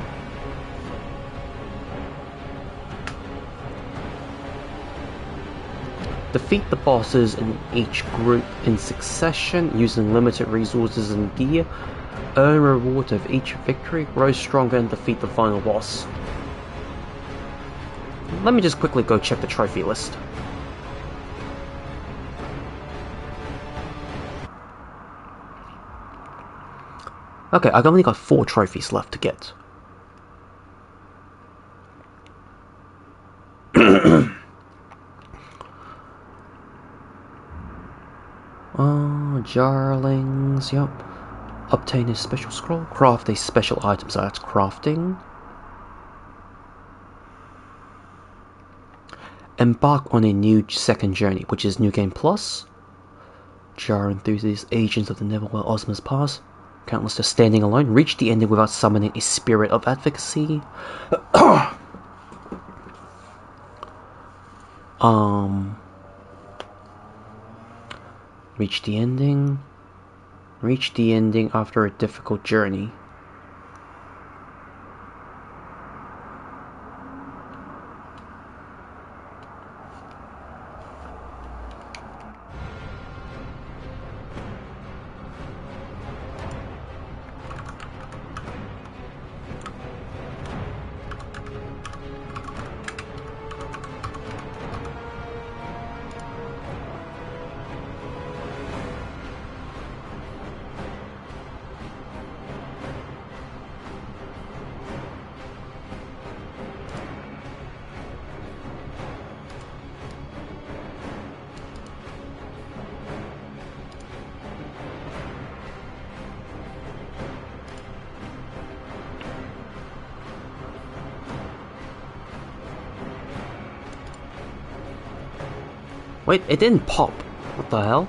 Defeat the bosses in each group in succession using limited resources and gear. Earn reward of each victory. Grow stronger and defeat the final boss. Let me just quickly go check the trophy list. Okay, I've only got 4 trophies left to get. Oh, jarlings, yep. Obtain a special scroll. Craft a special item, so that's crafting. Embark on a new second journey, which is New Game Plus. Jar enthusiasts, agents of the Neverwhere Ozma's Pass. Countless just standing alone. Reach the ending without summoning a spirit of advocacy. Reach the ending. Reach the ending after a difficult journey. Wait, it didn't pop. What the hell?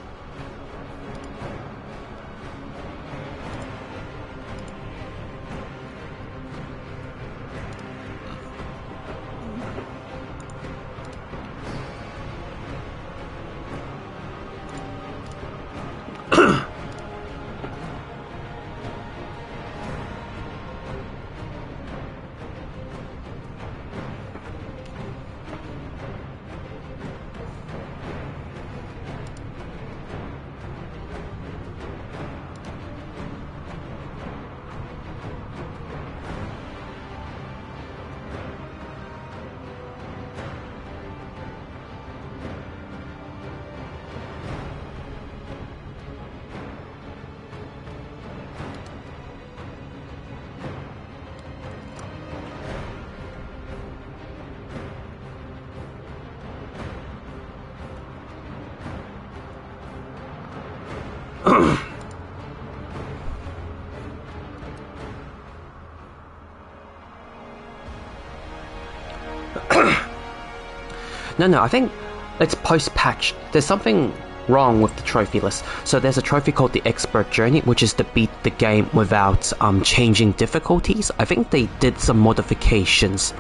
No, I think it's post-patch. There's something wrong with the trophy list. So there's a trophy called the Expert Journey, which is to beat the game without changing difficulties. I think they did some modifications.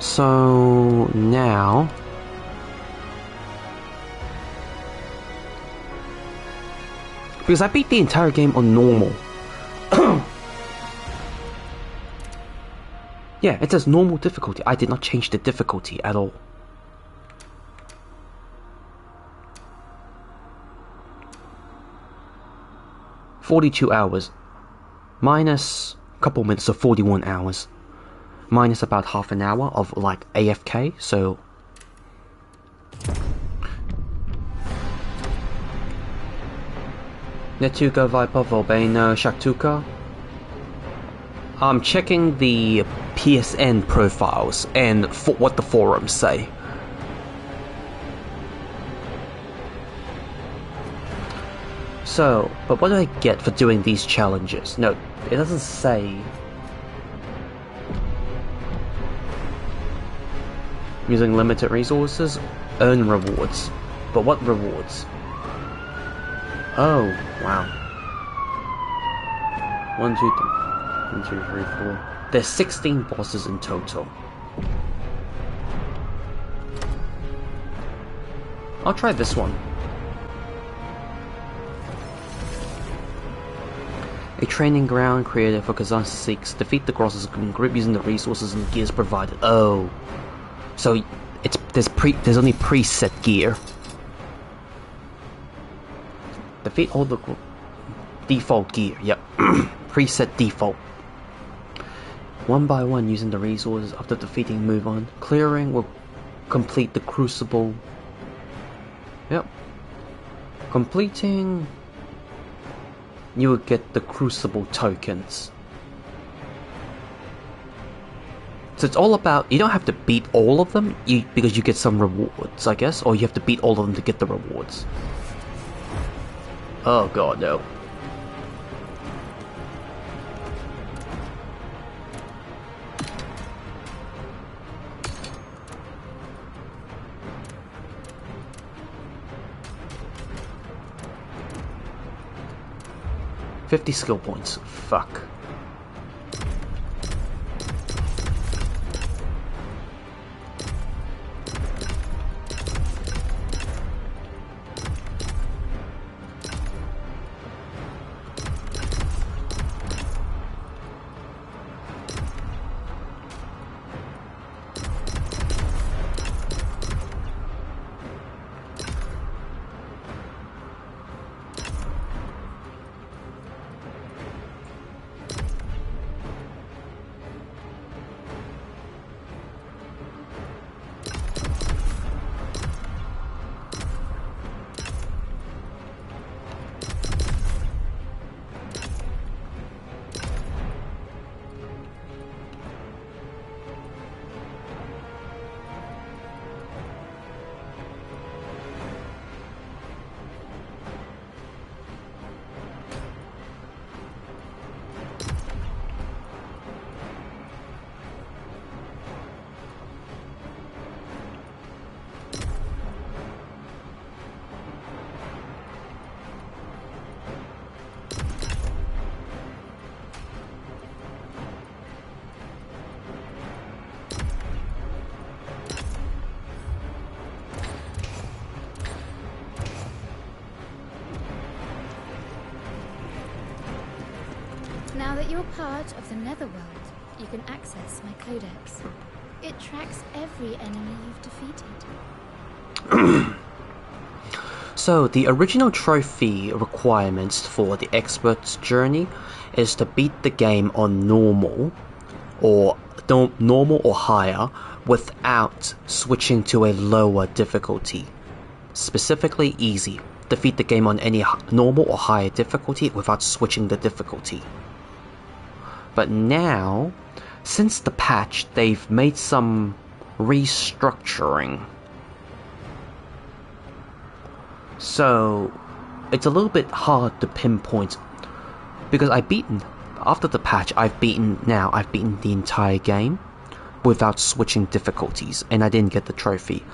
So now... because I beat the entire game on normal. Yeah, it says normal difficulty. I did not change the difficulty at all. $42 hours. Minus a couple minutes of 41 hours. Minus about half an hour of like AFK, so... Netuka, Viper, Volbano, Shaktuka. I'm checking the PSN profiles and what the forums say. So, but what do I get for doing these challenges? No, it doesn't say. Using limited resources, earn rewards. But what rewards? Oh, wow. 1, 2, 3, 4. There's 16 bosses in total. I'll try this one. A training ground created for Khazan seeks defeat the Grosses group using the resources and gears provided. Oh, so there's only preset gear. Defeat all the default gear. Yep, preset default. One by one, using the resources after defeating, move on. Clearing will complete the crucible. Yep. Completing, you will get the crucible tokens. So it's all about, you don't have to beat all of them because you get some rewards, I guess, or you have to beat all of them to get the rewards. Oh god, no. $50 skill points. Fuck. Now that you're part of the Netherworld, you can access my codex. It tracks every enemy you've defeated. So, the original trophy requirements for the expert's journey is to beat the game on normal or higher without switching to a lower difficulty. Specifically easy. Defeat the game on any normal or higher difficulty without switching the difficulty. But now, since the patch, they've made some restructuring. So, it's a little bit hard to pinpoint. Because after the patch, I've beaten the entire game without switching difficulties. And I didn't get the trophy.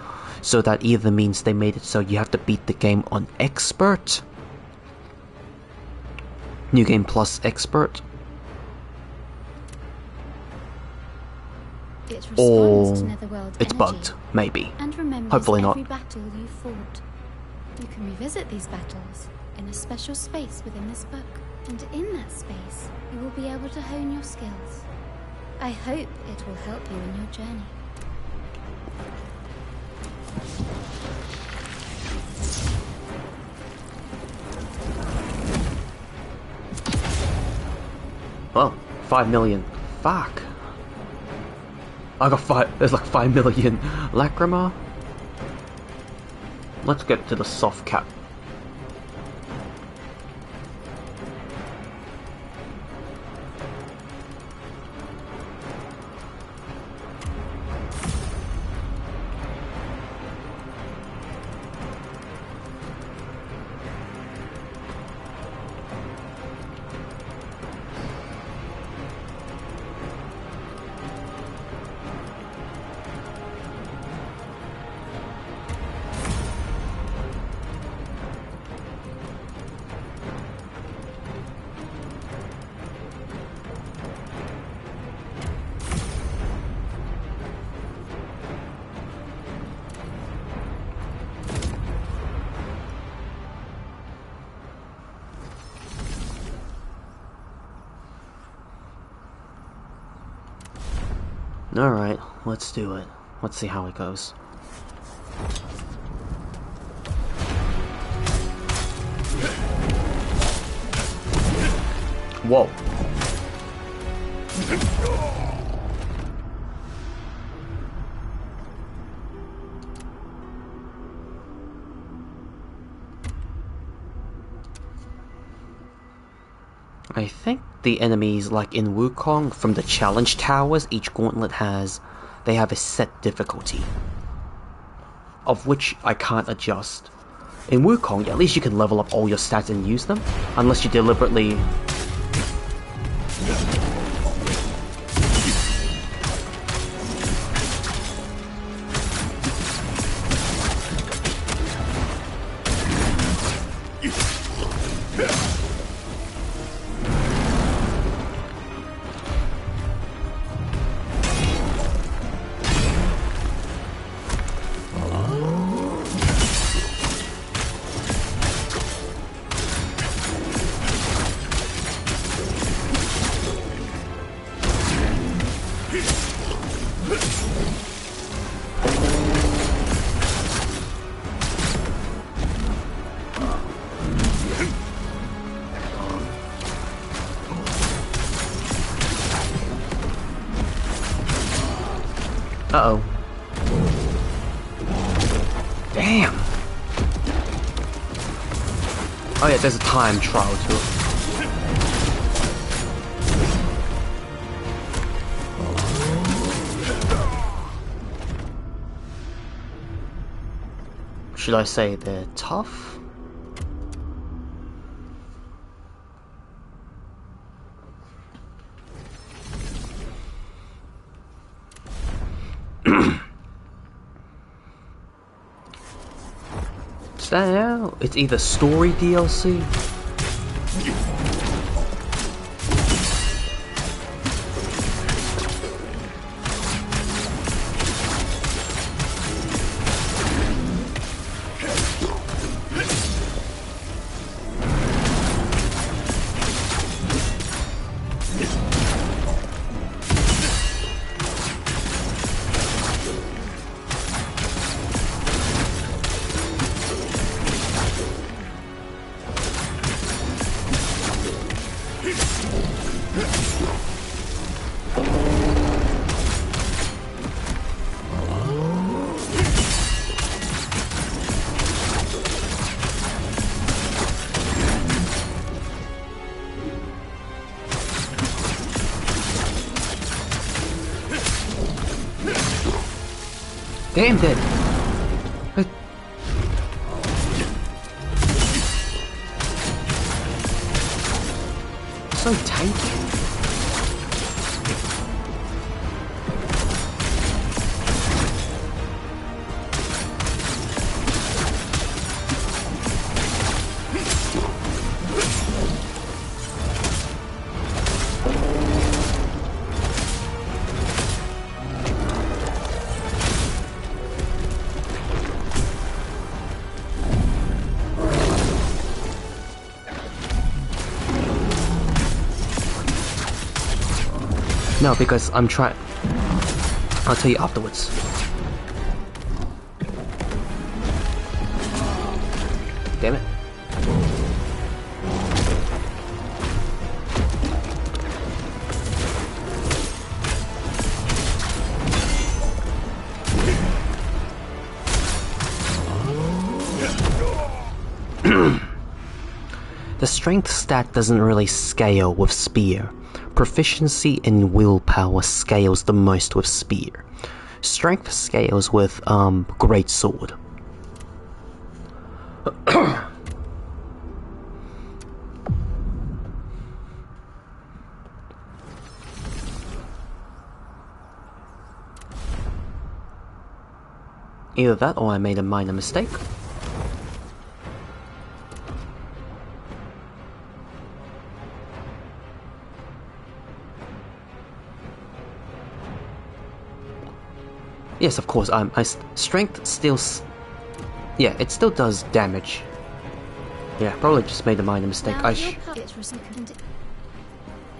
So that either means they made it so you have to beat the game on expert. New game plus expert. Or it's bugged, maybe. And remembers hopefully every not. battle you fought. You can revisit these battles in a special space within this book. And in that space, you will be able to hone your skills. I hope it will help you in your journey. Well, 5 million. Fuck. I got 5. There's like 5 million lacrima. Let's get to the soft cap. Alright, let's do it. Let's see how it goes. Whoa. I think the enemies, like in Wukong, from the challenge towers, each gauntlet they have a set difficulty, of which I can't adjust. In Wukong, at least you can level up all your stats and use them, unless you deliberately... Uh-oh. Damn! Oh yeah, there's a time trial to it. Should I say they're tough? Stand out. It's either story DLC. Damn dead. So tanky. No, because I'm trying... I'll tell you afterwards. Damn it. The strength stat doesn't really scale with spear. Proficiency in willpower scales the most with spear. Strength scales with great sword. Either that or I made a minor mistake. Yes, of course, strength still... Yeah, it still does damage. Yeah, probably just made a minor mistake.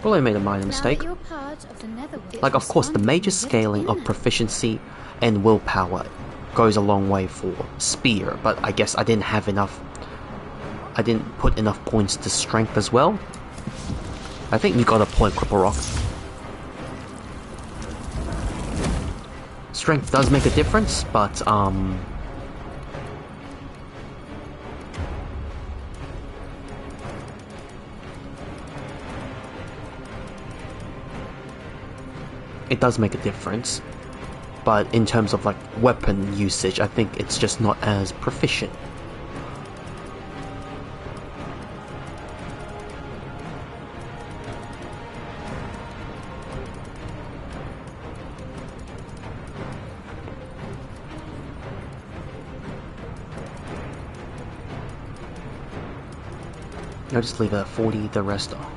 Probably made a minor mistake. You're part of the Netherworld. Like, of course, the major scaling of proficiency and willpower goes a long way for spear, but I guess I didn't have enough. I didn't put enough points to strength as well. I think you got a point, Cripple Rock. Strength does make a difference, but it does make a difference. But in terms of like weapon usage, I think it's just not as proficient. I'll just leave it at 40, the rest are.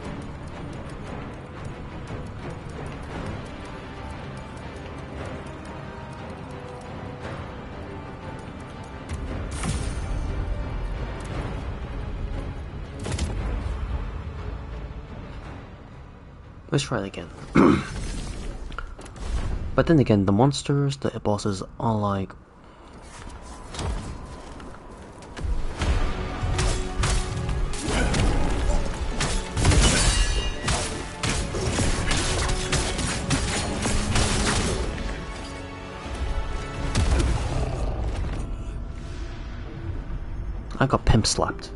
Let's try it again. But then again, the monsters, the bosses are like... I got pimp slapped.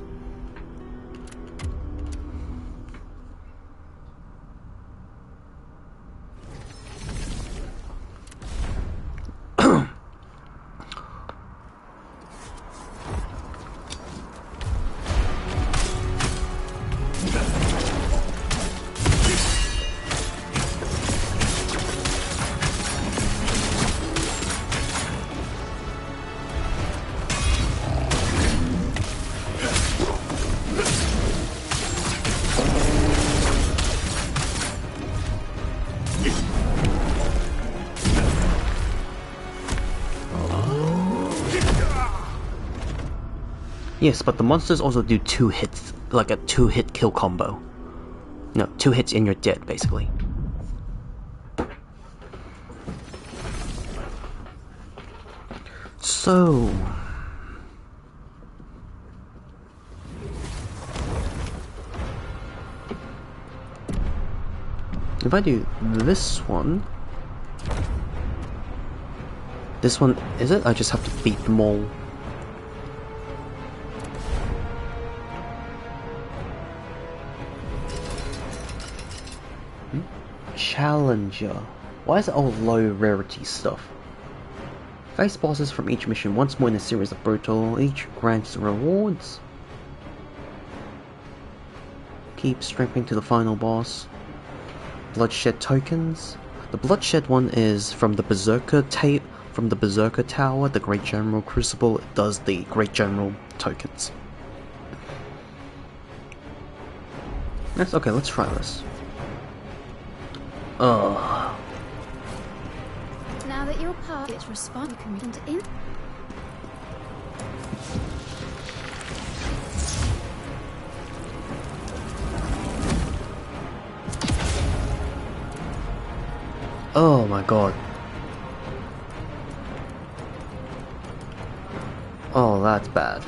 Yes, but the monsters also do 2 hits, like a 2-hit kill combo. No, 2 hits and you're dead, basically. So... if I do this one... This one, is it? I just have to beat them all. Challenger. Why is it all low rarity stuff? Face bosses from each mission once more in a series of brutal. Each grants rewards. Keep strengthening to the final boss. Bloodshed tokens. The bloodshed one is from the Berserker Tower, the Great General Crucible. It does the Great General tokens. That's okay. Let's try this. Now that you're part of its response, you can in. Oh my god. Oh, that's bad.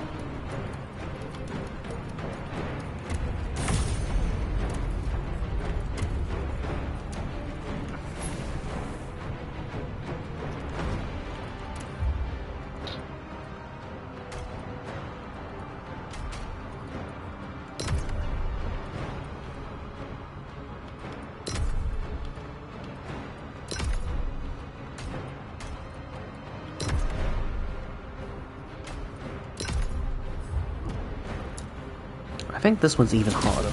I think this one's even harder.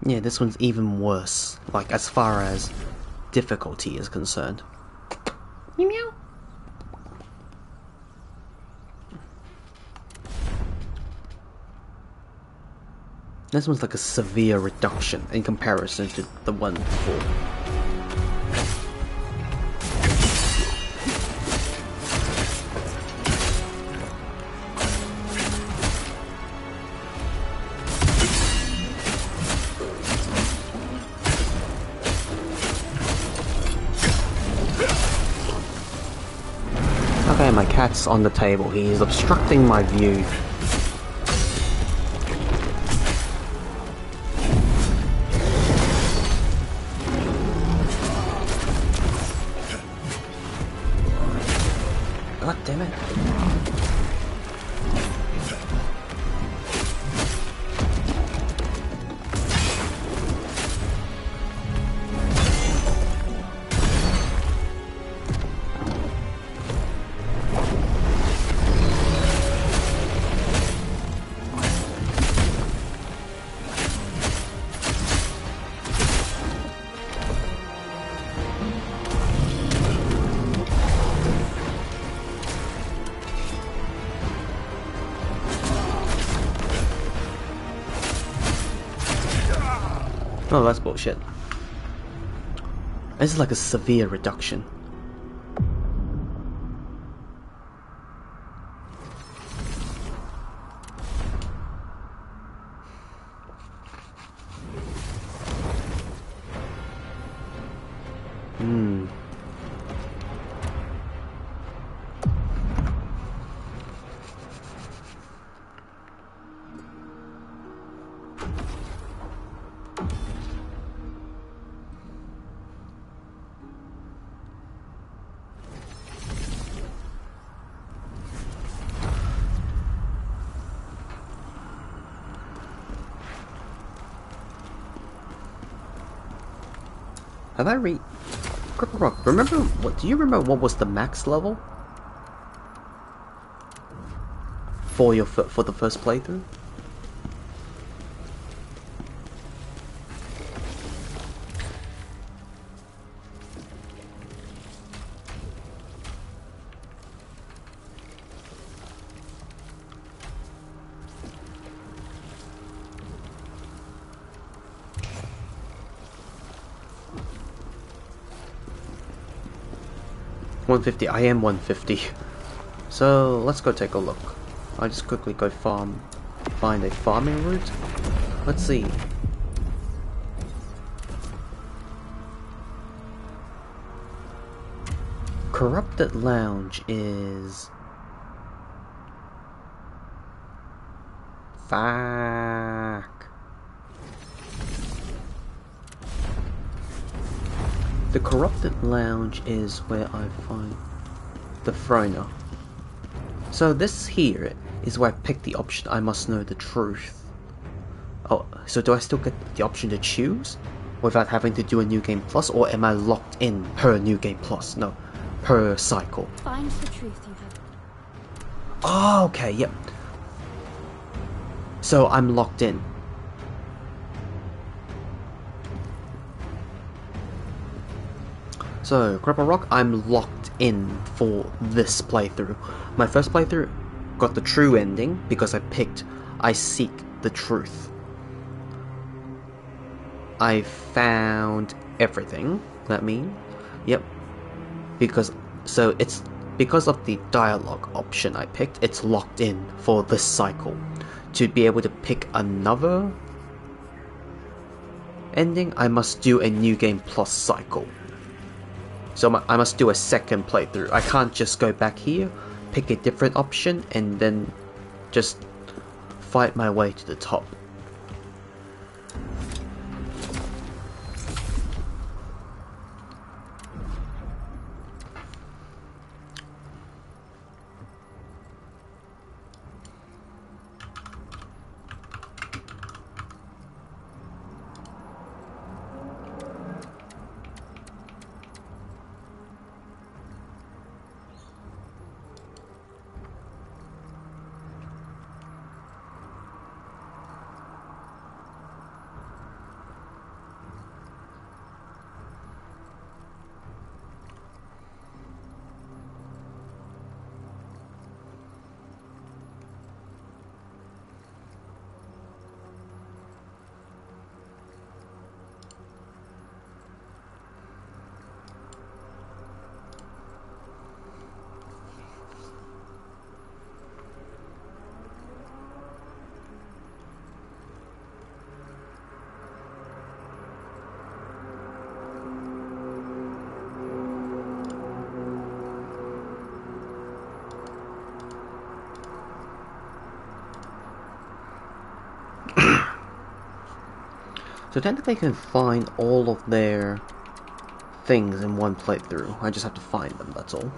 Yeah, this one's even worse, like as far as difficulty is concerned. Meow meow. This one's like a severe reduction in comparison to the one before. Okay, my cat's on the table. He is obstructing my view. God damn it. Oh, that's bullshit. This is like a severe reduction. Have I remember what? Do you remember what was the max level for the first playthrough? $150. I am 150. So let's go take a look. I'll just quickly go find a farming route. Let's see. Corrupted Lounge is... Fuck. The Corrupted Lounge is where I find the daphrona. So this here is where I pick the option I must know the truth. Oh, so do I still get the option to choose without having to do a new game plus, or am I locked in per new game plus? No, per cycle. Find the truth you have. Oh, okay, yep. So I'm locked in. So, Cripple Rock, I'm locked in for this playthrough. My first playthrough got the true ending because I picked I seek the truth. I found everything, that means. Yep. Because of the dialogue option I picked, it's locked in for this cycle. To be able to pick another ending, I must do a new game plus cycle. So I must do a second playthrough. I can't just go back here, pick a different option, and then just fight my way to the top. So technically I can find all of their things in one playthrough. I just have to find them, that's all.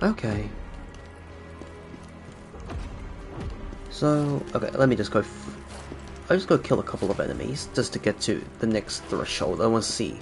Okay. So, okay, let me just go. I'll just go kill a couple of enemies just to get to the next threshold. I want to see.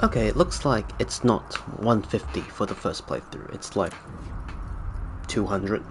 Okay, it looks like it's not 150 for the first playthrough, it's like 200.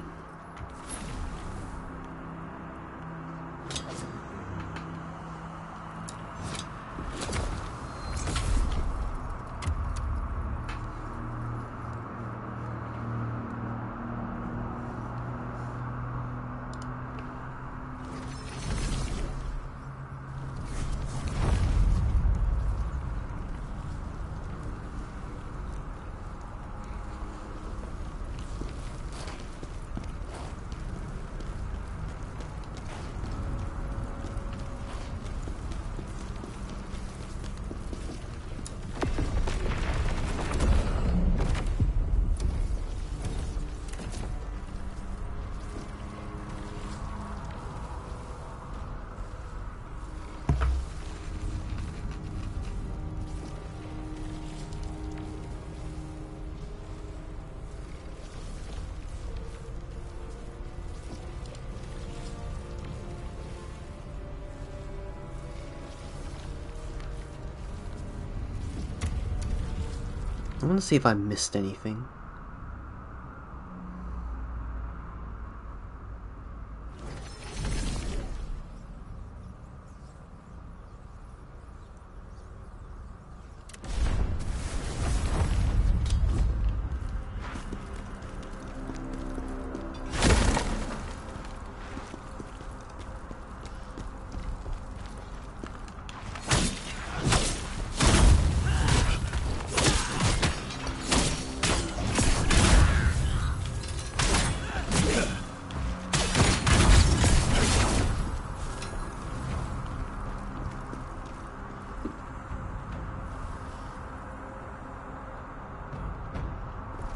I want to see if I missed anything.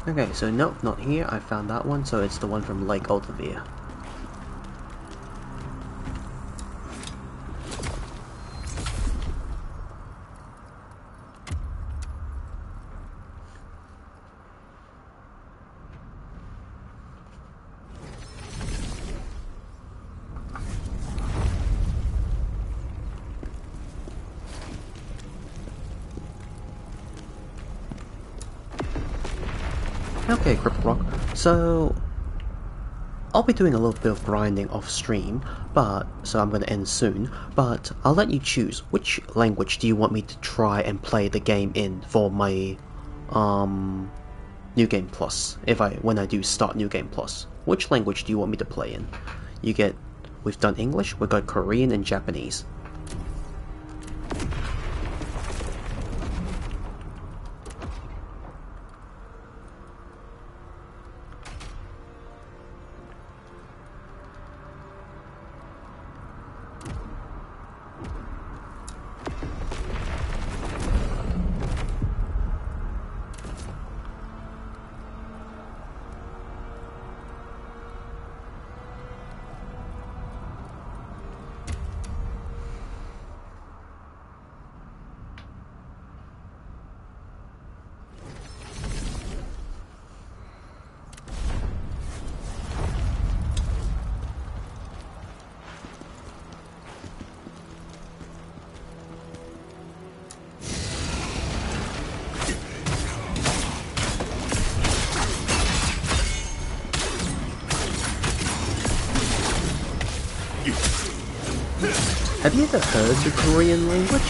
Okay, so nope, not here. I found that one, so it's the one from Lake Oldavir. Okay, Crypt Rock. So I'll be doing a little bit of grinding off stream, so I'm gonna end soon, but I'll let you choose which language do you want me to try and play the game in for my New Game Plus, when I do start New Game Plus. Which language do you want me to play in? We've done English, we've got Korean and Japanese. Have you ever heard the Korean language?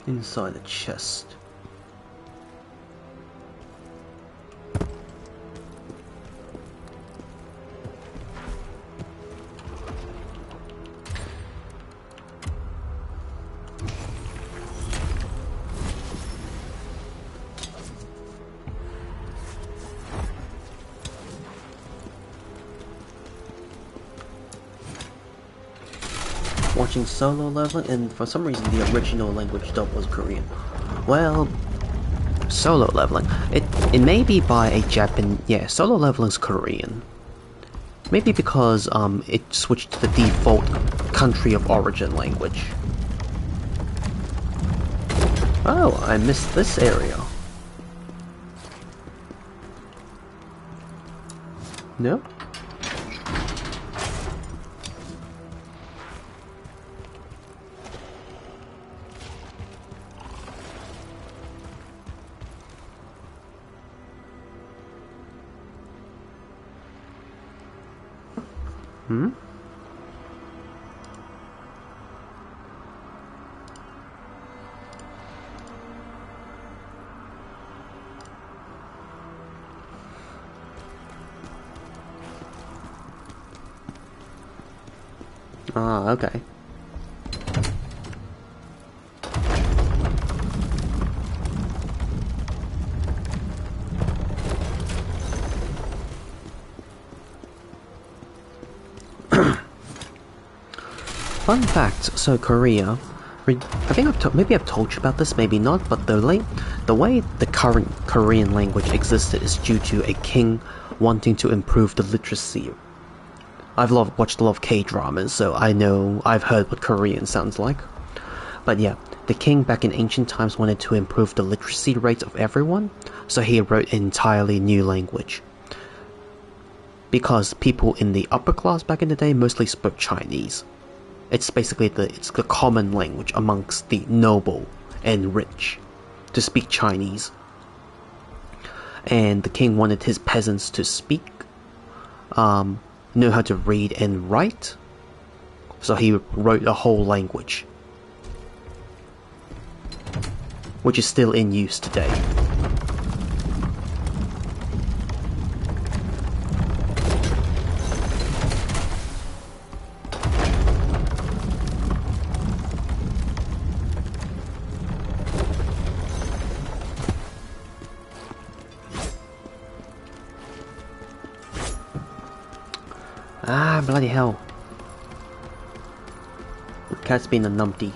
Inside the chest. Watching Solo Leveling, and for some reason the original language dub was Korean. Well, Solo Leveling, it may be by a Solo Leveling's Korean. Maybe because it switched to the default country of origin language. Oh, I missed this area. No? Hmm? Ah, okay. Fun fact, so Korea, I think maybe I've told you about this, maybe not, but the way the current Korean language existed is due to a king wanting to improve the literacy. I've watched a lot of K-dramas, so I've heard what Korean sounds like. But yeah, the king back in ancient times wanted to improve the literacy rate of everyone, so he wrote an entirely new language. Because people in the upper class back in the day mostly spoke Chinese. It's basically the common language amongst the noble and rich to speak Chinese. And the king wanted his peasants to speak knew how to read and write, so he wrote a whole language, which is still in use today. Ah, bloody hell. The cat's been a numpty.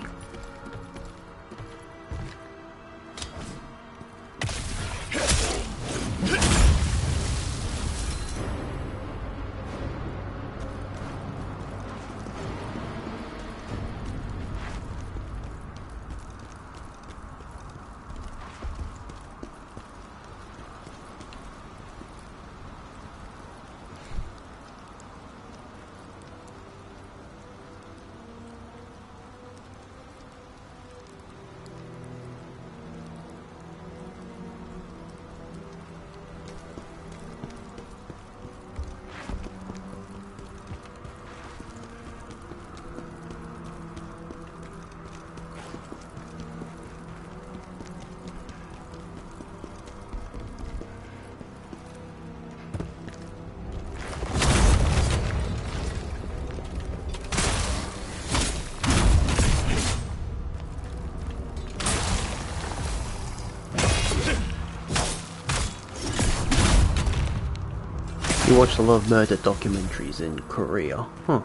You watched a lot of murder documentaries in Korea, huh?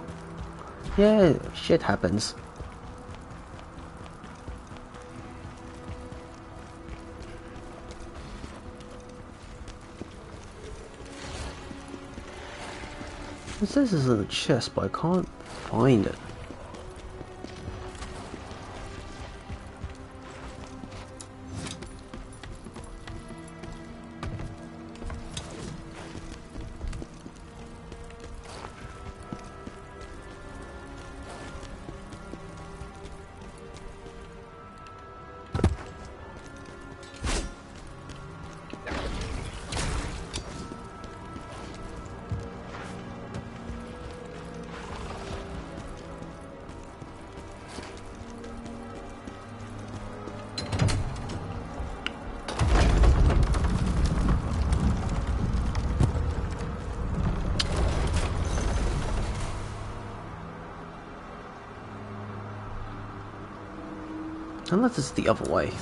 Yeah, shit happens. It says it's in a chest, but I can't find it. Unless it's the other way.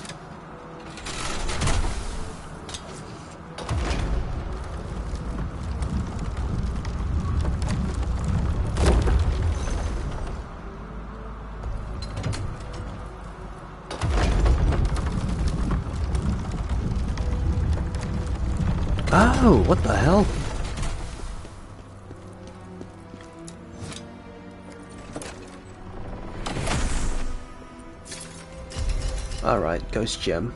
Oh, what the hell? Alright, Ghost Gem.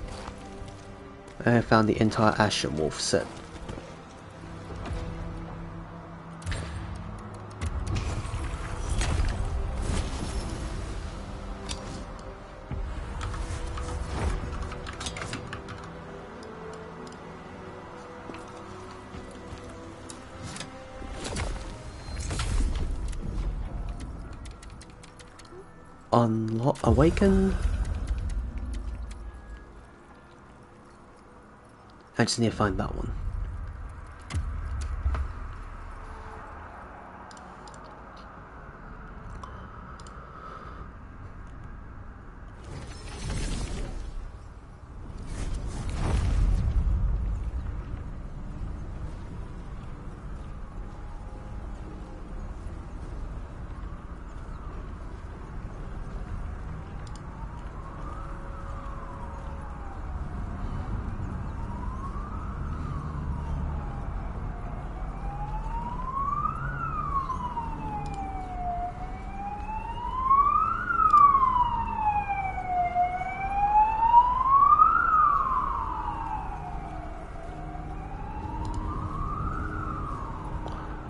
I found the entire Ashen Wolf set. Unlock, awaken. I just need to find that one.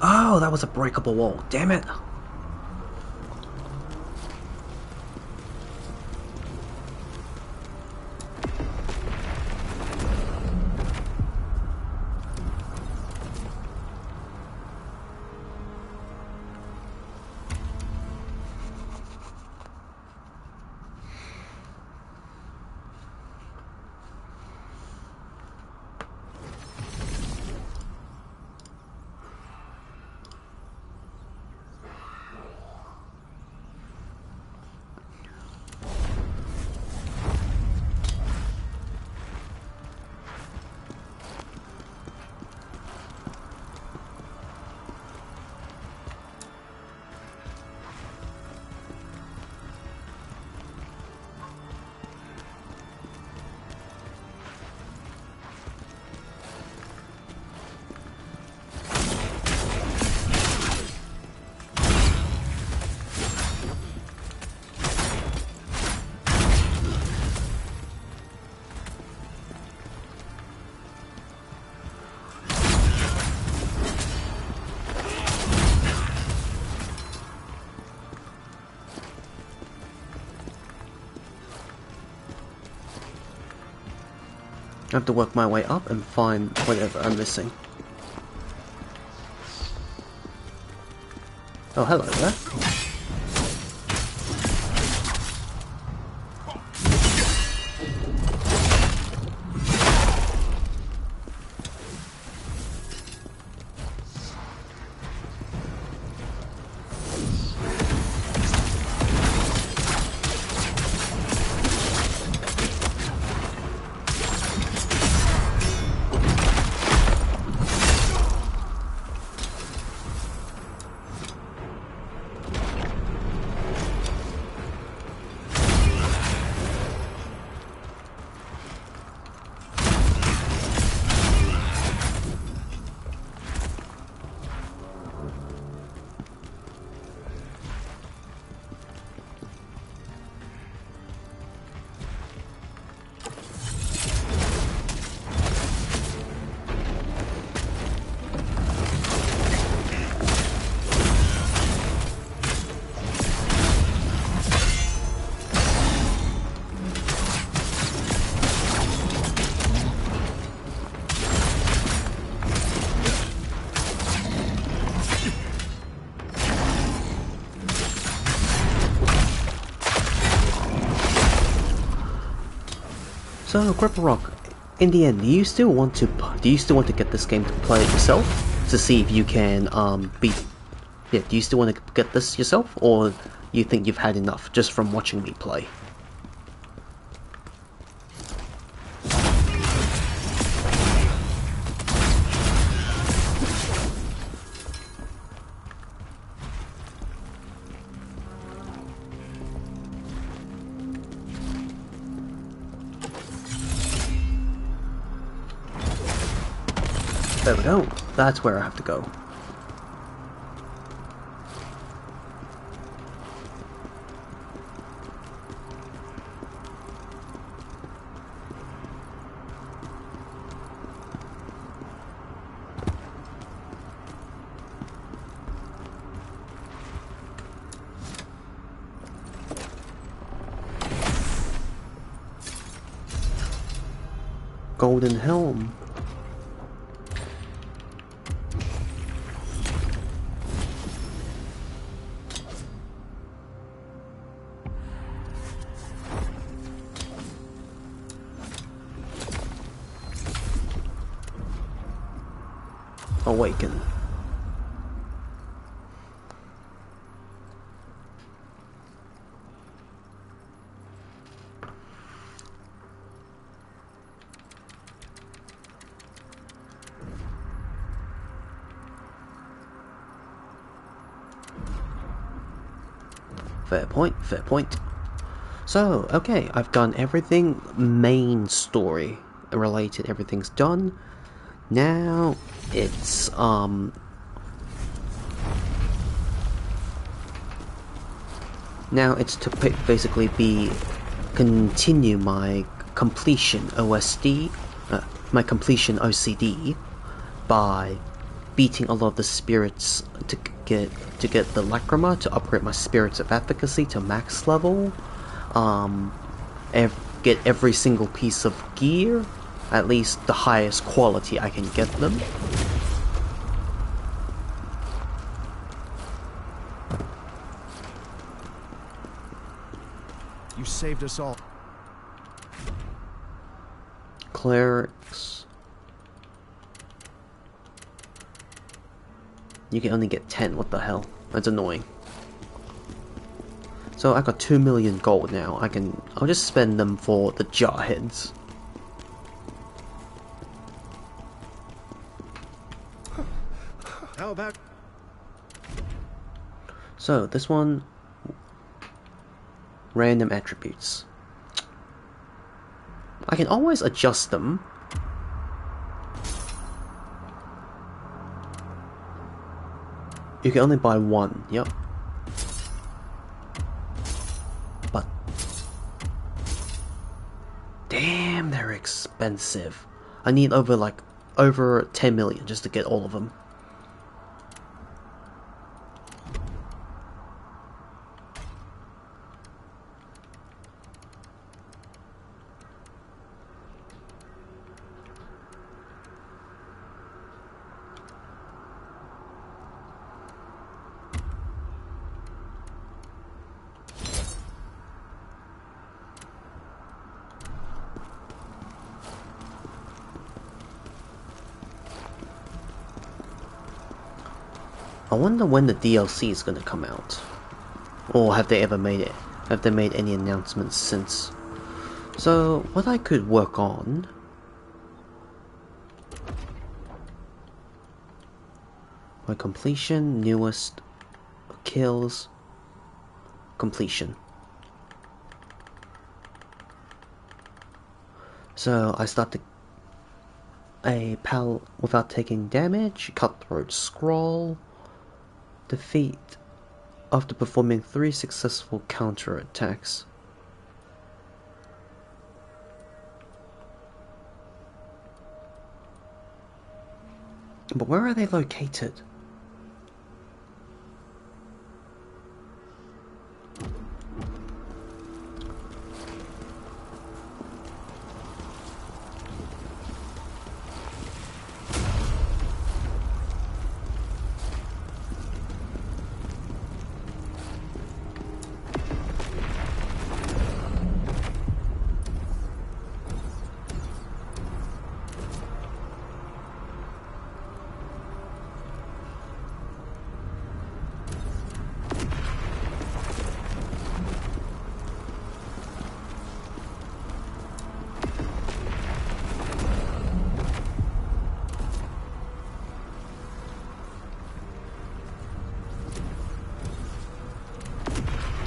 Oh, that was a breakable wall. Damn it. I have to work my way up and find whatever I'm missing. Oh, hello there. So, Cripple Rock, in the end, do you still want to get this game to play it yourself to see if you can beat? Yeah, do you still want to get this yourself, or you think you've had enough just from watching me play? There we go. That's where I have to go. Golden Helm. Awaken. Fair point, fair point. So, okay, I've done everything main story related, everything's done. Now it's to basically continue my completion my completion OCD by beating a lot of the spirits to get the lacrima to upgrade my spirits of efficacy to max level. Get every single piece of gear, at least the highest quality I can get them. You saved us all. Clerics. You can only get 10, what the hell? That's annoying. So I got 2 million gold now. I'll just spend them for the jarheads. How about... So this one, random attributes. I can always adjust them. You can only buy one, yep. But damn, they're expensive. I need over 10 million just to get all of them. I wonder when the DLC is gonna come out. Or have they ever made it? Have they made any announcements since? So, what I could work on... My completion, newest, kills, completion. So, I start a pal without taking damage, cutthroat scroll, defeat after performing 3 successful counter attacks. But where are they located?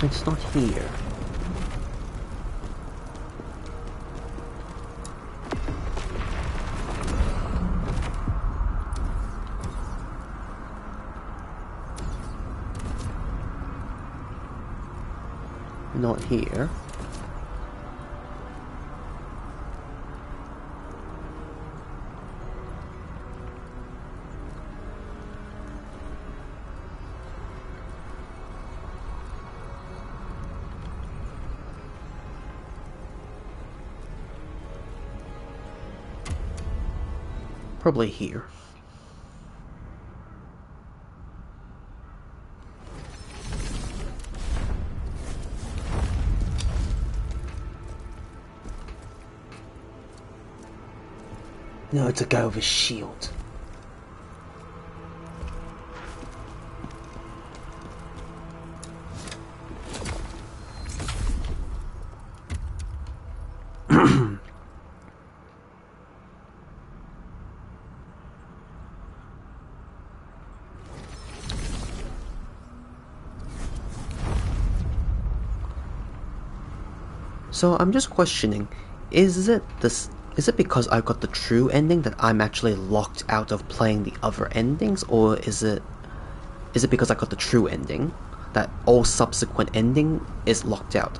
It's not here. Not here. Probably here. No, it's a guy with a shield. So I'm just questioning, is it because I got the true ending that I'm actually locked out of playing the other endings, or is it because I got the true ending that all subsequent ending is locked out,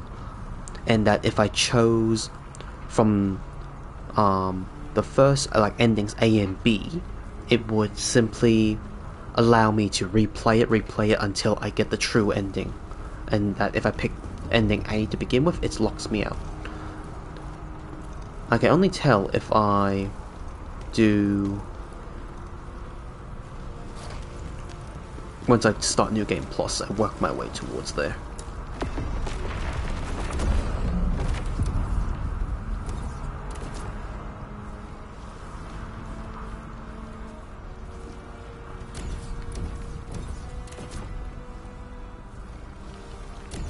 and that if I chose from the first endings A and B, it would simply allow me to replay it until I get the true ending, and that if I pick ending A to begin with, it locks me out. I can only tell if I do once I start New Game Plus and work my way towards there.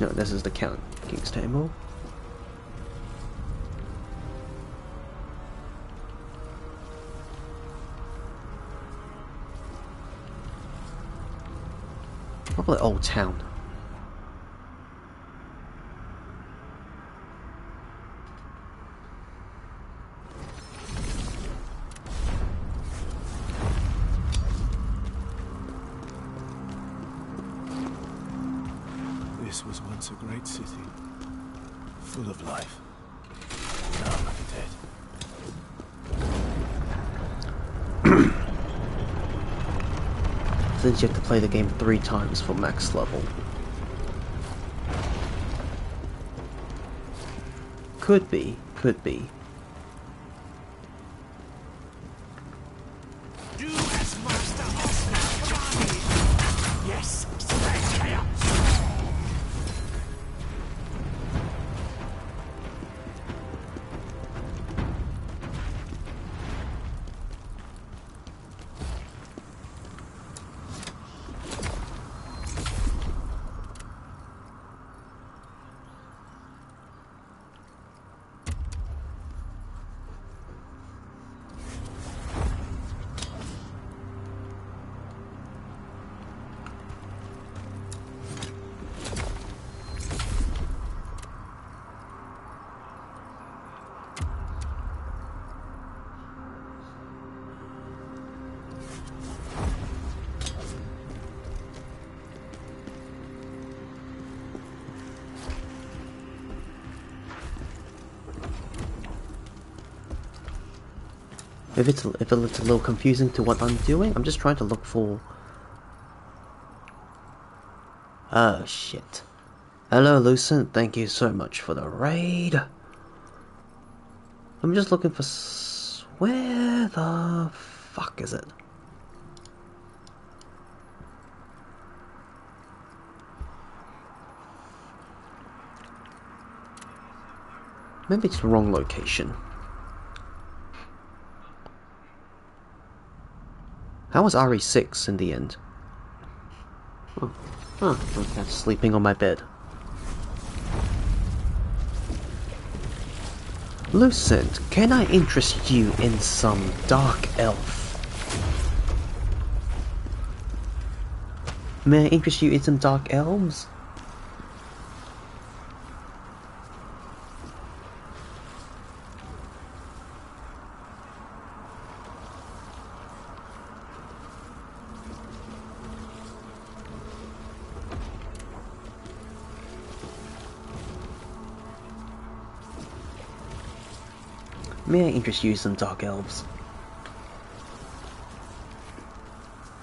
No, this is the Count King's Table. Probably Old Town. This was once a great city, full of life. Now I'm dead. Since you have to play the game 3 times for max level. Could be. Do as Master Ozma commanded. Yes, spread chaos. If it's a little confusing to what I'm doing, I'm just trying to look for... Oh shit. Hello Lucent, thank you so much for the raid. I'm just looking for... Where the fuck is it? Maybe it's the wrong location. How was RE6 in the end? Oh, okay, sleeping on my bed. Lucent, can I interest you in some dark elf? May I interest you in some dark elves? May I interest you in some dark elves?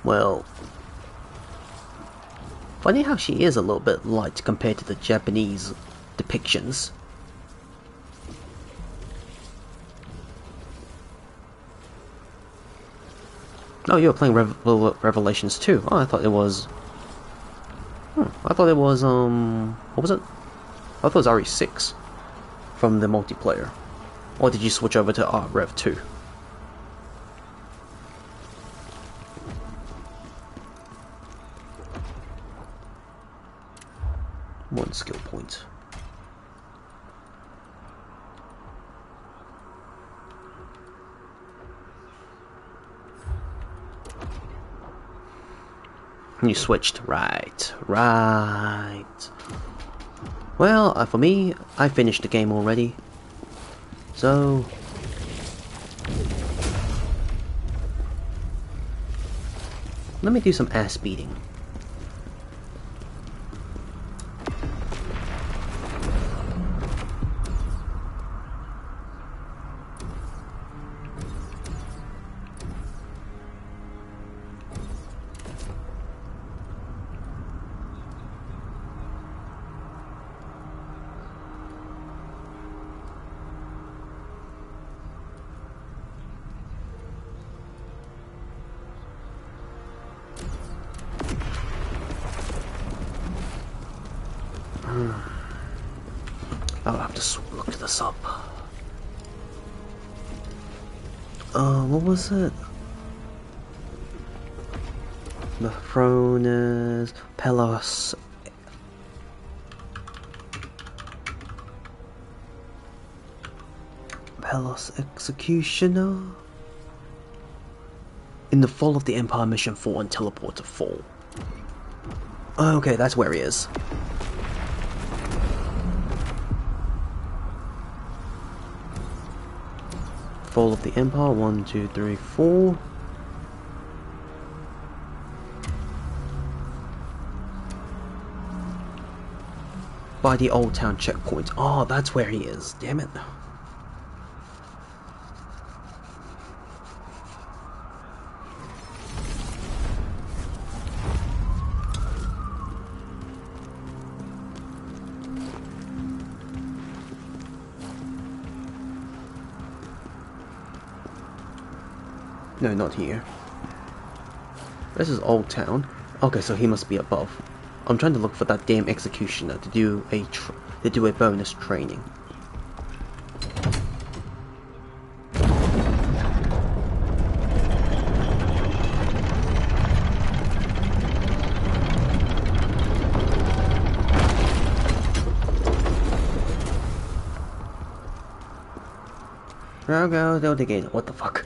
Well, funny how she is a little bit light compared to the Japanese depictions. Oh, you're playing Revelations 2. Oh, I thought it was... I thought it was, what was it? I thought it was RE6 from the multiplayer. Or did you switch over to Rev 2? One skill point. You switched, right. Well, for me, I finished the game already. So... let me do some ass beating. I'll have to look this up. What was it? Daphronas, Pelos. Pelos Executioner? In the Fall of the Empire Mission 4 and Teleport to Fall. Oh, okay, that's where he is. Fall of the Empire, 1, 2, 3, 4. By the Old Town checkpoint. Oh, that's where he is. Damn it. No, not here. This is Old Town. Okay, so he must be above. I'm trying to look for that damn executioner to do a bonus training. Go, don't dig in. What the fuck?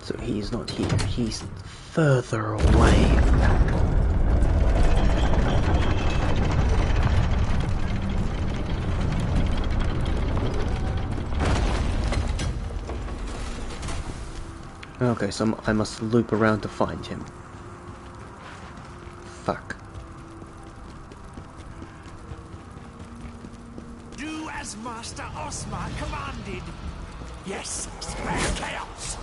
So he's not here, he's further away. Okay, so I must loop around to find him. Fuck. Do as Master Ozma commanded. Yes, spare chaos.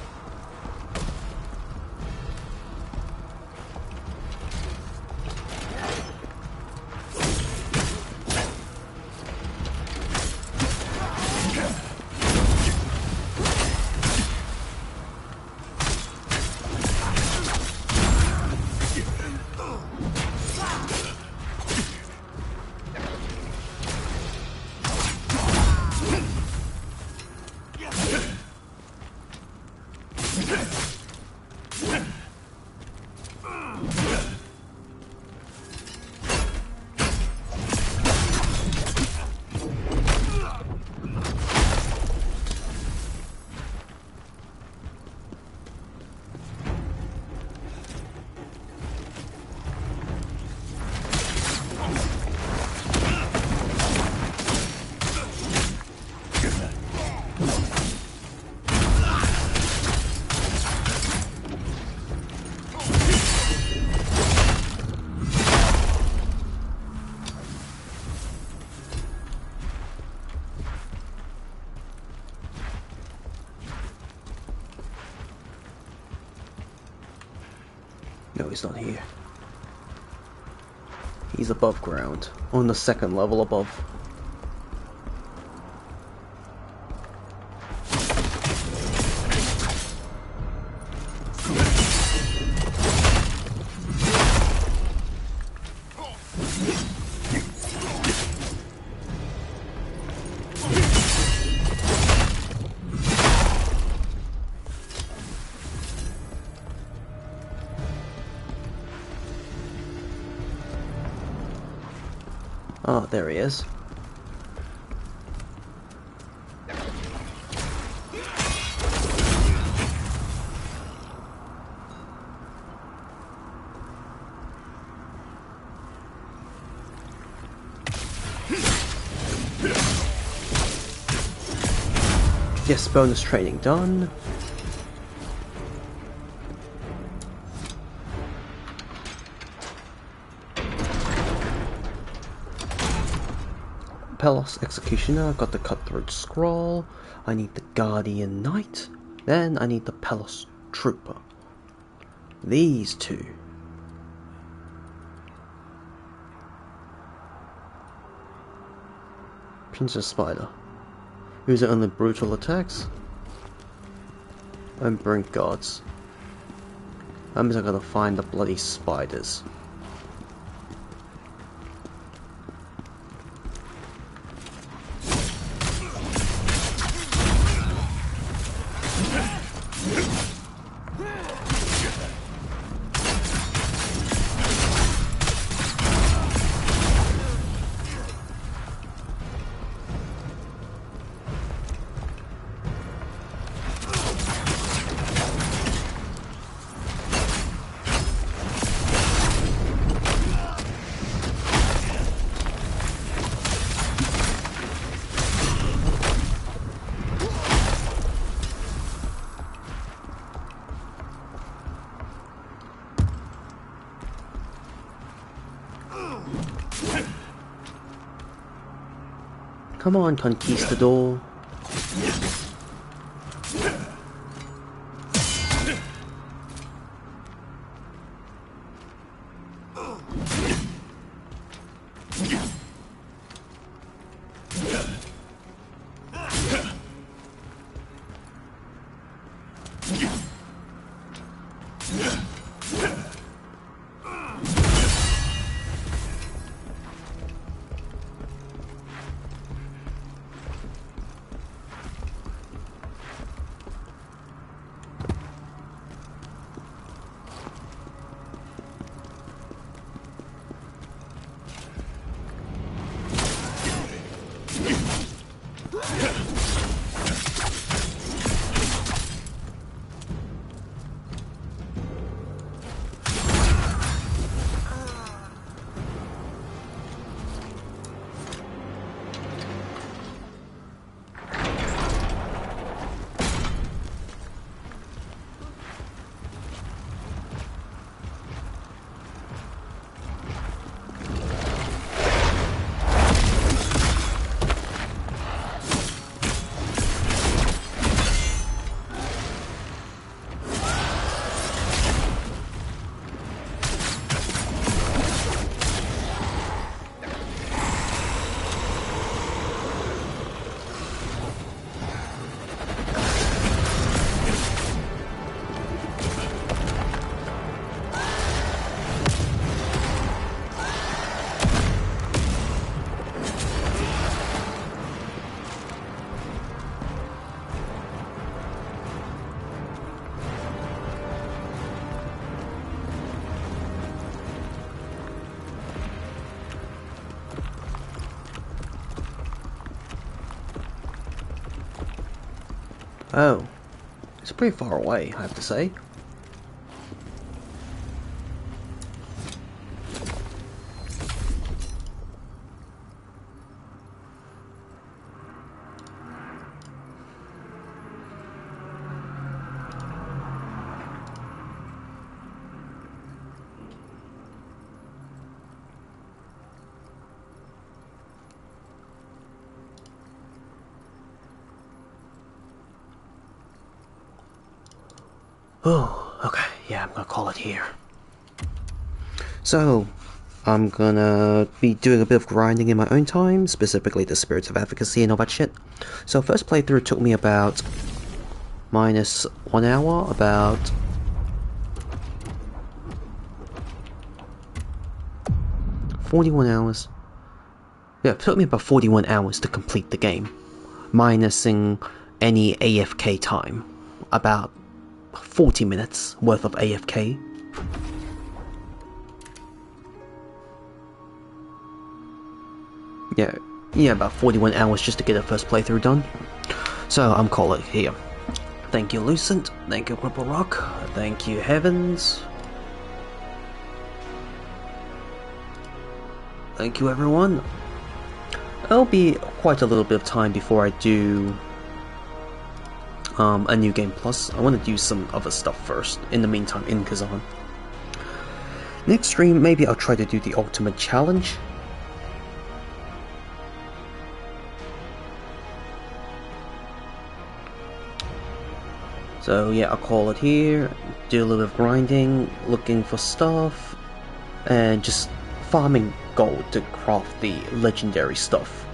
No, he's not here. He's above ground, on the second level above. Oh, there he is. Yes, bonus training done. Pelos Executioner, got the Cutthroat Scroll, I need the Guardian Knight, then I need the Pelos Trooper. These two. Princess Spider. Use it only brutal attacks. And Brink Guards. That means I gotta find the bloody spiders. Come on, Conquistador. Oh, it's pretty far away, I have to say. Oh, okay, yeah, I'm gonna call it here. So, I'm gonna be doing a bit of grinding in my own time, specifically the spirits of efficacy and all that shit. So first playthrough took me about -1 hour, about 41 hours. Yeah, it took me about 41 hours to complete the game, minusing any AFK time. About 40 minutes worth of AFK. Yeah, about 41 hours just to get the first playthrough done. So I'm calling it here. Thank you, Lucent. Thank you, Cripple Rock. Thank you, Heavens. Thank you, everyone. It'll be quite a little bit of time before I do a new game plus. I want to do some other stuff first, in the meantime, in Khazan. Next stream, maybe I'll try to do the ultimate challenge. So yeah, I'll call it here, do a little bit of grinding, looking for stuff, and just farming gold to craft the legendary stuff.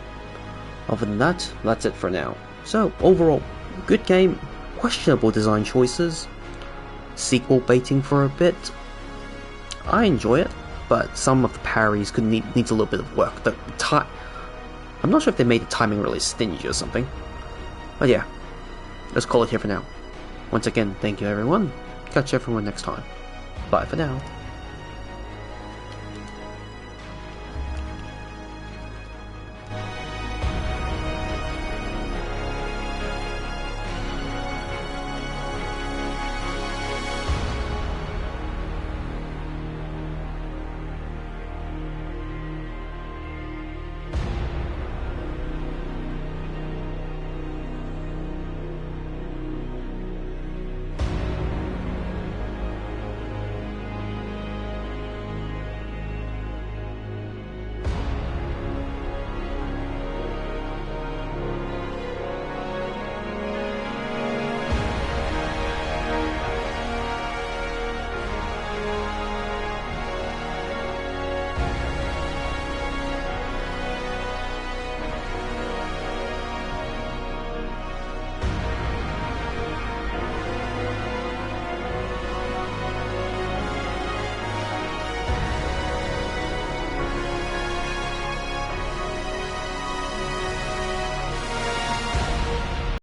Other than that, that's it for now. So overall, good game, questionable design choices, sequel baiting for a bit. I enjoy it, but some of the parries needs a little bit of work. I'm not sure if they made the timing really stingy or something. But yeah, let's call it here for now. Once again, thank you everyone. Catch everyone next time. Bye for now.